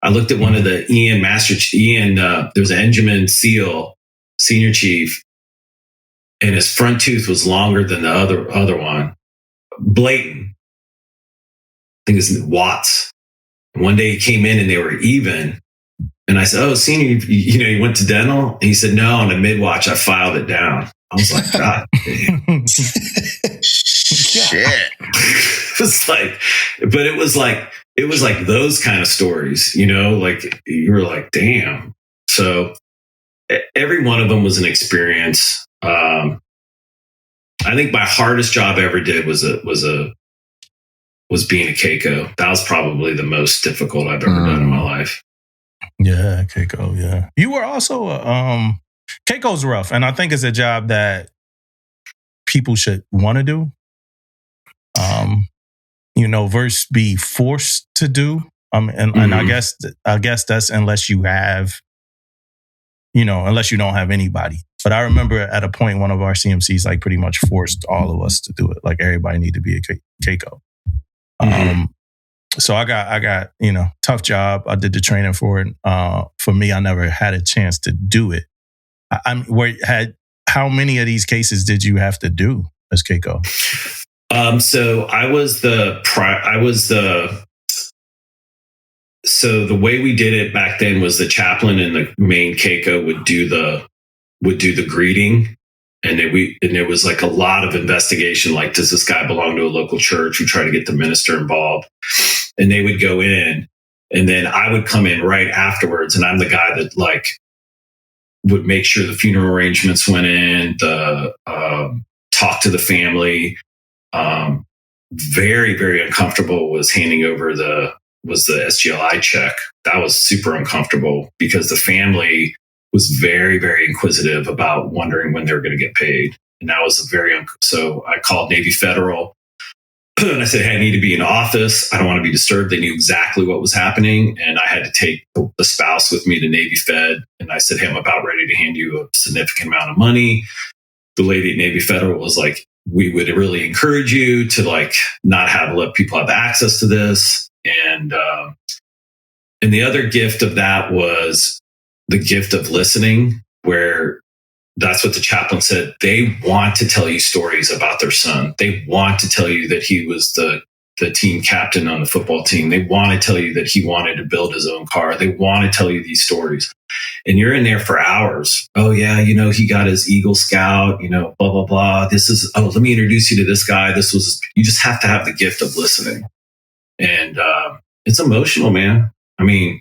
I looked at one of the there was an Engineman SEAL, senior chief, and his front tooth was longer than the other one. Blatant. I think it's Watts. One day he came in and they were even. And I said, oh, senior, you went to dental? And he said, no, on a mid-watch, I filed it down. I was like, God damn. Shit. But it was like those kind of stories, like you were like, damn. So every one of them was an experience. I think my hardest job I ever did was being a CACO. That was probably the most difficult I've ever done in my life. Yeah, CACO. Yeah, you were also CACO's rough, and I think it's a job that people should want to do. Versus be forced to do. And I guess that's unless you have, unless you don't have anybody. But I remember at a point, one of our CMCs like pretty much forced all of us to do it. Like everybody need to be a CACO. So I got, tough job. I did the training for it. For me, I never had a chance to do it. How many of these cases did you have to do as CACO? So the way we did it back then was the chaplain and the main CACO would do the greeting. And there was like a lot of investigation. Like, does this guy belong to a local church? We try to get the minister involved, and they would go in, and then I would come in right afterwards. And I'm the guy that like would make sure the funeral arrangements went in, talk to the family. Very, very uncomfortable was handing over the SGLI check. That was super uncomfortable because the family was very, very inquisitive about wondering when they were going to get paid. And that was so I called Navy Federal and I said, hey, I need to be in office. I don't want to be disturbed. They knew exactly what was happening. And I had to take the spouse with me to Navy Fed. And I said, hey, I'm about ready to hand you a significant amount of money. The lady at Navy Federal was like, we would really encourage you to like not let people have access to this. And the other gift of that was the gift of listening, where that's what the chaplain said. They want to tell you stories about their son. They want to tell you that he was the team captain on the football team. They want to tell you that he wanted to build his own car. They want to tell you these stories. And you're in there for hours. Oh yeah, he got his Eagle Scout, blah, blah, blah. Let me introduce you to this guy. You just have to have the gift of listening. And it's emotional, man. I mean,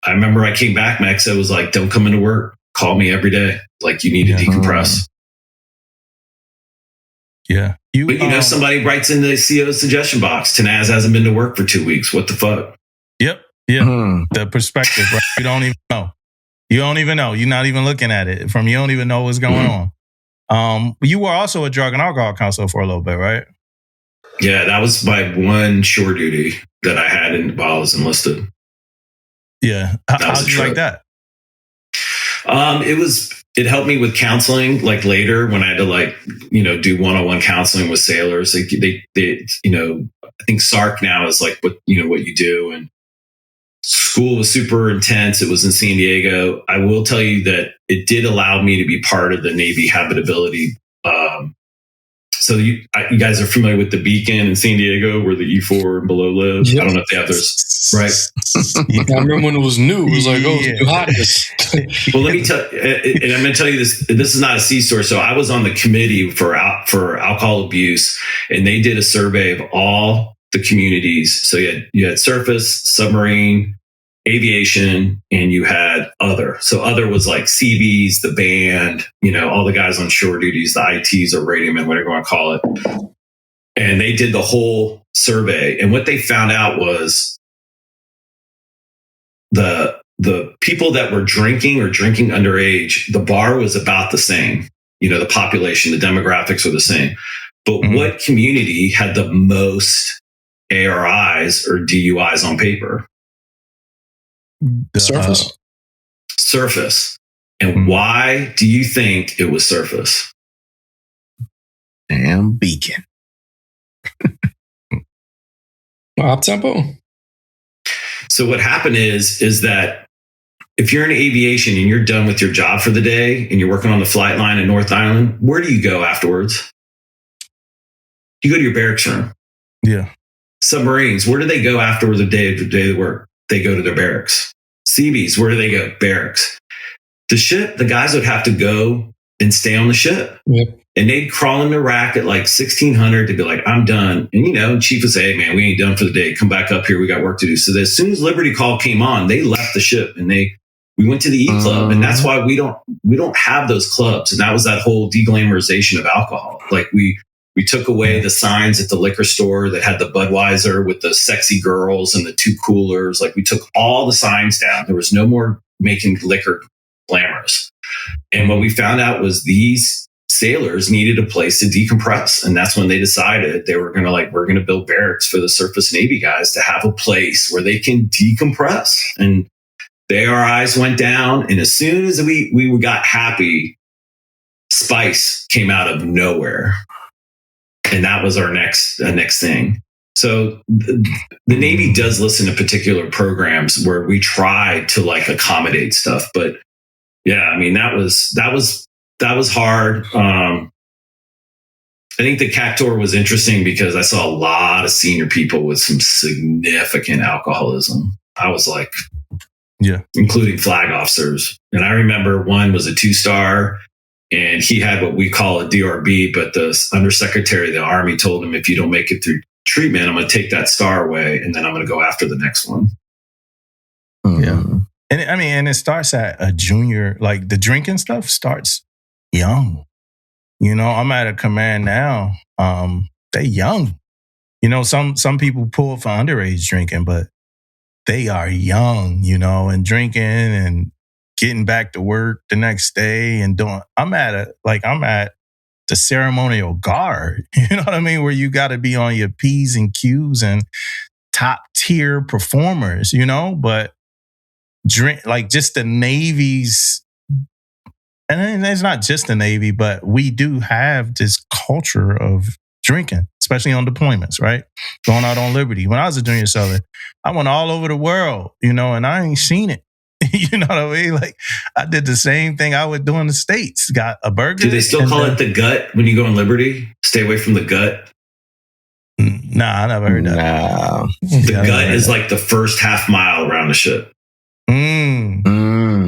I remember I came back, my ex was like, don't come into work. Call me every day. Like, you need to decompress. Yeah. But somebody writes in the CO suggestion box, Tinaz hasn't been to work for 2 weeks. What the fuck? Yep. Yeah. The perspective, right? You don't even know. You're not even looking at it. You don't even know what's going on. You were also a drug and alcohol counselor for a little bit, right? Yeah, that was my one shore duty that I had while I was enlisted. Yeah. How did you like that? It helped me with counseling. Like later when I had to do one-on-one counseling with sailors, they I think SARC now is like what you do. And school was super intense. It was in San Diego. I will tell you that it did allow me to be part of the Navy Habitability. So you guys are familiar with the Beacon in San Diego where the E4 and below live? Yep. I don't know if they have those, right? I remember when it was new. It was like, it's hot. Well, let me tell you, and I'm going to tell you this. This is not a C-store. So I was on the committee for alcohol abuse, and they did a survey of all the communities. So you had surface, submarine, aviation, and you had other. So other was like CBs, the band, all the guys on shore duties, the ITs or radio men, whatever you want to call it. And they did the whole survey. And what they found out was the people that were drinking or drinking underage, the bar was about the same. The population, the demographics were the same. But what community had the most ARIs or DUIs on paper? Surface. And why do you think it was surface? Damn Beacon. Up tempo. So what happened is that if you're in aviation and you're done with your job for the day and you're working on the flight line in North Island, where do you go afterwards? You go to your barracks room. Yeah. Submarines, where do they go after the day of work? They go to their barracks. Seabees, where do they go? Barracks. The ship, the guys would have to go and stay on the ship. Yep. And they'd crawl in the rack at like 1600 to be like, I'm done. And, Chief would say, hey, man, we ain't done for the day. Come back up here. We got work to do. So as soon as Liberty Call came on, they left the ship and we went to the E Club. And that's why we don't have those clubs. And that was that whole deglamorization of alcohol. Like we took away the signs at the liquor store that had the Budweiser with the sexy girls and the two coolers. Like we took all the signs down. There was no more making liquor glamorous. And what we found out was these sailors needed a place to decompress. And that's when they decided they were going to we're going to build barracks for the surface Navy guys to have a place where they can decompress. And our eyes went down. And as soon as we got happy, spice came out of nowhere. And that was our next thing. So the Navy does listen to particular programs where we try to accommodate stuff. But yeah, I mean, that was hard. I think the CAC tour was interesting because I saw a lot of senior people with some significant alcoholism. I was like, yeah, including flag officers. And I remember one was a 2-star and he had what we call a DRB, but the undersecretary of the Army told him, if you don't make it through treatment, I'm going to take that star away. And then I'm going to go after the next one. Yeah. And it starts at a junior, the drinking stuff starts young. I'm at a command now. They young. Some people pull for underage drinking, but they are young, and drinking and getting back to work the next day and doing. I'm at the ceremonial guard. You know what I mean? Where you got to be on your P's and Q's and top tier performers. But drink just the Navy's. And it's not just the Navy, but we do have this culture of drinking, especially on deployments, right? Going out on Liberty. When I was a junior sailor, I went all over the world, and I ain't seen it. You know what I mean? I did the same thing I would do in the States. Got a burger. Do they still call it the gut when you go on Liberty? Stay away from the gut? Nah, I never heard that. No. The gut is the first half mile around the ship.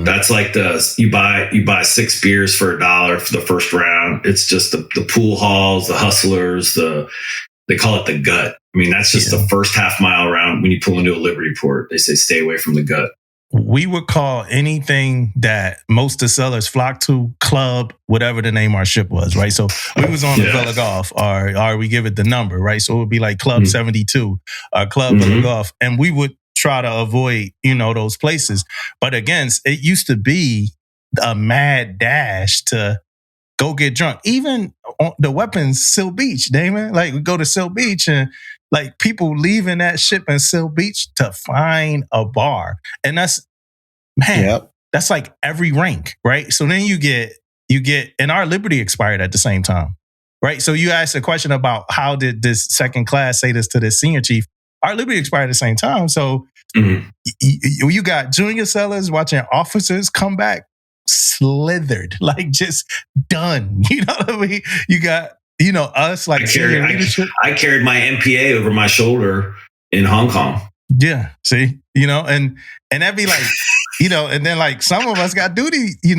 That's you buy 6 beers for $1 for the first round. It's just the pool halls, the hustlers, they call it the gut. I mean, that's just the first half mile around when you pull into a Liberty port. They say stay away from the gut. We would call anything that most of the sailors flock to club, whatever the name of our ship was, right? So we was on the Vela Golf, or we give it the number, right? So it would be Club 72, or Club Vela Golf, and we would try to avoid, those places. But again, it used to be a mad dash to go get drunk. Even on the weapons, Seal Beach, Damon. We go to Seal Beach and people leaving that ship in Seal Beach to find a bar. And that's every rank, right? So then you get, and our Liberty expired at the same time, right? So you asked a question about how did this second class say this to this senior chief? Our Liberty expired at the same time. So you got junior sailors watching officers come back slithered, just done. You know what I mean? You got, us senior leadership. I carried my MPA over my shoulder in Hong Kong. Yeah. See, and that'd be and then some of us got duty, I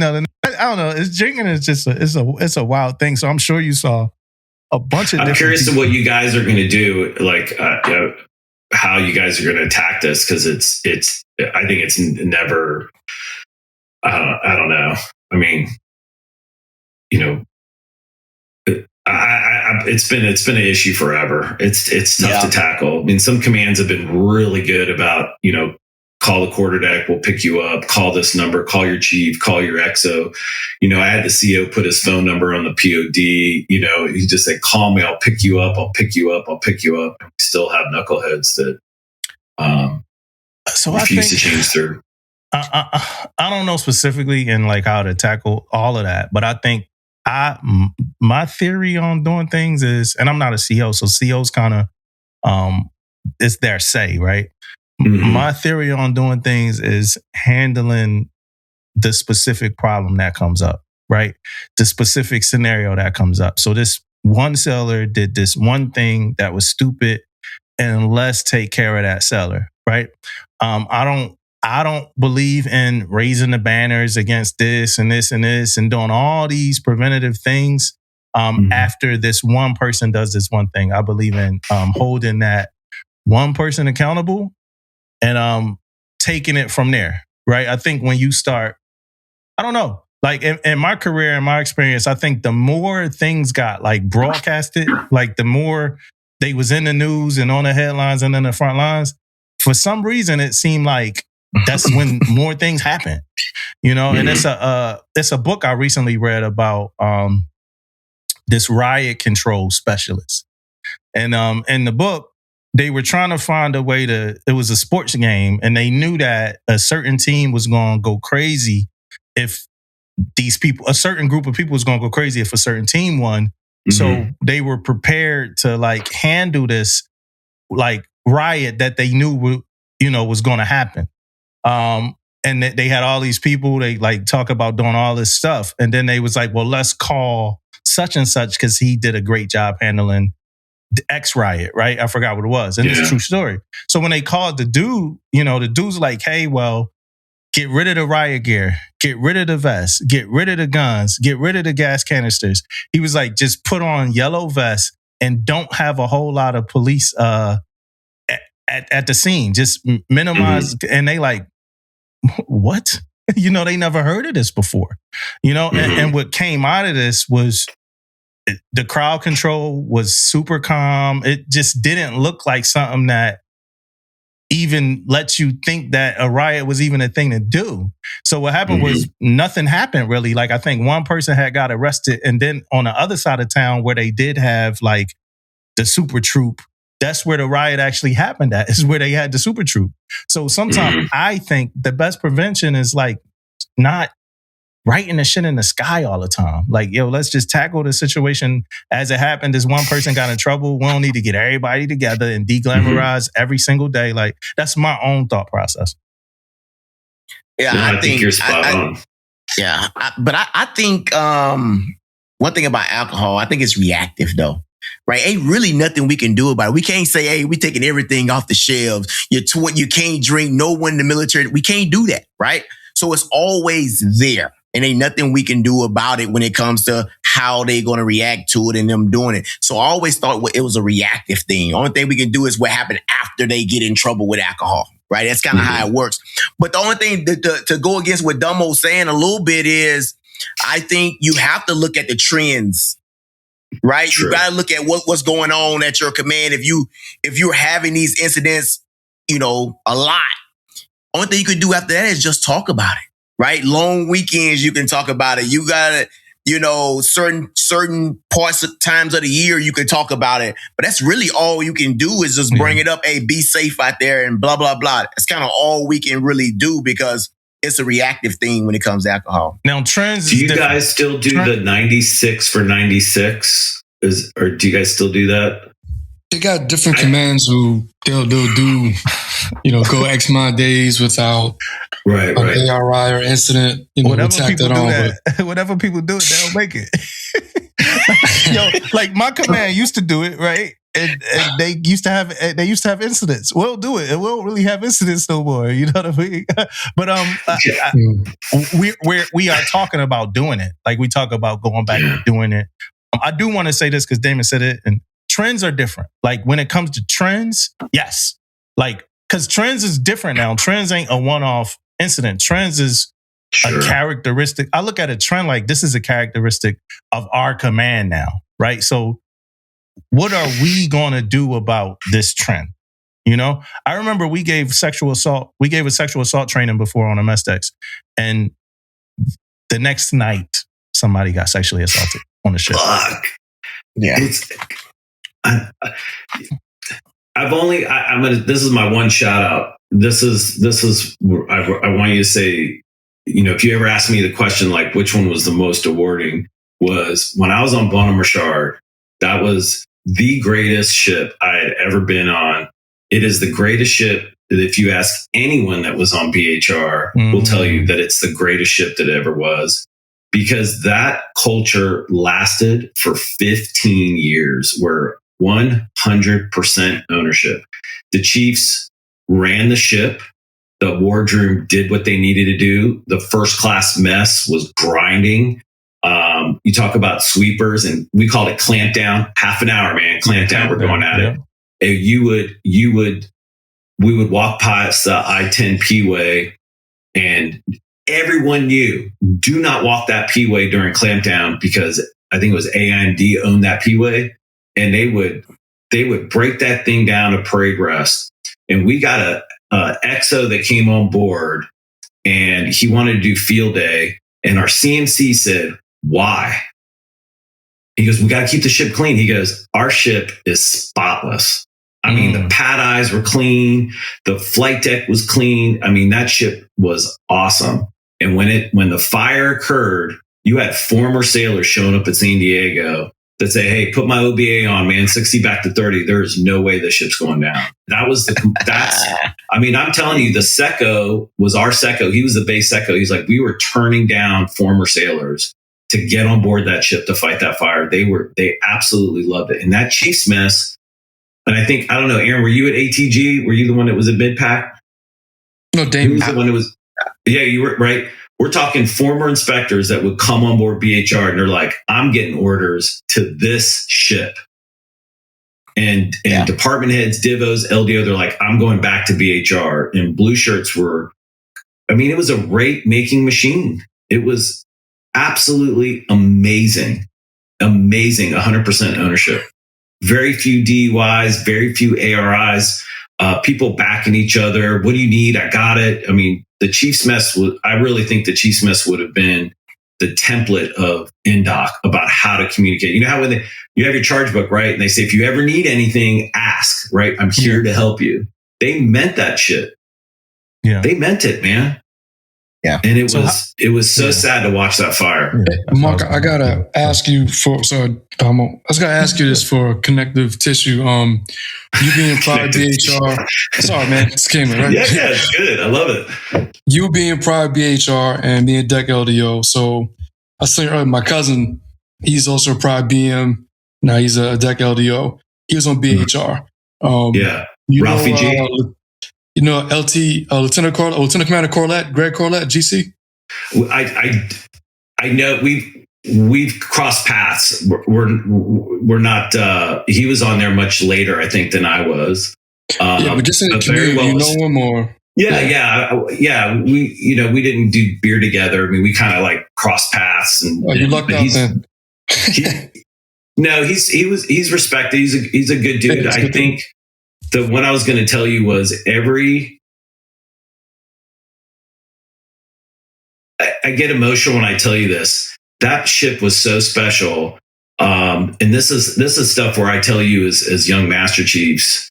don't know. It's drinking is just it's a wild thing. So I'm sure you saw a bunch of I'm curious to what you guys are going to do. How you guys are going to attack this, because I think it's never. I don't know. I mean, it's been an issue forever. It's tough to tackle. I mean, some commands have been really good about call the quarterdeck, we'll pick you up. Call this number. Call your chief. Call your XO. I had the CO put his phone number on the POD. He just said, "Call me. I'll pick you up. I'll pick you up. I'll pick you up." And we still have knuckleheads that refuse to change their. I don't know specifically in how to tackle all of that, but I think my theory on doing things is, and I'm not a CO, so CO's kind of it's their say, right? My theory on doing things is handling the specific problem that comes up, right? The specific scenario that comes up. So this one seller did this one thing that was stupid. and let's take care of that seller, right? I don't believe in raising the banners against this and this and this and doing all these preventative things after this one person does this one thing. I believe in holding that one person accountable and taking it from there, right? I think when you start, I don't know, like in my career, in my experience, I think the more things got like broadcasted, like the more they was in the news and on the headlines and in the front lines, for some reason it seemed like that's when more things happen, you know. And it's a book I recently read about this riot control specialist, and in the book they were trying to find a way to. It was a sports game, and they knew that a certain team was going to go crazy if a certain group of people was going to go crazy if a certain team won. So they were prepared to like handle this like riot that they knew was going to happen. And they had all these people, they like talk about doing all this stuff. And then they was like, well, let's call such and such because he did a great job handling the X riot, right? I forgot what it was. And it's a true story. So when they called the dude, the dude's like, hey, well, get rid of the riot gear, get rid of the vest, get rid of the guns, get rid of the gas canisters. He was like, just put on yellow vests and don't have a whole lot of police at the scene. Just minimize. And they like, what? They never heard of this before. And what came out of this was the crowd control was super calm. It just didn't look like something that even lets you think that a riot was even a thing to do. So what happened was nothing happened really. Like I think one person had got arrested, and then on the other side of town where they did have like the super troop, that's where the riot actually happened at, is where they had the super troop. So sometimes I think the best prevention is like not writing the shit in the sky all the time. Like, let's just tackle the situation as it happened. This one person got in trouble. We don't need to get everybody together and de-glamorize every single day. Like, that's my own thought process. Yeah, I think you're spot on. Yeah, but I think one thing about alcohol, I think it's reactive though. Right? Ain't really nothing we can do about it. We can't say, hey, we taking everything off the shelves. You can't drink. No one in the military. We can't do that. Right? So it's always there. And ain't nothing we can do about it when it comes to how they going to react to it and them doing it. So I always thought it was a reactive thing. Only thing we can do is what happened after they get in trouble with alcohol. Right? That's kind of how it works. But the only thing to go against what Damo's saying a little bit is I think you have to look at the trends. Right? True. You got to look at what's going on at your command. If you're having these incidents, a lot, only thing you can do after that is just talk about it. Right? Long weekends, you can talk about it. You got to, certain parts of times of the year, you can talk about it. But that's really all you can do is just bring it up. Hey, be safe out there and blah, blah, blah. That's kind of all we can really do because it's a reactive thing when it comes to alcohol. Now, trends. Do you guys still do the 96 for 96? Or do you guys still do that? They got different commands who they'll do, go X amount of days without right. ARI or incident. Whatever people do that. Whatever people do it, they'll make it. Like my command used to do it, right? And they used to have incidents. We'll do it, and we don't really have incidents no more. You know what I mean? But we are talking about doing it. Like we talk about going back and doing it. I do want to say this because Damon said it, and trends are different. Like when it comes to trends, yes. Like, because trends is different now. Trends ain't a one-off incident. Trends is a characteristic. I look at a trend like this is a characteristic of our command now, right? So what are we going to do about this trend? I remember we gave a sexual assault training before on a mess decks. And the next night, somebody got sexually assaulted on the ship. Fuck. Yeah. This is my one shout out. This is I want you to say, if you ever ask me the question, like which one was the most rewarding, was when I was on Bonamachard. That was the greatest ship I had ever been on. It is the greatest ship that if you ask anyone that was on BHR, will tell you that it's the greatest ship that ever was. Because that culture lasted for 15 years where 100% ownership. The Chiefs ran the ship. The wardroom did what they needed to do. The first class mess was grinding. You talk about sweepers, and we called it clamp down. Half an hour, man. Clamp down. We're going at it. And we would walk past the I-10 P-way, and everyone knew, do not walk that P-way during clamp down, because I think it was AIMD owned that P-way, and they would break that thing down to parade rest. And we got a XO that came on board, and he wanted to do field day. And our CMC said, why? He goes, we got to keep the ship clean. He goes, our ship is spotless. I mean, the pad eyes were clean. The flight deck was clean. I mean, that ship was awesome. And when the fire occurred, you had former sailors showing up at San Diego that say, hey, put my OBA on, man, 60 back to 30. There's no way the ship's going down. I mean, I'm telling you, the SECO was our SECO. He was the base SECO. He's like, we were turning down former sailors to get on board that ship to fight that fire. They absolutely loved it. And that Chiefs mess, and I don't know, Aaron, were you at ATG? Were you the one that was at mid-pack? No, Dame was the one that was. Yeah, you were right. We're talking former inspectors that would come on board BHR, and they're like, I'm getting orders to this ship. And department heads, divos, LDO, they're like, I'm going back to BHR. And blue shirts were, I mean, it was a rate making machine. It was absolutely amazing. Amazing. 100% ownership. Very few DUIs, very few ARIs, people backing each other. What do you need? I got it. I mean, the Chiefs mess I really think the Chiefs mess would have been the template of NDOC about how to communicate. You know how when you have your charge book, right? And they say, if you ever need anything, ask, right? I'm here to help you. They meant that shit. Yeah. They meant it, man. Yeah. And it was so sad to watch that fire. Mark, I gotta ask you Damo, I was gonna ask you this for connective tissue. You being prior BHR. Sorry, man. This came in, right? Yeah, it's good. I love it. You being prior BHR and being Deck LDO. So I was saying earlier, my cousin, he's also a prior BM. Now he's a Deck LDO. He was on BHR. Ralphie G. You know, Lieutenant Commander Corlett, Greg Corlett, GC? I know we've crossed paths. We're not, he was on there much later, I think, than I was. But just in the community, you know him or? Yeah. We didn't do beer together. I mean, we kind of like crossed paths. You lucked out then. No, he's respected. He's a good dude. I think the one I was going to tell you was I get emotional when I tell you this. That ship was so special. And this is stuff where I tell you as young Master Chiefs,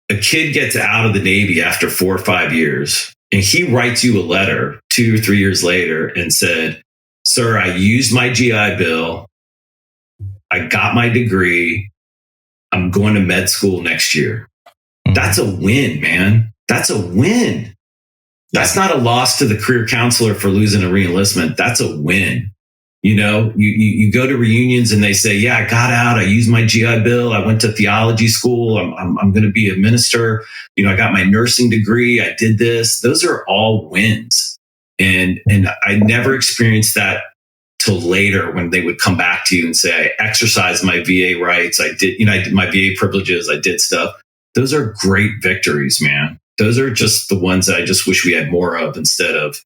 a kid gets out of the Navy after 4 or 5 years, and he writes you a letter 2 or 3 years later and said, sir, I used my GI Bill. I got my degree. I'm going to med school next year. That's a win, man. That's a win. That's not a loss to the career counselor for losing a reenlistment. That's a win. You know, you go to reunions and they say, yeah, I got out. I used my GI Bill. I went to theology school. I'm going to be a minister. You know, I got my nursing degree. I did this. Those are all wins. And I never experienced that till later when they would come back to you and say, I exercised my VA rights. I did my VA privileges. I did stuff. Those are great victories, man. Those are just the ones that I just wish we had more of instead of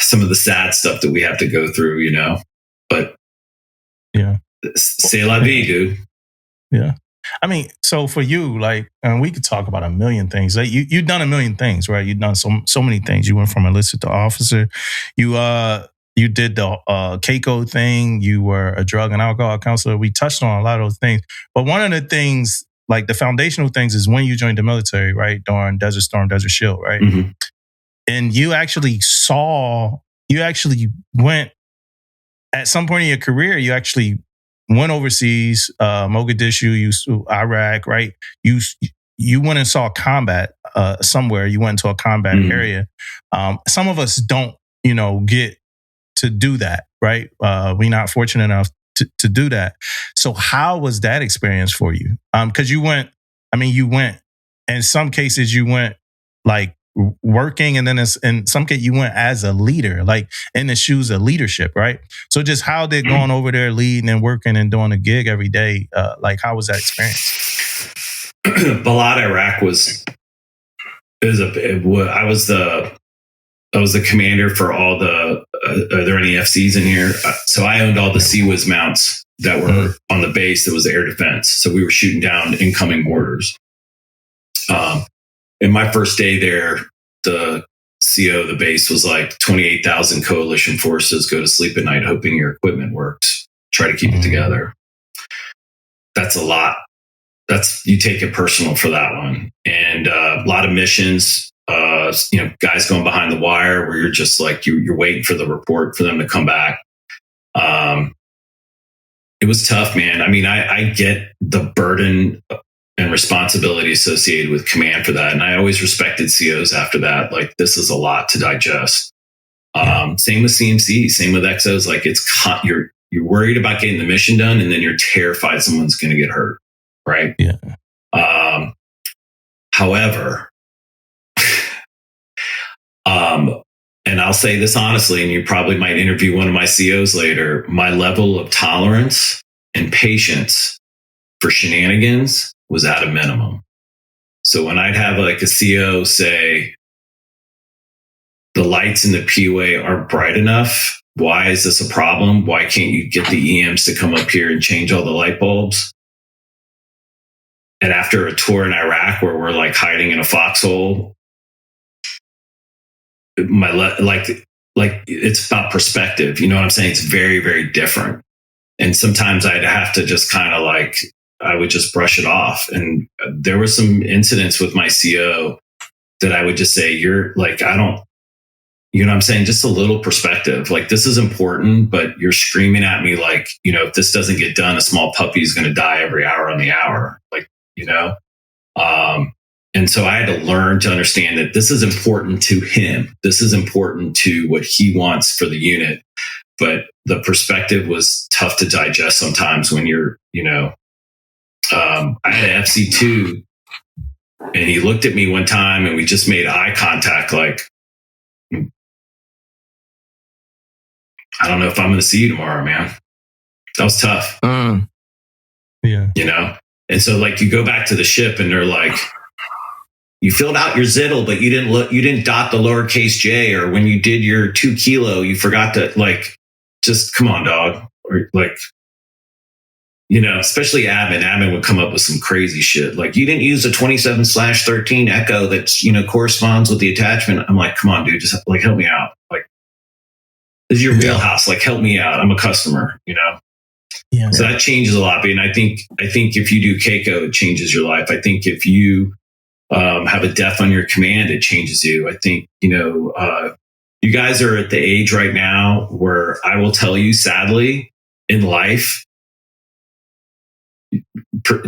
some of the sad stuff that we have to go through, you know. But yeah, c'est la vie, dude. Yeah. I mean, so for you, like, and we could talk about a million things. Like you've done a million things, right? You've done so many things. You went from enlisted to officer. You did the CACO thing. You were a drug and alcohol counselor. We touched on a lot of those things. But one of the things, like the foundational things, is when you joined the military, right? During Desert Storm, Desert Shield, right? Mm-hmm. And you actually went, at some point in your career, you actually went overseas, Mogadishu, Iraq, right? You went and saw combat somewhere. You went into a combat area. Some of us don't, get to do that, right? We're not fortunate enough to do that. So how was that experience for you? Because you went, in some cases you went like working, and then in some cases you went as a leader, like in the shoes of leadership, right? So just how did going over there leading and working and doing a gig every day, like how was that experience? Balad, Iraq I was the commander for all the, are there any FCs in here? So I owned all the CWIS mounts that were on the base that was the air defense. So we were shooting down incoming mortars. In my first day there, the CO of the base was like 28,000 coalition forces go to sleep at night hoping your equipment works. Try to keep it together. That's a lot. You take it personal for that one. And a lot of missions, guys going behind the wire where you're just like, you're waiting for the report for them to come back. It was tough, man. I mean, I get the burden and responsibility associated with command for that. And I always respected COs after that. Like, this is a lot to digest. Same with CMC, same with XOs. Like, you're worried about getting the mission done, and then you're terrified someone's going to get hurt. Right. Yeah. However, and I'll say this honestly, and you probably might interview one of my COs later, my level of tolerance and patience for shenanigans was at a minimum. So when I'd have like a CO say, the lights in the P-way aren't bright enough, why is this a problem? Why can't you get the EMs to come up here and change all the light bulbs? And after a tour in Iraq where we're like hiding in a foxhole, it's about perspective. You know what I'm saying? It's very, very different. And sometimes I'd have to just kind of like, I would just brush it off. And there were some incidents with my CO that I would just say, you're like, you know what I'm saying? Just a little perspective. Like, this is important, but you're screaming at me like, if this doesn't get done, a small puppy is going to die every hour on the hour. Like, and so I had to learn to understand that this is important to him. This is important to what he wants for the unit. But the perspective was tough to digest sometimes when you're, I had an FC2 and he looked at me one time and we just made eye contact. Like, I don't know if I'm going to see you tomorrow, man. That was tough. Yeah. And so like you go back to the ship and they're like, you filled out your ZITL, but you didn't dot the lowercase J, or when you did your 2 kilo, you forgot to like, just come on, dog. Or like, especially Admin would come up with some crazy shit. Like, you didn't use a 27/13 echo that's, corresponds with the attachment. I'm like, come on, dude, just like, help me out. Like, this is your wheelhouse. Like, help me out. I'm a customer, Yeah. So that changes a lot. And I think if you do CACO, it changes your life. I think if you have a death on your command, it changes you. I think, you guys are at the age right now where I will tell you, sadly, in life,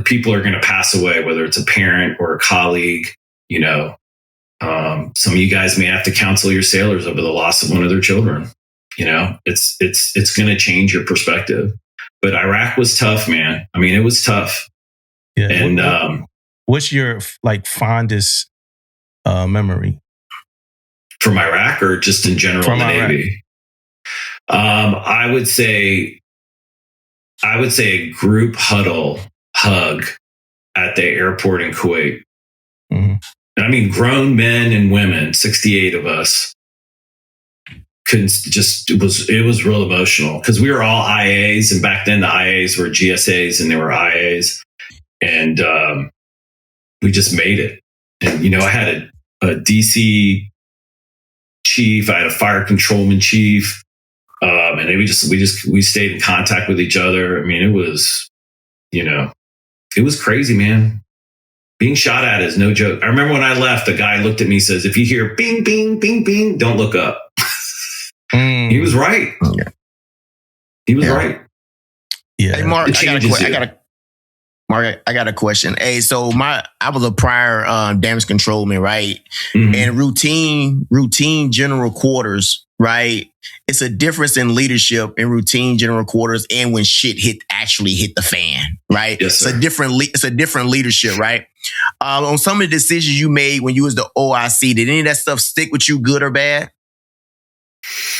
people are going to pass away, whether it's a parent or a colleague. Some of you guys may have to counsel your sailors over the loss of one of their children. It's going to change your perspective. But Iraq was tough, man. I mean, it was tough. Yeah. And what's your like fondest memory from Iraq, or just in general in the Navy? I would say a group hug at the airport in Kuwait. Mm-hmm. And I mean, grown men and women, 68 of us. It was real emotional because we were all IAs, and back then the IAs were GSAs and they were IAs, and we just made it. And I had a DC chief, I had a fire controlman chief, and we stayed in contact with each other. I mean, it was crazy, man. Being shot at is no joke. I remember when I left, the guy looked at me and says, "If you hear bing, bing, bing, bing, don't look up." He was right. Yeah. He was right. Yeah. Hey, Mark, I got a Mark, I got a question. Hey, so I was a prior damage controlman, right? Mhm. And routine general quarters, right? It's a difference in leadership in routine general quarters and when shit actually hit the fan, right? Yes, sir. It's a different leadership, right? On some of the decisions you made when you was the OIC, did any of that stuff stick with you, good or bad?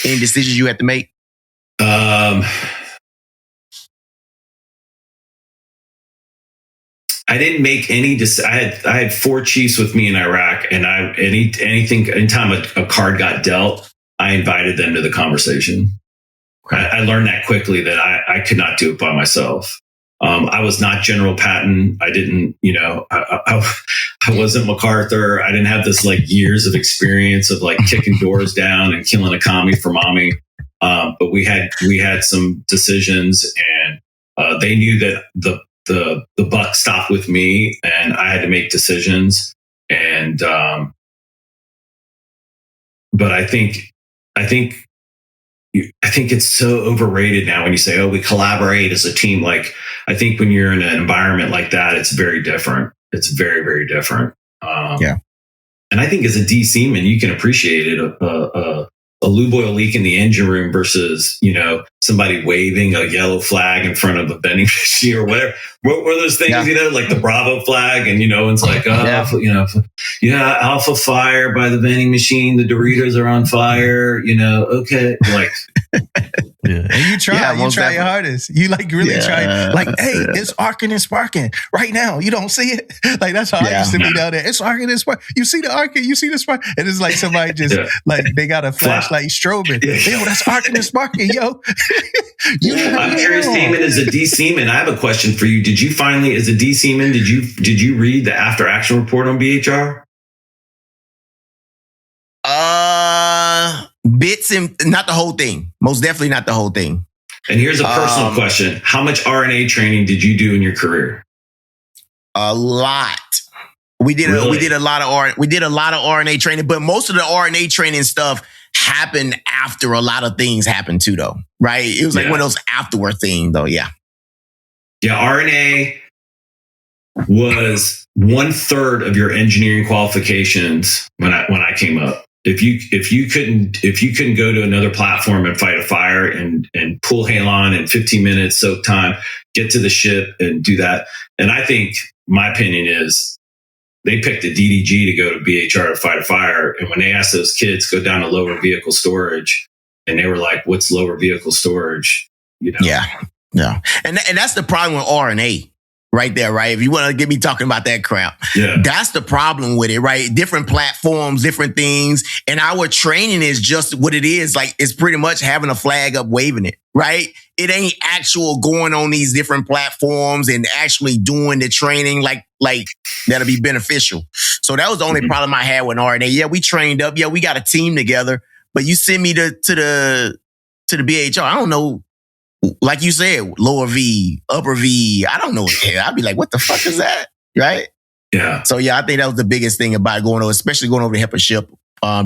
Any decisions you had to make? I didn't make any. I had 4 chiefs with me in Iraq, and anytime a card got dealt, I invited them to the conversation. I learned that quickly that I could not do it by myself. I was not General Patton. I didn't, I wasn't MacArthur. I didn't have this like years of experience of like kicking doors down and killing a commie for mommy. But we had some decisions, and they knew that the buck stopped with me, and I had to make decisions. And but I think it's so overrated now when you say, "Oh, we collaborate as a team." Like, I think when you're in an environment like that, it's very different. It's very, very different. Yeah. And I think as a DC man, you can appreciate it. A lube oil leak in the engine room versus, somebody waving a yellow flag in front of a vending machine or whatever. What were those things, like the Bravo flag? And, it's like, Alpha fire by the vending machine. The Doritos are on fire, okay. Like, yeah. And you try your hardest. You like really try. Like, hey, it's arcing and sparking right now. You don't see it. Like, that's how I used to be down there. It's arcing and sparking. You see the arcing, you see the spark. And it's like somebody just like they got a flashlight strobing. Yo, that's arcing and sparking, yo. I'm curious, Damon, as a DC man, I have a question for you. Did you finally, as a DC man, did you read the after action report on BHR? Bits and not the whole thing. Most definitely not the whole thing. And here's a personal question. How much RNA training did you do in your career? A lot. We did a lot of RNA training, but most of the RNA training stuff happened after a lot of things happened too, though. Right? It was like one of those afterward things, though. Yeah. Yeah. RNA was 1/3 of your engineering qualifications when I came up. If you couldn't go to another platform and fight a fire and pull halon in 15 minutes soak time, get to the ship and do that. And I think my opinion is they picked a DDG to go to BHR to fight a fire. And when they asked those kids go down to lower vehicle storage, and they were like, "What's lower vehicle storage?" Yeah. And that's the problem with RNA. Right there, right? If you want to get me talking about that crap, that's the problem with it, right? Different platforms, different things. And our training is just what it is. Like, it's pretty much having a flag up, waving it, right? It ain't actual going on these different platforms and actually doing the training like that'll be beneficial. So that was the only problem I had with RNA. Yeah, we trained up. Yeah, we got a team together. But you send me to the BHR, I don't know. Like you said, lower V, upper V. I don't know what the hell. I'd be like, what the fuck is that? Right? Yeah. So yeah, I think that was the biggest thing about going over, especially going over to help a ship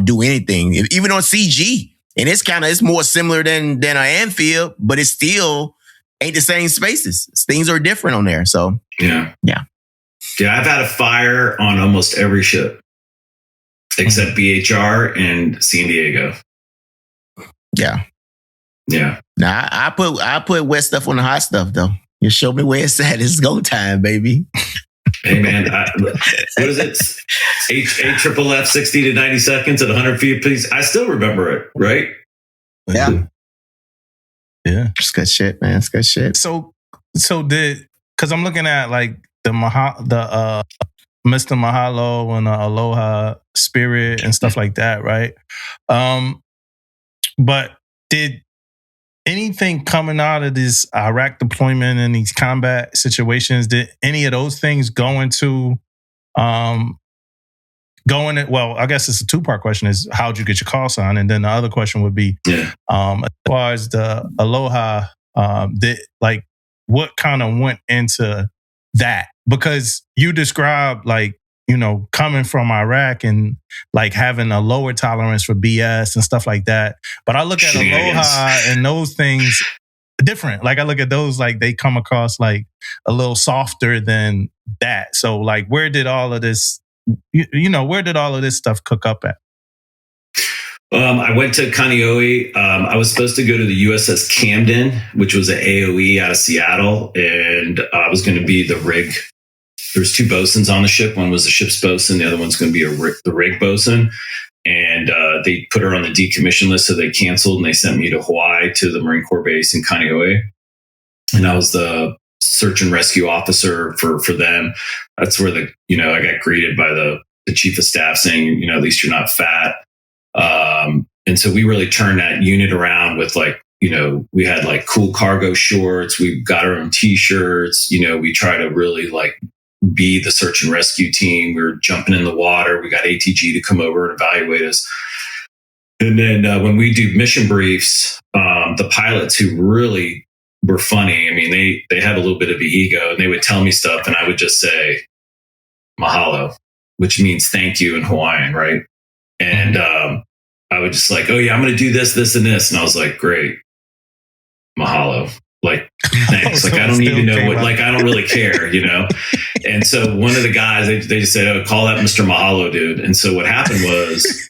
do anything. Even on CG. And it's more similar than an amphibian, but it still ain't the same spaces. Things are different on there. So yeah. I've had a fire on almost every ship except BHR and San Diego. Yeah. Yeah. Now I put wet stuff on the hot stuff though. You show me where it's at. It's go time, baby. Hey man, what is it? AFFF 60 to 90 seconds at 100 feet, please. I still remember it, right? Yeah. It's good shit, man. It's good shit. So because I'm looking at like the Mr. Mahalo and the Aloha Spirit and stuff like that, right? But did anything coming out of this Iraq deployment and these combat situations, did any of those things go into well, I guess it's a 2-part question is how'd you get your call sign? And then the other question would be, as far as the Aloha, what kind of went into that? Because you described coming from Iraq and like having a lower tolerance for BS and stuff like that. But I look at Aloha and those things, different. Like I look at those, like they come across like a little softer than that. So like, where did all of this, where did all of this stuff cook up at? I went to Kaneohe. I was supposed to go to the USS Camden, which was an AOE out of Seattle, and I was going to be the rig. There's 2 bosuns on the ship. One was the ship's bosun. The other one's going to be the rig bosun. And they put her on the decommission list, so they canceled, and they sent me to Hawaii to the Marine Corps base in Kaneohe. And I was the search and rescue officer for them. That's where I got greeted by the chief of staff saying, at least you're not fat. And so we really turned that unit around with we had like cool cargo shorts. We got our own t-shirts. We try to really like be the search and rescue team. We were jumping in the water. We got ATG to come over and evaluate us. And then when we do mission briefs, the pilots who really were funny, I mean, they had a little bit of an ego, and they would tell me stuff, and I would just say, Mahalo, which means thank you in Hawaiian, right? And I would just like, oh yeah, I'm going to do this, this, and this. And I was like, great. Mahalo. Like, thanks. Like, I don't need to know what, like, I don't really care, And so one of the guys, they just said, oh, call that Mr. Mahalo, dude. And so what happened was,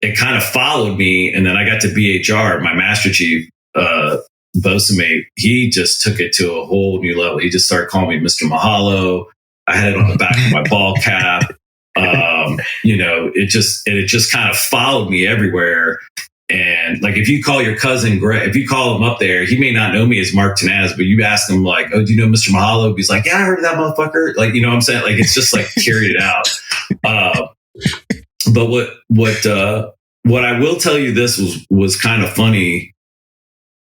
it kind of followed me. And then I got to BHR, my master chief, bosun mate. He just took it to a whole new level. He just started calling me Mr. Mahalo. I had it on the back of my ball cap. It just kind of followed me everywhere. And like, if you call your cousin Greg, if you call him up there, he may not know me as Marc Tinaz, but you ask him like, oh, do you know Mr. Mahalo? He's like, yeah, I heard of that motherfucker. Like, what I'm saying? Like, it's just like carried it out. But what I will tell you, this was kind of funny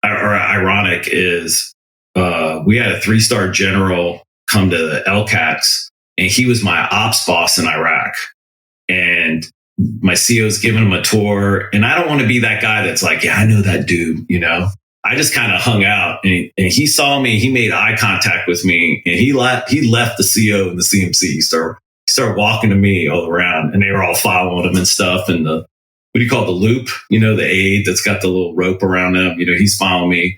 or ironic is, we had a 3-star general come to the LCACs, and he was my ops boss in Iraq. And my CO's giving him a tour, and I don't want to be that guy that's like, yeah, I know that dude, I just kind of hung out, and he saw me, he made eye contact with me, and he left the CO and the CMC. He started walking to me all around, and they were all following him and stuff. And what do you call it? The loop, the aid that's got the little rope around him, he's following me.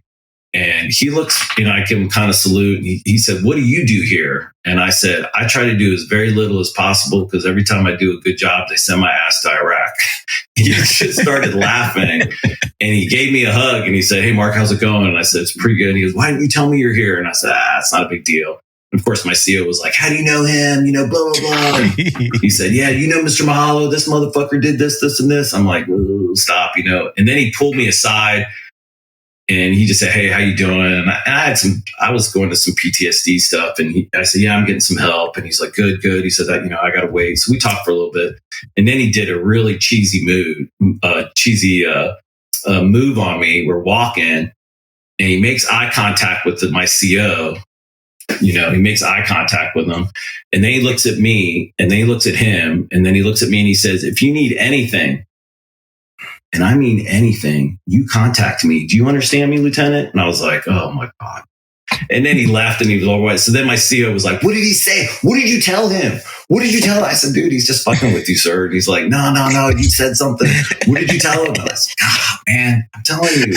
And he looks, I give him kind of salute. And he said, what do you do here? And I said, I try to do as very little as possible, because every time I do a good job, they send my ass to Iraq. He just started laughing, and he gave me a hug, and he said, hey, Mark, how's it going? And I said, it's pretty good. And he goes, why didn't you tell me you're here? And I said, it's not a big deal. And of course, my CO was like, how do you know him? Blah, blah, blah. And he said, yeah, Mr. Mahalo, this motherfucker did this, this, and this. I'm like, stop, And then he pulled me aside, and he just said, hey, how you doing? And I was going to some PTSD stuff. And I said, yeah, I'm getting some help. And he's like, good. He said that, I got to wait. So we talked for a little bit. And then he did a really cheesy move on me. We're walking, and he makes eye contact with my CO. He makes eye contact with him. And then he looks at me, and then he looks at him, and then he looks at me, and he says, if you need anything, and I mean anything, you contact me. Do you understand me, Lieutenant? And I was like, oh my God. And then he left, and he was all right. So then my CO was like, what did he say? What did you tell him? What did you tell him? I said, dude, he's just fucking with you, sir. And he's like, no, you said something. What did you tell him? And I was like, oh, man, I'm telling you,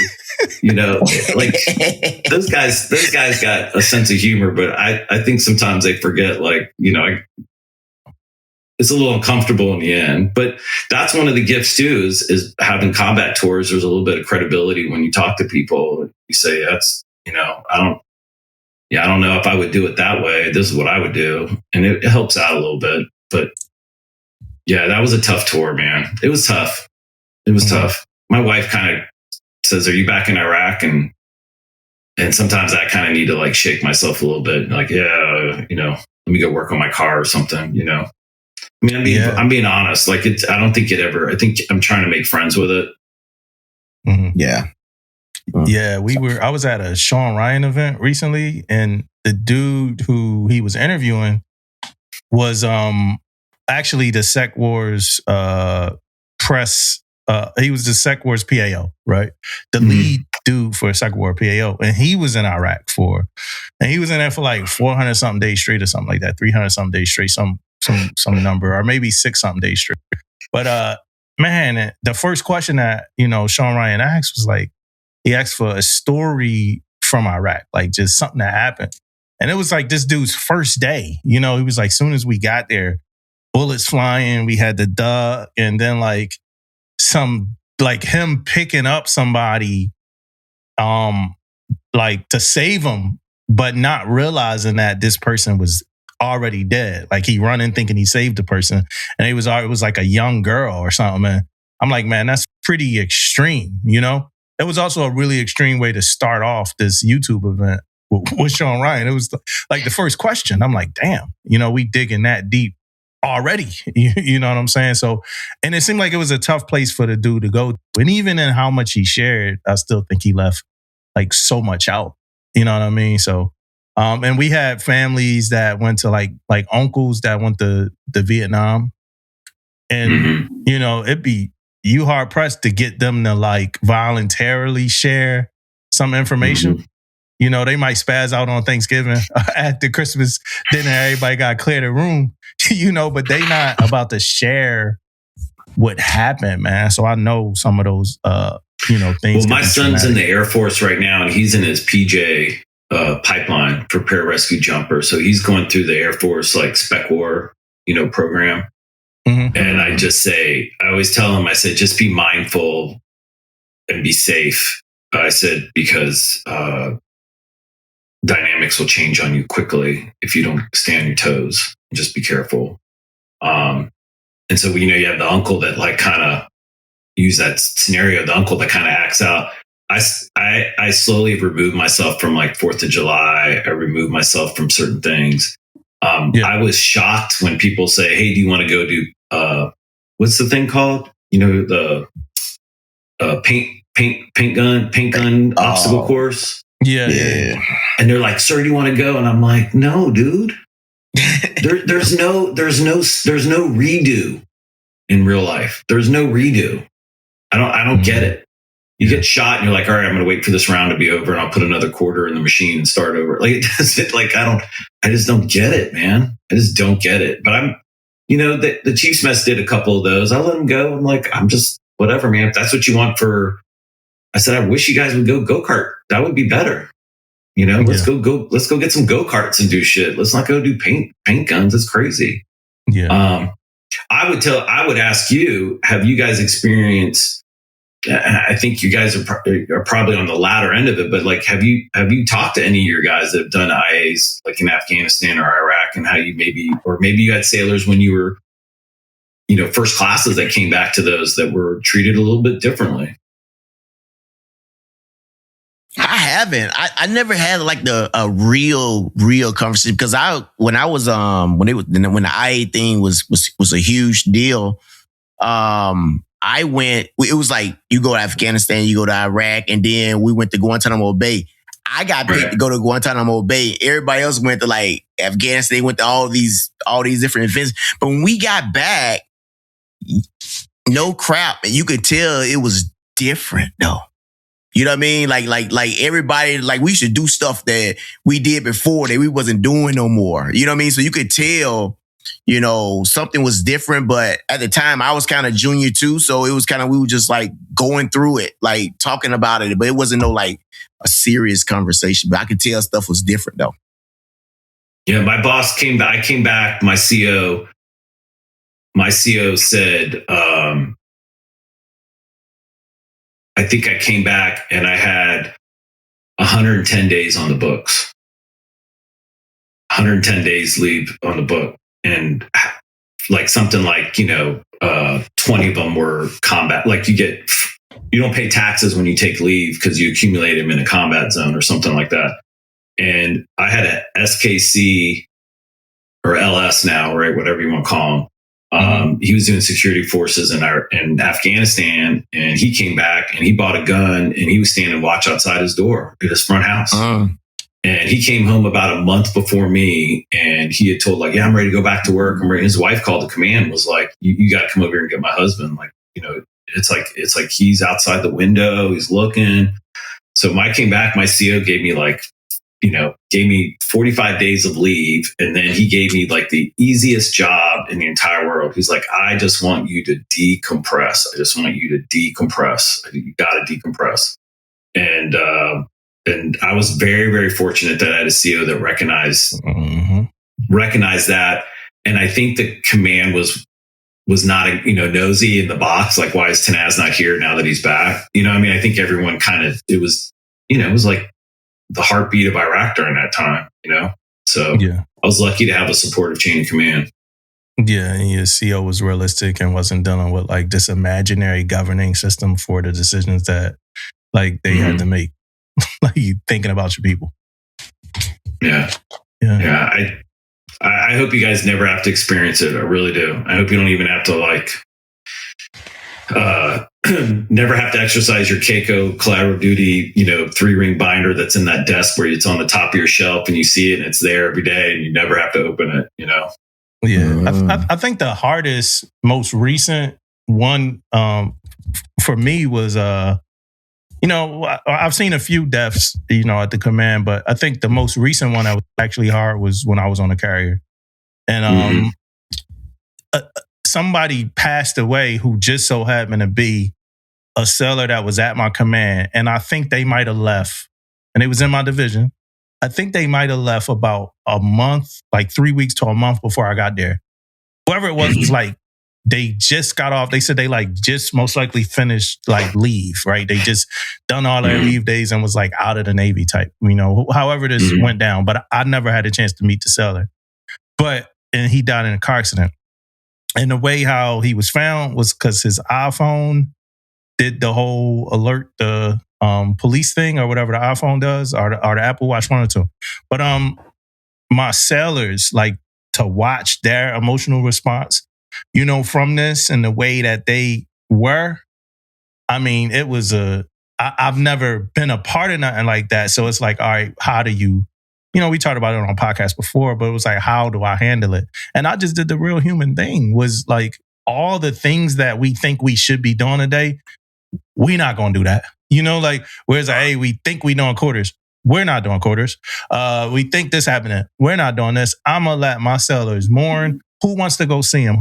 like those guys got a sense of humor, but I think sometimes they forget, like, it's a little uncomfortable in the end. But that's one of the gifts too, is having combat tours. There's a little bit of credibility when you talk to people. You say, that's, I don't know if I would do it that way. This is what I would do. And it helps out a little bit. But yeah, that was a tough tour, man. It was tough. Tough. My wife kind of says, are you back in Iraq? And sometimes I kind of need to like shake myself a little bit. Like, yeah, let me go work on my car or something, I mean, I'm being honest. Like, I don't think I think I'm trying to make friends with it. Mm-hmm. Yeah. Yeah, I was at a Sean Ryan event recently, and the dude who he was interviewing was actually the Sec Wars press. He was the Sec Wars PAO, right? The lead dude for Sec War PAO, and he was in Iraq and he was in there for like 400 something days straight or something like that, 300 something days straight, some number, or maybe 6 something days straight. But man, the first question that Sean Ryan asked was like, he asked for a story from Iraq, like just something that happened. And it was like this dude's first day. You know, he was like, soon as we got there, bullets flying, we had the duck, and then like him picking up somebody like to save him, but not realizing that this person was already dead. Like he running thinking he saved the person, and it was like a young girl or something. Man, I'm like, man, that's pretty extreme, you know? It was also a really extreme way to start off this YouTube event with Sean Ryan. It was like the first question. I'm like, damn, you know, we digging that deep already. You know what I'm saying? So, and it seemed like it was a tough place for the dude to go. And even in how much he shared, I still think he left like so much out. You know what I mean? So, and we had families that went to like uncles that went to Vietnam. And, you know, it'd be you hard pressed to get them to like voluntarily share some information. You know, they might spaz out on Thanksgiving at the Christmas dinner. Everybody got to clear the room, you know, but they not about to share what happened, man. So I know some of those, you know, things. Well, my son's in the Air Force right now, and he's in his PJ pipeline for pararescue jumper. So he's going through the Air Force like Spec War, you know, program. And I always tell him, I said, just be mindful and be safe. I said, because dynamics will change on you quickly if you don't stay on your toes. Just be careful. And so, you know, you have the uncle that like kind of use that scenario, the uncle that kind of acts out. I slowly removed myself from like 4th of July. I removed myself from certain things. I was shocked when people say, hey, do you want to go do, what's the thing called? You know, the paint gun obstacle course. Yeah. And they're like, sir, do you want to go? And I'm like, no, dude. There's no redo in real life. There's no redo. I don't get it. You get shot and you're like, all right, I'm going to wait for this round to be over and I'll put another quarter in the machine and start over. Like, I just don't get it, man. I just don't get it. But I'm, you know, the Chiefs mess did a couple of those. I let them go. I'm like, I'm just, whatever, man. If that's what you want I said, I wish you guys would go-kart. That would be better. You know, let's go get some go-karts and do shit. Let's not go do paint guns. It's crazy. Yeah. I would ask you, have you guys experienced, I think you guys are probably on the latter end of it, but like, have you talked to any of your guys that have done IAs like in Afghanistan or Iraq, and how you maybe you had sailors when you were, you know, first classes that came back to those that were treated a little bit differently? I haven't. I never had like a real conversation, because when the IA thing was a huge deal. I went. It was like you go to Afghanistan, you go to Iraq, and then we went to Guantanamo Bay. I got picked to go to Guantanamo Bay. Everybody else went to like Afghanistan. They went to all these different events. But when we got back, no crap, and you could tell it was different though. You know what I mean? Like everybody, like we should do stuff that we did before that we wasn't doing no more. You know what I mean? So you could tell, you know, something was different. But at the time, I was kind of junior too. So it was kind of, we were just like going through it, like talking about it. But it wasn't no like a serious conversation. But I could tell stuff was different though. Yeah, my boss came back. I came back. My CO said, I think I came back and I had 110 days on the books. 110 days leave on the book. And like something like, you know, 20 of them were combat. Like you don't pay taxes when you take leave because you accumulate them in a combat zone or something like that. And I had a SKC or LS now, right? Whatever you want to call him. He was doing security forces in Afghanistan, and he came back and he bought a gun and he was standing watch outside his door at his front house. And he came home about a month before me, and he had told like, yeah, I'm ready to go back to work. I'm ready. His wife called the command, was like, you got to come over here and get my husband. Like, you know, it's like he's outside the window, he's looking. So when I came back, my CO gave me 45 days of leave. And then he gave me like the easiest job in the entire world. He's like, I just want you to decompress. You got to decompress. And I was very, very fortunate that I had a CO that recognized that. And I think the command was not, nosy in the box. Like, why is Tinaz not here now that he's back? I think everyone it was like the heartbeat of Iraq during that time, So yeah. I was lucky to have a supportive chain of command. Yeah, and your CO was realistic and wasn't dealing with like this imaginary governing system for the decisions that like they had to make. Like you thinking about your people. Yeah. I hope you guys never have to experience it. I really do. I hope you don't even have to never have to exercise your CACO collateral duty, 3-ring binder that's in that desk where it's on the top of your shelf and you see it and it's there every day and you never have to open it, Yeah. I think the hardest, most recent one for me was, I've seen a few deaths, at the command, but I think the most recent one that was actually hard was when I was on the carrier. And somebody passed away who just so happened to be a sailor that was at my command. And I think they might have left, and it was in my division. I think they might have left about a month, like 3 weeks to a month before I got there. Whoever it was like, they just got off. They said they like just most likely finished like leave, right? They just done all their leave days and was like out of the Navy type, however this went down. But I never had a chance to meet the sailor. And he died in a car accident. And the way how he was found was because his iPhone did the whole alert the police thing or whatever the iPhone does, or the Apple Watch, one or two. But my sailors, like, to watch their emotional response, from this and the way that they were, it was I've never been a part of nothing like that. So it's like, all right, how do you, we talked about it on podcasts before, but it was like, how do I handle it? And I just did the real human thing, was like all the things that we think we should be doing today, we're not going to do that. Whereas hey, we think we doing quarters. We're not doing quarters. We think this happening. We're not doing this. I'm going to let my sailors mourn. Who wants to go see him?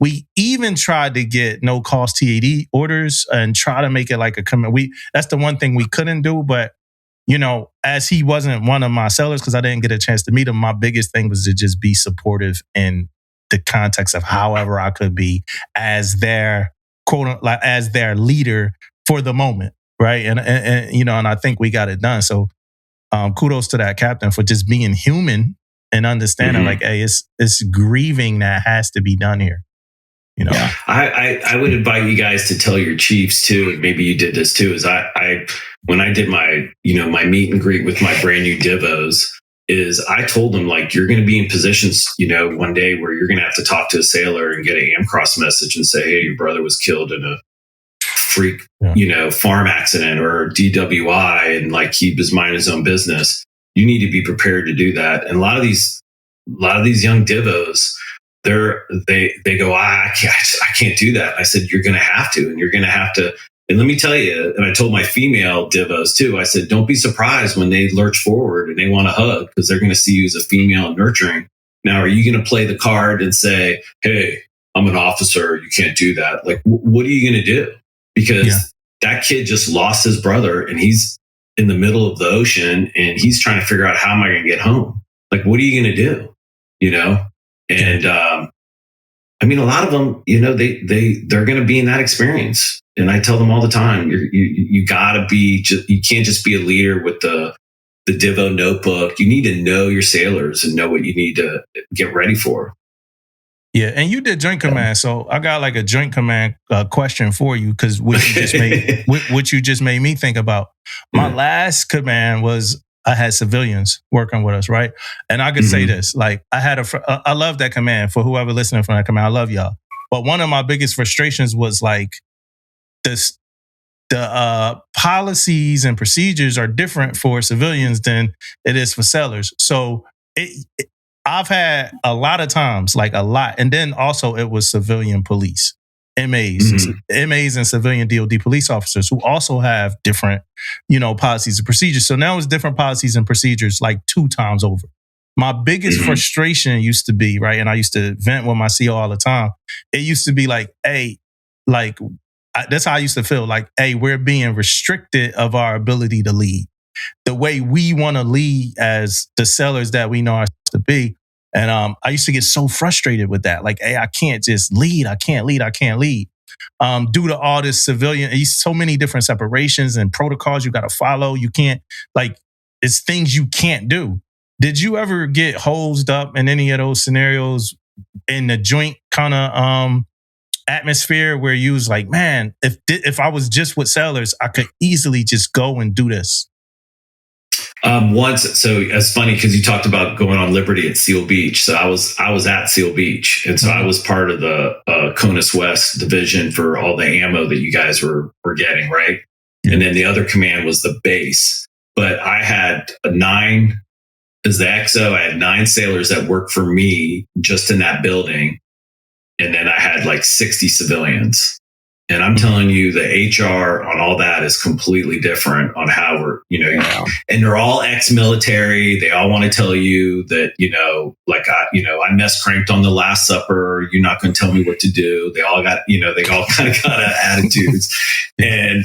We even tried to get no cost TAD orders and try to make it like a commitment. That's the one thing we couldn't do. But, as he wasn't one of my sailors, because I didn't get a chance to meet him, my biggest thing was to just be supportive in the context of however I could be as their as their leader for the moment. Right. And I think we got it done. So kudos to that captain for just being human and understanding like, hey, it's grieving that has to be done here. Yeah. I would invite you guys to tell your chiefs too, and maybe you did this too, is I when I did my, my meet and greet with my brand new divos, is I told them, like, you're going to be in positions, one day where you're going to have to talk to a sailor and get an AMCROSS message and say, hey, your brother was killed in a freak, farm accident or DWI, and like he was minding his own business. You need to be prepared to do that. And a lot of these young divos, they go, I can't do that. I said, you're going to have to, and you're going to have to. And let me tell you, and I told my female divos too, I said, don't be surprised when they lurch forward and they want to hug, because they're going to see you as a female and nurturing. Now, are you going to play the card and say, hey, I'm an officer, you can't do that? Like, what are you going to do? Because that kid just lost his brother and he's in the middle of the ocean and he's trying to figure out, how am I going to get home? Like, what are you going to do? And a lot of them, they're going to be in that experience. And I tell them all the time, you gotta be, you can't just be a leader with the Divo notebook. You need to know your sailors and know what you need to get ready for. Yeah, and you did joint command, so I got like a joint command question for you, because what you just made me think about. My last command was, I had civilians working with us, right? And I could say this, like, I love that command. For whoever listening from that command, I love y'all. But one of my biggest frustrations was like, the policies and procedures are different for civilians than it is for sailors. So I've had a lot of times, like a lot. And then also it was civilian police, MAs and civilian DOD police officers who also have different, policies and procedures. So now it's different policies and procedures like 2 times over. My biggest frustration used to be, right, and I used to vent with my CO all the time. It used to be like, hey, like, that's how I used to feel. Like, hey, we're being restricted of our ability to lead the way we want to lead as the sellers that we know ourselves to be. And I used to get so frustrated with that. Like, hey, I can't just lead. I can't lead. Due to all this civilian, so many different separations and protocols you got to follow. You can't, like, it's things you can't do. Did you ever get hosed up in any of those scenarios in the joint kind of atmosphere where you was like, man, if I was just with sellers, I could easily just go and do this? Once, so it's funny because you talked about going on Liberty at Seal Beach. So I was at Seal Beach, and so I was part of the CONUS West division for all the ammo that you guys were getting, right? And then the other command was the base. But I had 9 as the XO. I had 9 sailors that worked for me just in that building, and then I had like 60 civilians. And I'm telling you, the HR on all that is completely different on how we're, and they're all ex-military. They all want to tell you that, I mess cranked on the Last Supper. You're not going to tell me what to do. They all got, they all kind of got attitudes. And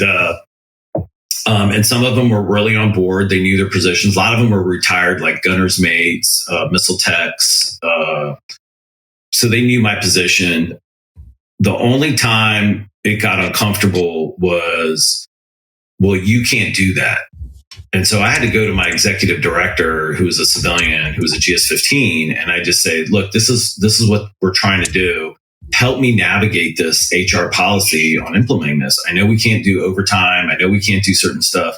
some of them were really on board. They knew their positions. A lot of them were retired, like gunner's mates, missile techs. So they knew my position. The only time it got uncomfortable was, well, you can't do that. And so I had to go to my executive director, who was a civilian, who was a GS-15, and I just say, look, this is what we're trying to do. Help me navigate this HR policy on implementing this. I know we can't do overtime. I know we can't do certain stuff,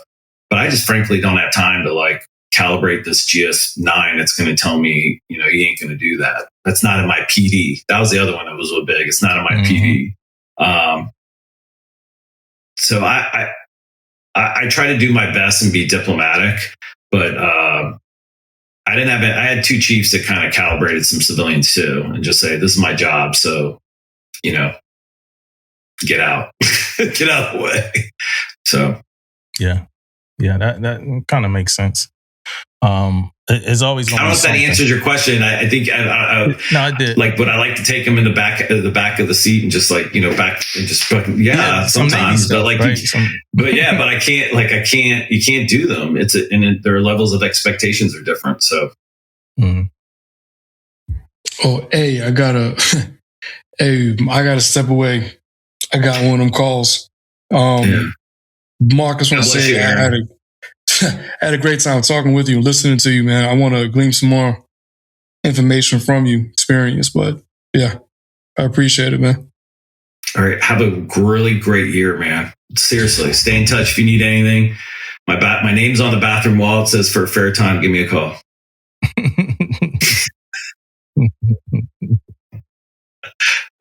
but I just frankly don't have time to calibrate this GS-9 that's going to tell me, you ain't going to do that. That's not in my PD. That was the other one that was real big. It's not in my PD. So I try to do my best and be diplomatic, but I had 2 chiefs that kind of calibrated some civilians too, and just say, this is my job. So, get out, get out of the way. So, yeah, that kind of makes sense. It's always. I don't know if that answers your question. I think no, it did. But I like to take them in the back of the seat and just back and just sometimes. But but I can't. You can't do them. And their levels of expectations are different. So. Oh, hey, I gotta step away. I got one of them calls. Mark, I just want to say I had a great time talking with you, listening to you, man. I want to glean some more information from you, experience. But yeah, I appreciate it, man. All right. Have a really great year, man. Seriously, stay in touch if you need anything. My name's on the bathroom wall. It says for a fair time, give me a call.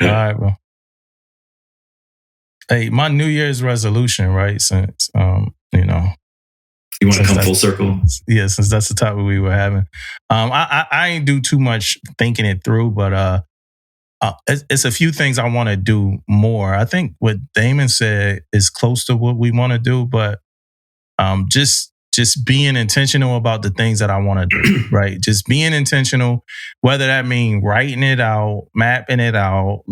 All right, bro. Hey, my New Year's resolution, right? Since you want to come full circle? Yeah, since that's the topic we were having. I ain't do too much thinking it through, but it's a few things I want to do more. I think what Damon said is close to what we want to do, but just being intentional about the things that I want to do, right? Just being intentional, whether that means writing it out, mapping it out,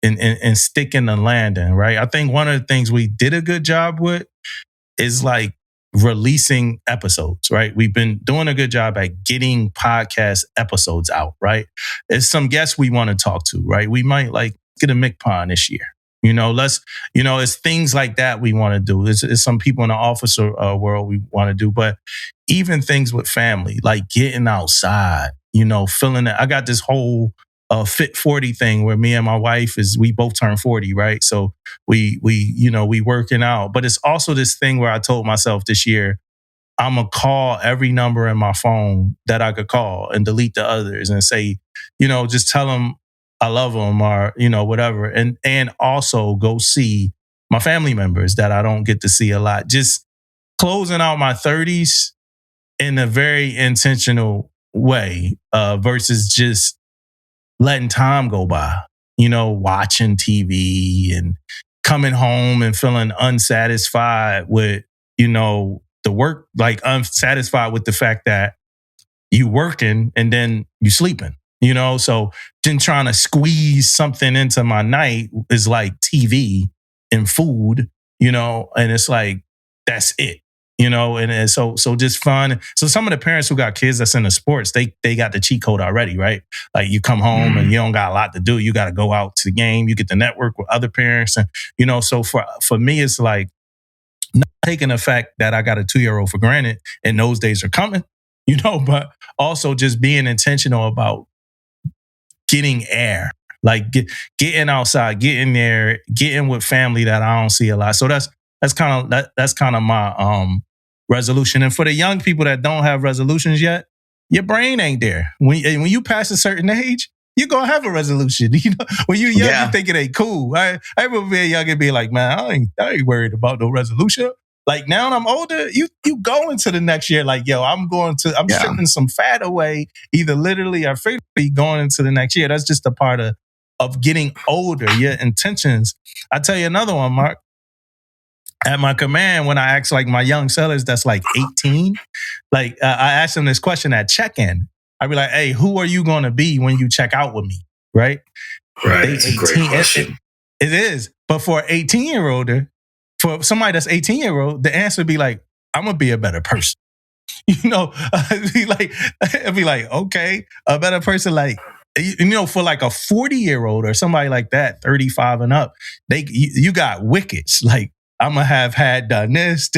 and sticking the landing, right? I think one of the things we did a good job with is releasing episodes, right? We've been doing a good job at getting podcast episodes out, right? There's some guests we want to talk to, right? We might get a McPon this year. It's things like that we want to do. It's some people in the officer world we want to do, but even things with family, like getting outside, feeling it. I got this whole Fit 40 thing where me and my wife we both turned 40, right? So we working out, but it's also this thing where I told myself this year, I'm gonna call every number in my phone that I could call and delete the others and say, just tell them I love them or, whatever. And also go see my family members that I don't get to see a lot. Just closing out my 30s in a very intentional way versus just letting time go by, watching TV and coming home and feeling unsatisfied with, the work, unsatisfied with the fact that you working and then you sleeping, so then trying to squeeze something into my night is like TV and food, you know, and it's like, that's it. You know, and so just fun. So some of the parents who got kids that's into sports, they got the cheat code already, right? Like you come home and you don't got a lot to do. You got to go out to the game. You get to network with other parents, and you know. So for me, it's like not taking the fact that I got a 2-year-old for granted, and those days are coming, you know. But also just being intentional about getting air, like getting outside, getting there, getting with family that I don't see a lot. So that's kind of my resolution. And for the young people that don't have resolutions yet, your brain ain't there. When you pass a certain age, you're gonna have a resolution. You know, when you're young, you think it ain't cool. I remember being young and being like, man, I ain't worried about no resolution. Like now I'm older, you go into the next year like, yo, I'm stripping some fat away, either literally or figuratively going into the next year. That's just a part of getting older, your intentions. I tell you another one, Mark. At my command, when I ask like my young sellers that's like 18, like I ask them this question at check-in. I'd be like, hey, who are you going to be when you check out with me? Right? Right. It's a great question. It is. But for an 18-year-old, for somebody that's 18-year-old, the answer would be like, I'm going to be a better person. You know, it'd be like, okay, a better person, like, you know, for like a 40-year-old or somebody like that, 35 and up, you got wickets. Like, I'm going to have had done this,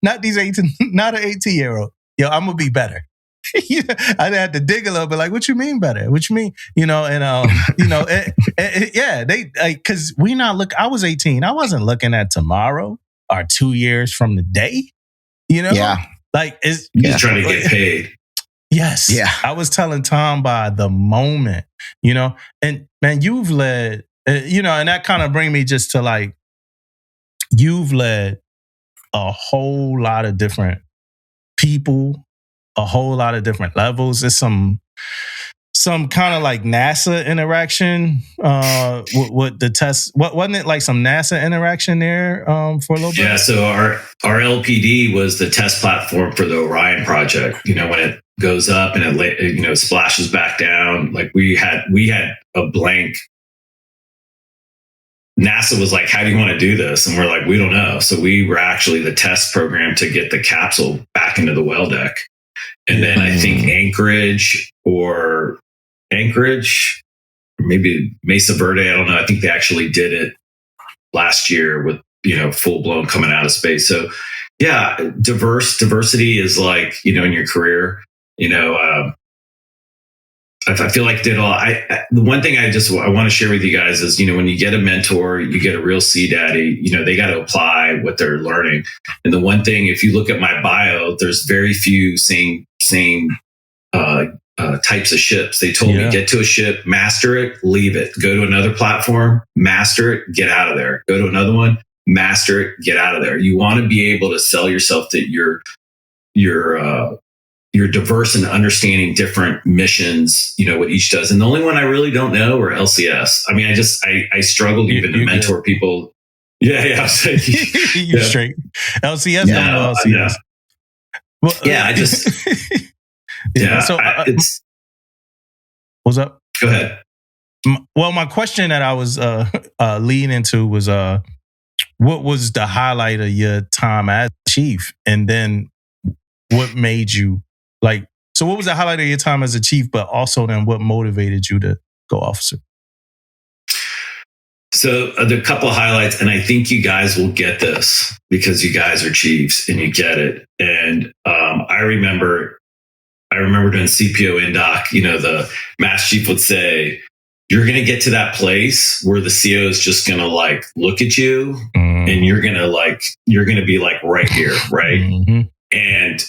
not these 18, not an 18-year-old. Yo, I'm going to be better. I had to dig a little bit, like, what you mean better? What you mean? You know, and, you know, because I was 18. I wasn't looking at tomorrow or 2 years from the day, you know? Yeah. Like, you're trying to get paid. Yes. Yeah. I was telling Tom by the moment, you know, and man, you've led, you know, and that kind of bring me just to like, you've led a whole lot of different people, a whole lot of different levels. There's some kind of like NASA interaction with the test. What wasn't it like some NASA interaction there for a little bit? Yeah. So our LPD was the test platform for the Orion project. You know, when it goes up and it splashes back down. Like we had a blank. NASA was like, how do you want to do this? And we're like, we don't know. So we were actually the test program to get the capsule back into the well deck. And then I think Anchorage, or maybe Mesa Verde, I don't know. I think they actually did it last year with, you know, full blown coming out of space. So yeah, diversity is like, you know, in your career, you know, I feel like the one thing I want to share with you guys is, you know, when you get a mentor, you get a real sea daddy, you know, they got to apply what they're learning. And the one thing, if you look at my bio, there's very few same types of ships. They told me, get to a ship, master it, leave it, go to another platform, master it, get out of there, go to another one, master it, get out of there. You want to be able to sell yourself that you're diverse and understanding different missions, you know, what each does. And the only one I really don't know are LCS. I mean, I struggled even to mentor people. Yeah. You straight. LCS, don't know LCS. Well, I just, So what's up? Go ahead. Well, my question that I was leading into was, what was the highlight of your time as chief? And then what made you like, so what was the highlight of your time as a chief, but also then what motivated you to go officer? So there are a couple of highlights, and I think you guys will get this because you guys are chiefs and you get it. And I remember doing CPO INDOC, you know, the mass chief would say, you're going to get to that place where the CO is just going to like look at you and you're going to be like right here. Right. Mm-hmm. And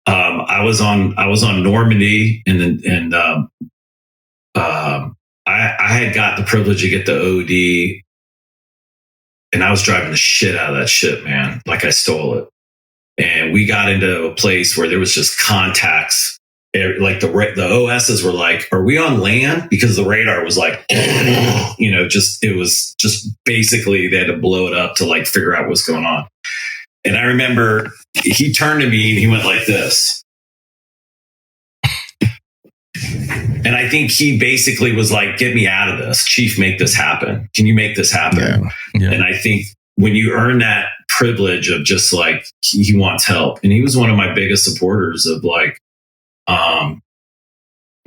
I was on Normandy and I had got the privilege to get the OD, and I was driving the shit out of that ship, man. Like I stole it. And we got into a place where there was just contacts. Like the OSs were like, are we on land? Because the radar was like, you know, it was just basically they had to blow it up to like figure out what's going on. And I remember he turned to me and he went like this. And I think he basically was like, get me out of this. Chief, make this happen. Can you make this happen? Yeah. And I think when you earn that privilege of just like, he wants help. And he was one of my biggest supporters of like,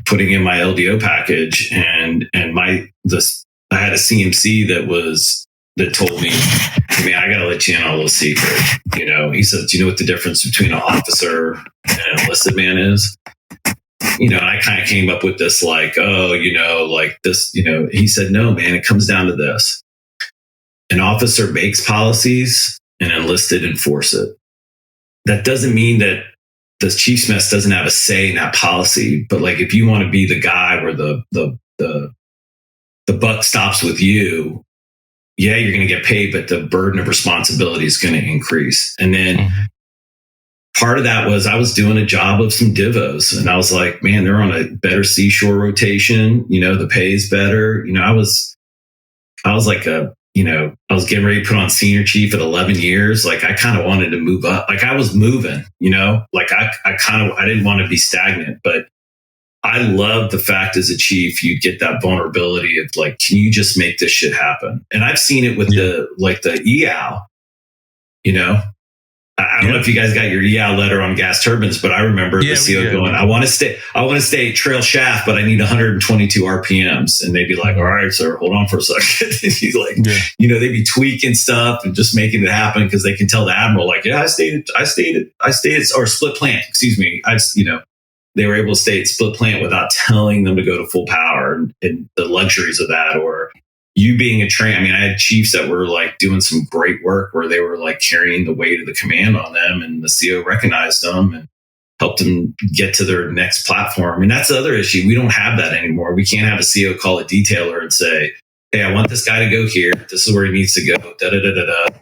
putting in my LDO package and I had a CMC that told me, I mean, I got to let you in on a little secret. You know, he said, do you know what the difference between an officer and an enlisted man is? You know, and I kind of came up with this like, oh, you know, like this, you know, he said, no, man, it comes down to this. An officer makes policies and enlisted enforce it. That doesn't mean that the chief's mess doesn't have a say in that policy, but like, if you want to be the guy where the buck stops with you, yeah, you're going to get paid, but the burden of responsibility is going to increase. And then part of that was I was doing a job of some divos, and I was like, man, they're on a better seashore rotation. You know, the pay is better. You know, I was like I was getting ready to put on senior chief at 11 years. Like I kind of wanted to move up. Like I was moving, you know, like I didn't want to be stagnant, but I love the fact as a chief, you get that vulnerability of like, can you just make this shit happen? And I've seen it with the EAL, you know, I don't know if you guys got your EAL letter on gas turbines, but I remember the CO going, I want to stay trail shaft, but I need 122 RPMs. And they'd be like, all right, sir, hold on for a second. He's like, you know, they'd be tweaking stuff and just making it happen because they can tell the admiral, like, yeah, I stayed or split plant, excuse me. They were able to stay at split plant without telling them to go to full power and the luxuries of that, or you being a train. I mean, I had chiefs that were like doing some great work where they were like carrying the weight of the command on them, and the CO recognized them and helped them get to their next platform. And that's the other issue. We don't have that anymore. We can't have a CO call a detailer and say, hey, I want this guy to go here. This is where he needs to go.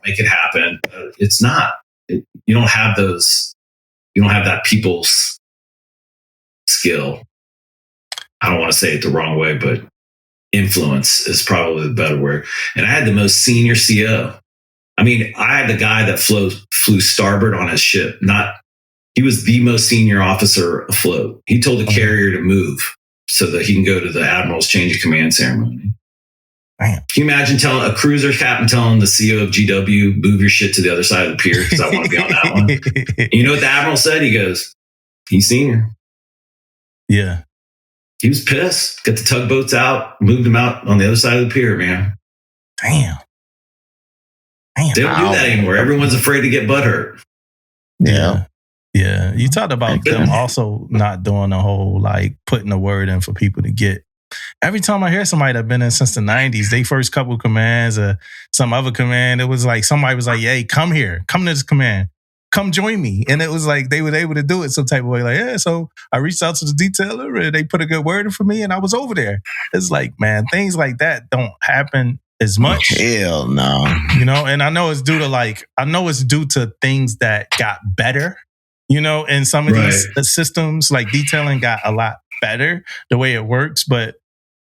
Make it happen. It's not. You don't have those. You don't have that people's skill. I don't want to say it the wrong way, but influence is probably the better word. And I had the most senior CO. I mean, I had the guy that flew starboard on his ship. He was the most senior officer afloat. He told the carrier to move so that he can go to the admiral's change of command ceremony. Can you imagine telling a cruiser captain telling the CO of GW, move your shit to the other side of the pier because I want to be on that one? And you know what the admiral said? He goes, he's senior. Yeah. He was pissed. Got the tugboats out, moved them out on the other side of the pier, man. Damn. They don't do that anymore. Everyone's afraid to get butthurt. Yeah. Yeah. You talked about them also not doing the whole, like, putting the word in for people to get. Every time I hear somebody that's been in since the 90s, they first couple commands or some other command, it was like somebody was like, hey, come here. Come to this command. Come join me. And it was like they were able to do it some type of way. Like, yeah, so I reached out to the detailer and they put a good word in for me and I was over there. It's like, man, things like that don't happen as much. Hell no. You know, and I know it's due to things that got better, you know, and some of these systems like detailing got a lot better the way it works, but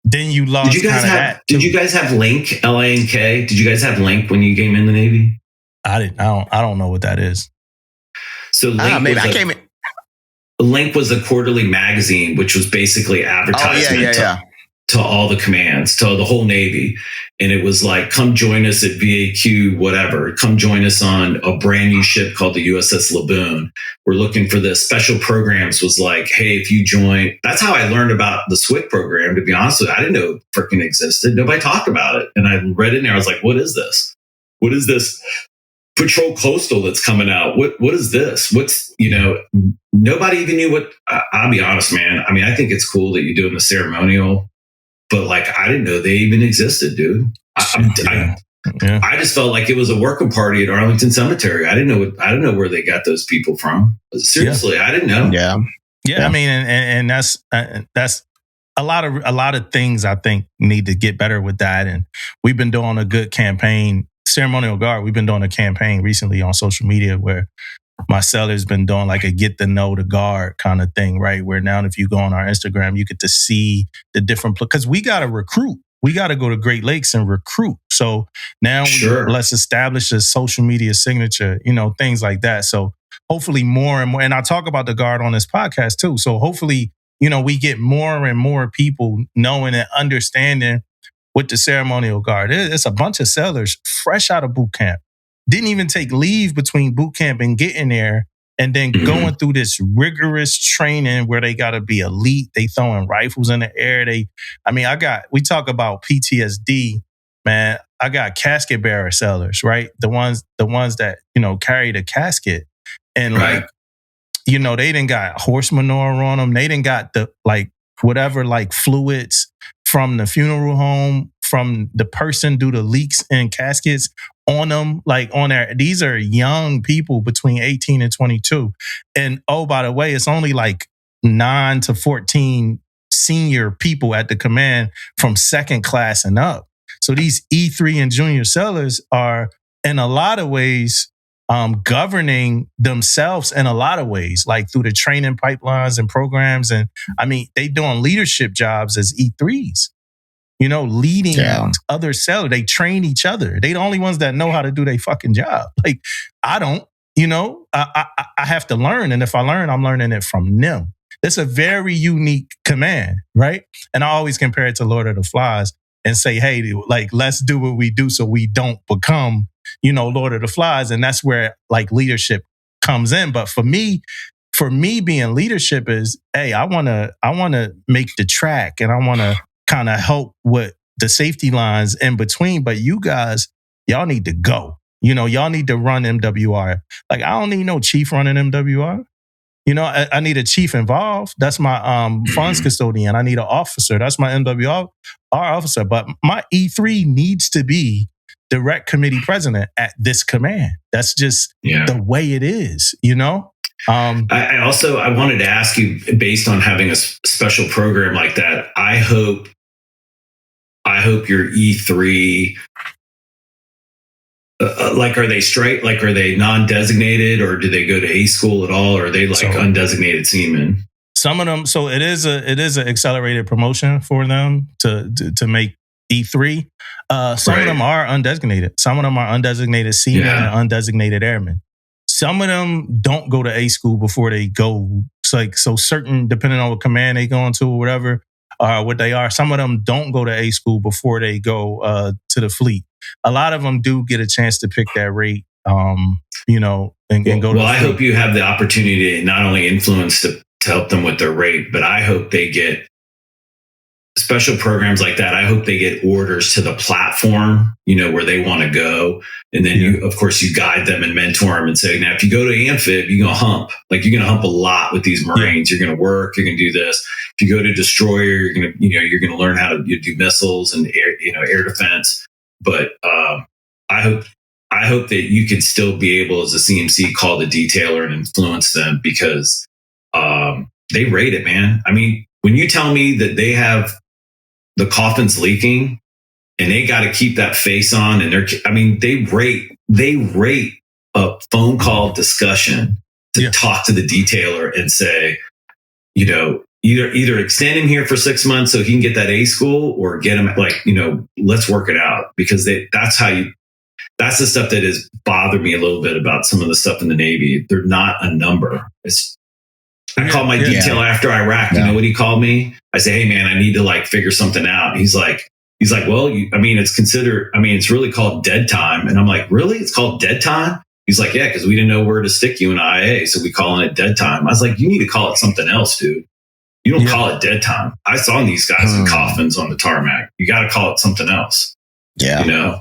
then you lost Did you guys have Link, L-A-N-K? Did you guys have Link when you came in the Navy? I don't know what that is. So Link was a quarterly magazine, which was basically advertisement to all the commands, to the whole Navy. And it was like, come join us at VAQ, whatever. Come join us on a brand new ship called the USS Laboon. We're looking for this. Special programs was like, hey, if you join. That's how I learned about the SWIC program, to be honest with you. I didn't know it freaking existed. Nobody talked about it. And I read it in there. I was like, what is this? What is this? Patrol Coastal that's coming out. What is this? What's, you know, nobody even knew what, I'll be honest, man. I mean, I think it's cool that you're doing the ceremonial, but like, I didn't know they even existed, dude. I just felt like it was a working party at Arlington Cemetery. I didn't know where they got those people from. Seriously, I didn't know. Yeah. I mean, and that's a lot of things I think need to get better with that. And we've been doing a good campaign. Ceremonial Guard, we've been doing a campaign recently on social media where my seller's been doing like a get to know the guard kind of thing, right? Where now if you go on our Instagram, you get to see the different, because we got to recruit. We got to go to Great Lakes and recruit. So now let's establish a social media signature, you know, things like that. So hopefully more and more, and I talk about the guard on this podcast too. So hopefully we get more and more people knowing and understanding what the ceremonial guard is. It's a bunch of sellers fresh out of boot camp. Didn't even take leave between boot camp and getting there, and then going through this rigorous training where they got to be elite. They throwing rifles in the air. We talk about PTSD, man. I got casket bearer sellers, right? The ones that, carry the casket. And Right. they didn't got horse manure on them. They didn't got the whatever fluids from the funeral home, from the person due to leaks in caskets on them, on there. These are young people between 18 and 22. And oh, by the way, it's only 9 to 14 senior people at the command from second class and up. So these E3 and junior sellers are in a lot of ways governing themselves in a lot of ways, through the training pipelines and programs. And they doing leadership jobs as E3s. Leading other sellers. They train each other. They the only ones that know how to do their fucking job. I don't, I have to learn. And if I learn, I'm learning it from them. It's a very unique command, right? And I always compare it to Lord of the Flies and say, hey, let's do what we do so we don't become, Lord of the Flies. And that's where leadership comes in. But for me being leadership is, hey, I want to make the track, and I want to kind of help with the safety lines in between. But you guys, y'all need to go. Y'all need to run MWR. I don't need no chief running MWR. I need a chief involved. That's my funds custodian. I need an officer. That's my MWR officer. But my E3 needs to be direct committee president at this command. That's just the way it is, I wanted to ask you, based on having a special program like that, I hope your E3, are they straight? Are they non-designated, or do they go to A school at all? Or are they undesignated seamen? Some of them. So it is an accelerated promotion for them to make E3. Some of them are undesignated. Some of them are undesignated seamen and undesignated airmen. Some of them don't go to A school before they go. It's certain, depending on what command they go into or whatever, what they are. Some of them don't go to A school before they go to the fleet. A lot of them do get a chance to pick that rate, and go to the fleet. I hope you have the opportunity to not only influence to help them with their rate, but I hope they get special programs like that. I hope they get orders to the platform, where they want to go. And then you, of course, you guide them and mentor them and say, now, if you go to Amphib, you're going to hump. You're going to hump a lot with these Marines. You're going to work. You're going to do this. If you go to Destroyer, you're going to, you're going to learn how to do missiles and air defense. But I hope that you can still be able, as a CMC, call the detailer and influence them, because they rate it, man. When you tell me that they have the coffin's leaking and they got to keep that face on, and they rate a phone call discussion to talk to the detailer and say, either extend him here for 6 months so he can get that A school, or get him let's work it out, because that's the stuff that has bothered me a little bit about some of the stuff in the Navy. They're not a number. I called my detailer after Iraq. You know what he called me? I say, hey man, I need to figure something out. He's like, well, it's really called dead time. And I'm like, really? It's called dead time? He's like, yeah, because we didn't know where to stick you in IA, so we calling it dead time. I was like, you need to call it something else, dude. You don't call it dead time. I saw these guys in coffins on the tarmac. You got to call it something else. Yeah.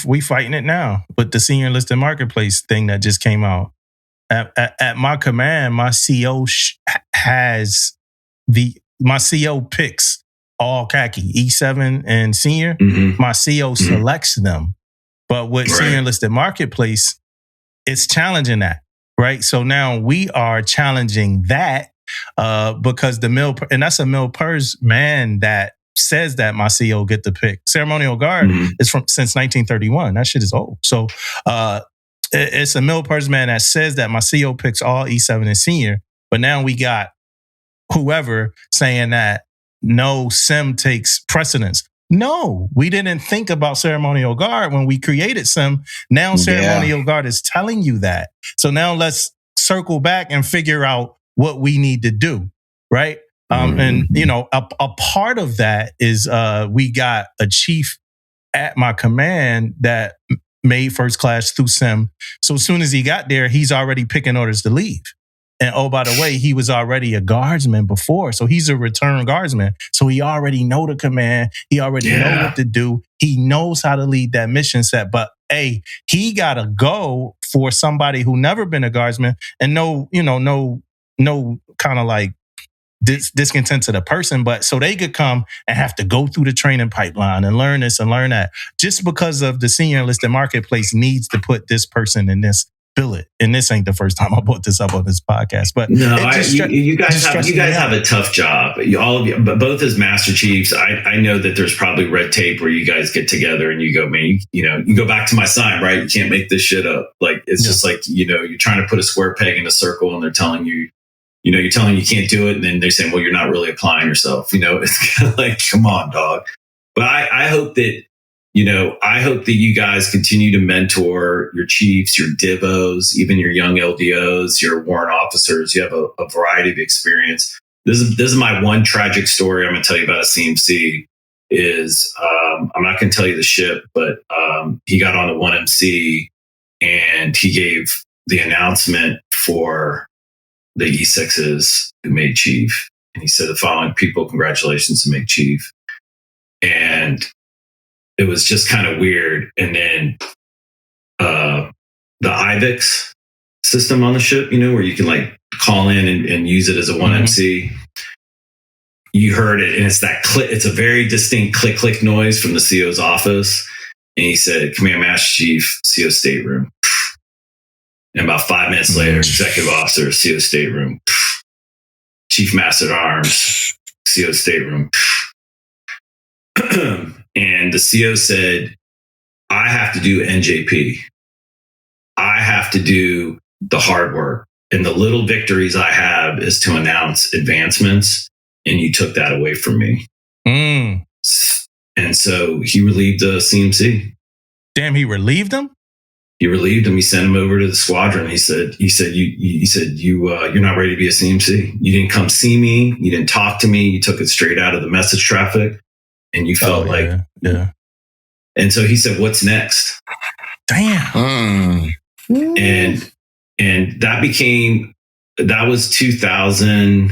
We fighting it now with the senior enlisted marketplace thing that just came out. At my command, my CO my CO picks all CACO, E7 and senior. My CO selects them. But with senior enlisted marketplace, it's challenging that, right? So now we are challenging that because and that's a mil-pers man that says that my CO get the pick. Ceremonial guard is since 1931. That shit is old. So it's a mil-pers man that says that my CO picks all E7 and senior. But now we got whoever saying that no, SIM takes precedence. No, we didn't think about ceremonial guard when we created SIM. Now ceremonial guard is telling you that. So now let's circle back and figure out what we need to do, right? And a part of that is we got a chief at my command that made first class through sim. So as soon as he got there, he's already picking orders to leave. And oh, by the way, he was already a guardsman before. So he's a return guardsman. So he already know the command. He already know what to do. He knows how to lead that mission set. But hey, he got to go for somebody who never been a guardsman and no kind of like discontent to the person, but so they could come and have to go through the training pipeline and learn this and learn that. Just because of the senior enlisted marketplace needs to put this person in this billet. And this ain't the first time I brought this up on this podcast. But no, you guys have a tough job. All of you, but both as Master Chiefs, I know that there's probably red tape where you guys get together and you go, man, you go back to my sign, right? You can't make this shit up. Like it's just like you're trying to put a square peg in a circle, and they're telling you. You're telling you can't do it, and then they're saying, well, you're not really applying yourself. It's kind of like, come on, dog. But I hope that, you guys continue to mentor your chiefs, your divos, even your young LDOs, your warrant officers. You have a variety of experience. This is my one tragic story I'm going to tell you about a CMC is, I'm not going to tell you the ship, but he got on the 1MC and he gave the announcement for the E6s who made chief. And he said the following people, congratulations to make chief. And it was just kind of weird. And then the IVIX system on the ship, where you can like call in and use it as a 1MC. You heard it, and it's that click. It's a very distinct click noise from the CO's office. And he said, Command Master Chief, CO stateroom. And about 5 minutes later, executive officer, CO stateroom. Chief Master at Arms, CO stateroom. And the CO said, I have to do NJP. I have to do the hard work. And the little victories I have is to announce advancements. And you took that away from me. And so he relieved the CMC. Damn, he relieved him? He relieved him. He sent him over to the squadron. He said, you're not ready to be a CMC. You didn't come see me. You didn't talk to me. You took it straight out of the message traffic, and you felt yeah. And so he said, what's next? Damn. And that was 2000.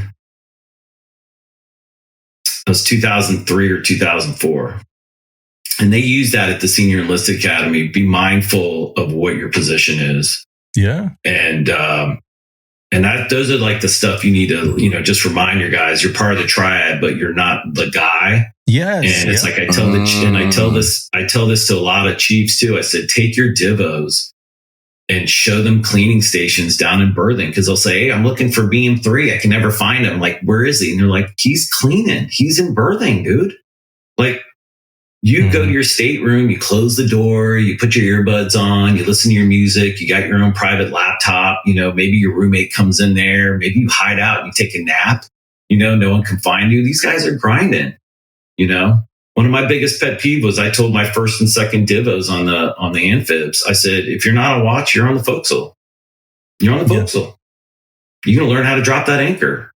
That was 2003 or 2004. And they use that at the Senior Enlisted Academy. Be mindful of what your position is. Yeah. And those are like the stuff you need to, just remind your guys, you're part of the triad, but you're not the guy. Yes. And it's like I tell this to a lot of chiefs too. I said, take your divos and show them cleaning stations down in berthing, because they'll say, hey, I'm looking for BM3. I can never find him. I'm like, where is he? And they're like, he's cleaning. He's in berthing, dude. Like, you go to your stateroom, you close the door, you put your earbuds on, you listen to your music, you got your own private laptop, maybe your roommate comes in there, maybe you hide out and you take a nap, no one can find you. These guys are grinding, One of my biggest pet peeves was I told my first and second divos on the amphibs, I said, if you're not on watch, you're on the forecastle. You're on the forecastle. You're going to learn how to drop that anchor.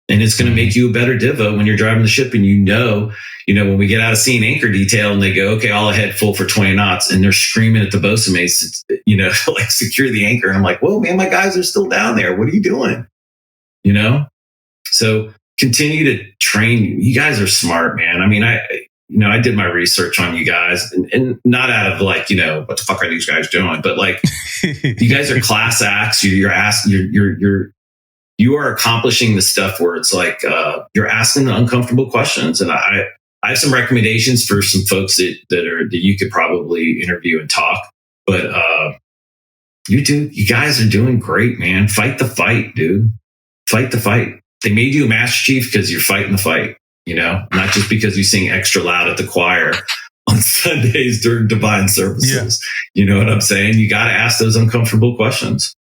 And it's going to make you a better divo when you're driving the ship. And when we get out of seeing anchor detail and they go, okay, all ahead full for 20 knots. And they're screaming at the bosun mates, like secure the anchor. And I'm like, whoa, man, my guys are still down there. What are you doing? So continue to train. You guys are smart, man. I mean, I did my research on you guys and not out of like, what the fuck are these guys doing? But like, you guys are class acts. You are accomplishing the stuff where it's like you're asking the uncomfortable questions. And I have some recommendations for some folks that you could probably interview and talk. But you guys are doing great, man. Fight the fight, dude. Fight the fight. They made you a Master Chief because you're fighting the fight, not just because you sing extra loud at the choir on Sundays during divine services. Yeah. You know what I'm saying? You got to ask those uncomfortable questions.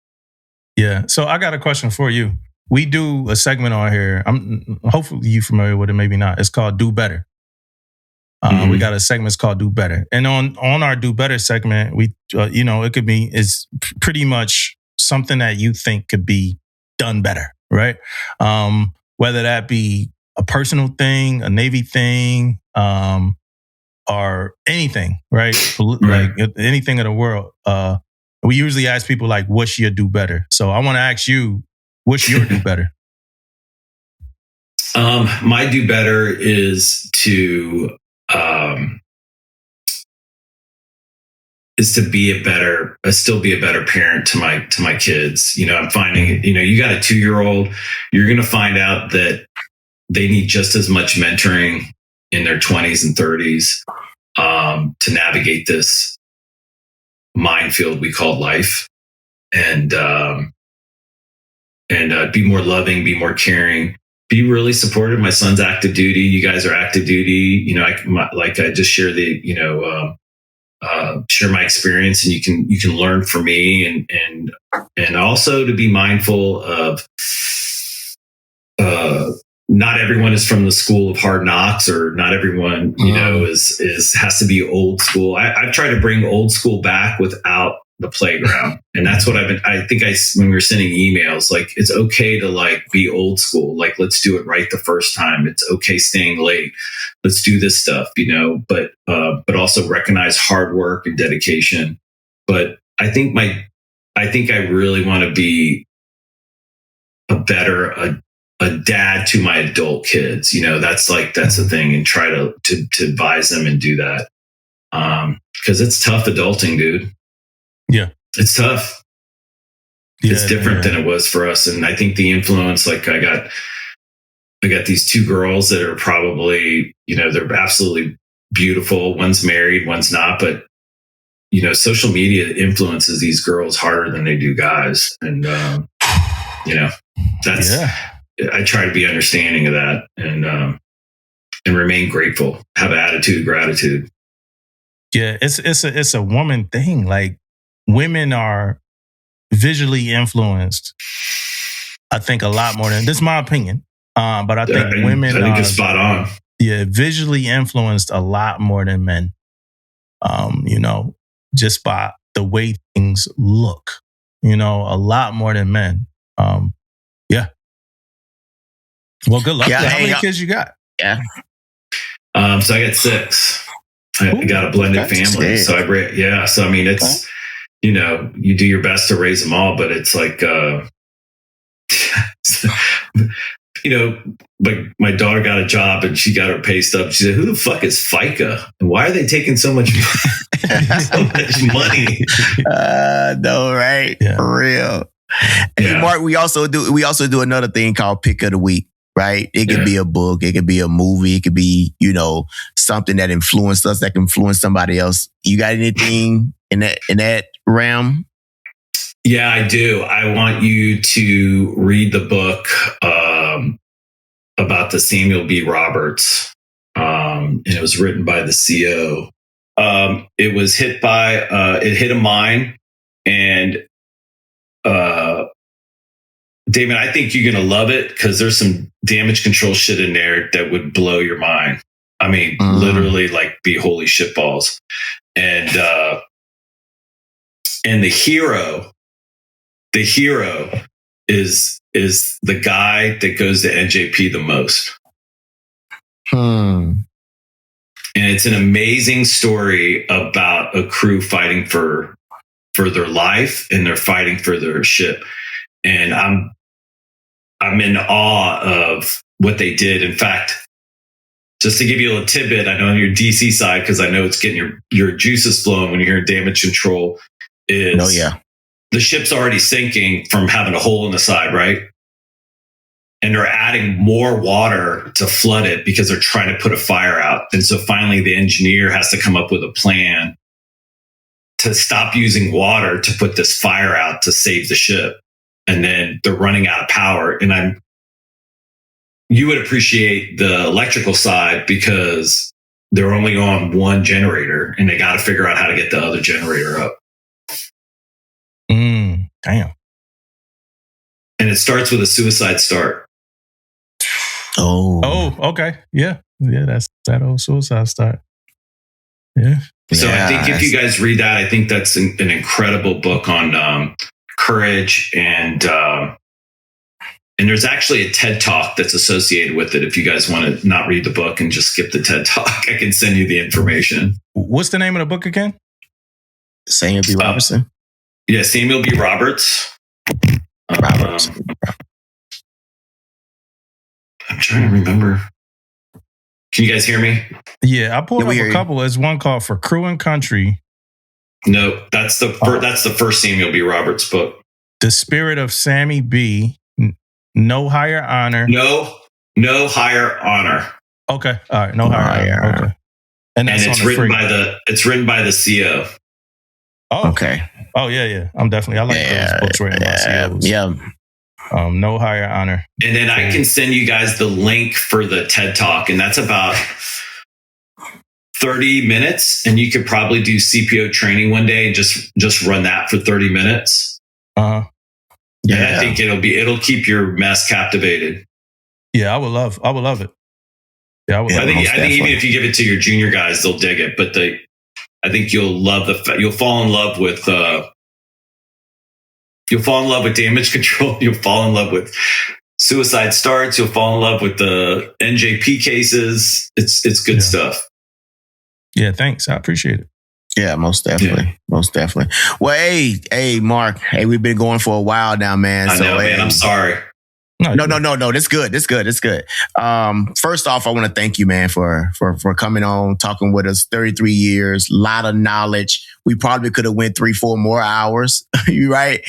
Yeah. So I got a question for you. We do a segment on here. Hopefully you're familiar with it, maybe not. It's called Do Better. We got a segment called Do Better. And on our Do Better segment, we, it's pretty much something that you think could be done better, right? Whether that be a personal thing, a Navy thing, or anything, right? Like anything in the world. We usually ask people like, what's your do better? So I want to ask you, what's your do better? My do better is to still be a better parent to my kids. You know, I'm finding, you know, you got a 2-year-old, you're going to find out that they need just as much mentoring in their 20s and 30s to navigate this minefield we call life, and be more loving, be more caring, be really supportive. My son's active duty. You guys are active duty. You know, I just share share my experience, and you can learn from me, and also to be mindful of not everyone is from the school of hard knocks, or not everyone, you know, has to be old school. I've tried to bring old school back without the playground. And that's what when we were sending emails, like, it's okay to like be old school. Like, let's do it right the first time. It's okay staying late. Let's do this stuff, you know, but also recognize hard work and dedication. But I think I really want to be a dad to my adult kids. You know, that's the thing, and try to advise them and do that. 'Cause it's tough adulting, dude. Yeah. It's tough. Yeah, it's different than it was for us. And I think the influence, like I got these 2 girls that are probably, you know, they're absolutely beautiful. One's married, one's not, but you know, social media influences these girls harder than they do guys. And, you know, I try to be understanding of that, and remain grateful, have an attitude of gratitude. Yeah. It's a woman thing. Like, women are visually influenced, I think, a lot more than, this is my opinion. But I think women are spot on. Yeah, visually influenced a lot more than men. You know, just by the way things look, you know, a lot more than men. Yeah. Well, good luck. How many kids you got? Yeah. So I got 6. I got a blended family. So so I mean, it's, you know, you do your best to raise them all, but it's like, you know, like my daughter got a job and she got her pay stub. She said, "Who the fuck is FICA? And why are they taking so much money?" No, right? Yeah. For real. Hey, Mark, we also do another thing called Pick of the Week, right? It could be a book, it could be a movie, it could be, you know, something that influenced us, that can influence somebody else. You got anything in that realm? Yeah, I do. I want you to read the book about the Samuel B. Roberts. And it was written by the CO. It was hit a mine. And Damon, I think you're going to love it, because there's some damage control shit in there that would blow your mind. I mean, literally, like, be holy shit balls. And the hero is the guy that goes to NJP the most. And it's an amazing story about a crew fighting for their life, and they're fighting for their ship. And I'm in awe of what they did. In fact, just to give you a little tidbit, I know on your DC side, because I know it's getting your juices flowing when you hear damage control, is the ship's already sinking from having a hole in the side, right? And they're adding more water to flood it because they're trying to put a fire out. And so finally the engineer has to come up with a plan to stop using water to put this fire out to save the ship. And then they're running out of power. And you would appreciate the electrical side, because they're only on one generator and they got to figure out how to get the other generator up. Damn. And it starts with a suicide start. Oh, okay. Yeah. That's that old suicide start. Yeah. So I think if you guys read that, I think that's an incredible book on courage, and there's actually a TED Talk that's associated with it. If you guys want to not read the book and just skip the TED Talk, I can send you the information. What's the name of the book again? Samuel B. Robertson. Yeah, Samuel B. Roberts. Roberts. I'm trying to remember. Can you guys hear me? Yeah, I pulled up a couple. There's one called For Crew and Country. No, that's the first Samuel B. Roberts book. The Spirit of Sammy B. No Higher Honor. No Higher Honor. Okay. All right. No Higher Honor. Okay. And it's written by the CO. Oh, okay. Oh yeah. I like those books written by COs. Yeah. No Higher Honor. And then I can send you guys the link for the TED Talk, and that's about 30 minutes. And you could probably do CPO training one day and just run that for 30 minutes. Yeah. And I think it'll keep your mess captivated. Yeah, I would love it. Yeah, I think even if you give it to your junior guys, they'll dig it. But I think you'll fall in love with damage control. You'll fall in love with suicide starts. You'll fall in love with the NJP cases. It's good stuff. Yeah, thanks. I appreciate it. Yeah, most definitely. Yeah. Most definitely. Well, hey, Mark. Hey, we've been going for a while now, man. I know, man. I'm sorry. No. That's good. First off, I want to thank you, man, for coming on, talking with us. 33 years, a lot of knowledge. We probably could have went 3-4 more hours. You right?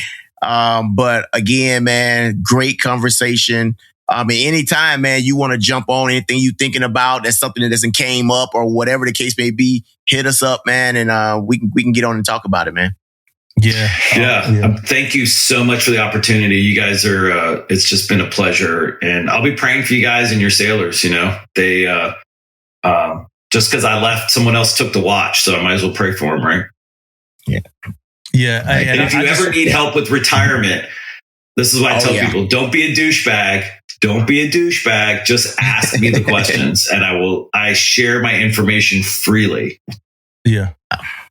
But again, man, great conversation. Anytime, man, you want to jump on anything you thinking about, that's something that doesn't came up or whatever the case may be, hit us up, man, and we can get on and talk about it, man. Yeah. Thank you so much for the opportunity. You guys are, it's just been a pleasure, and I'll be praying for you guys and your sailors. You know, they, just because I left, someone else took the watch, so I might as well pray for them, right? Yeah. Yeah. And if you ever need help with retirement, this is why I tell people, don't be a douchebag. Don't be a douchebag. Just ask me the questions, and I share my information freely. Yeah.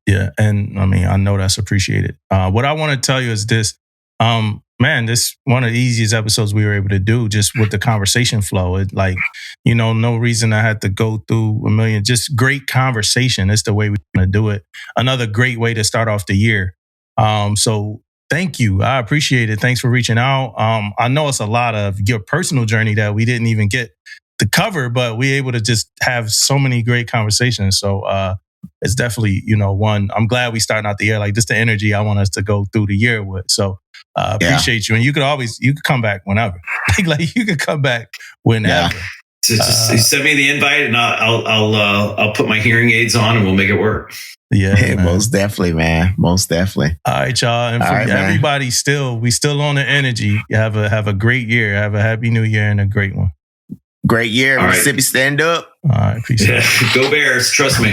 Yeah. And I know that's appreciated. What I want to tell you is this, man, this one of the easiest episodes we were able to do just with the conversation flow. It no reason I had to go through a million, just great conversation. It's the way we're going to do it. Another great way to start off the year. So thank you. I appreciate it. Thanks for reaching out. I know it's a lot of your personal journey that we didn't even get to cover, but we're able to just have so many great conversations. So, it's definitely, one, I'm glad we starting out the year like this, the energy I want us to go through the year with. So appreciate you. And you could come back whenever. like you could come back whenever. Yeah. Just send me the invite, and I'll put my hearing aids on, and we'll make it work. Yeah, most definitely, man. Most definitely. All right, y'all. And for everybody, we still on the energy. Have a great year. Have a happy new year and a great one. Great year. Mississippi, stand up. All right, peace out. Go Bears. Trust me.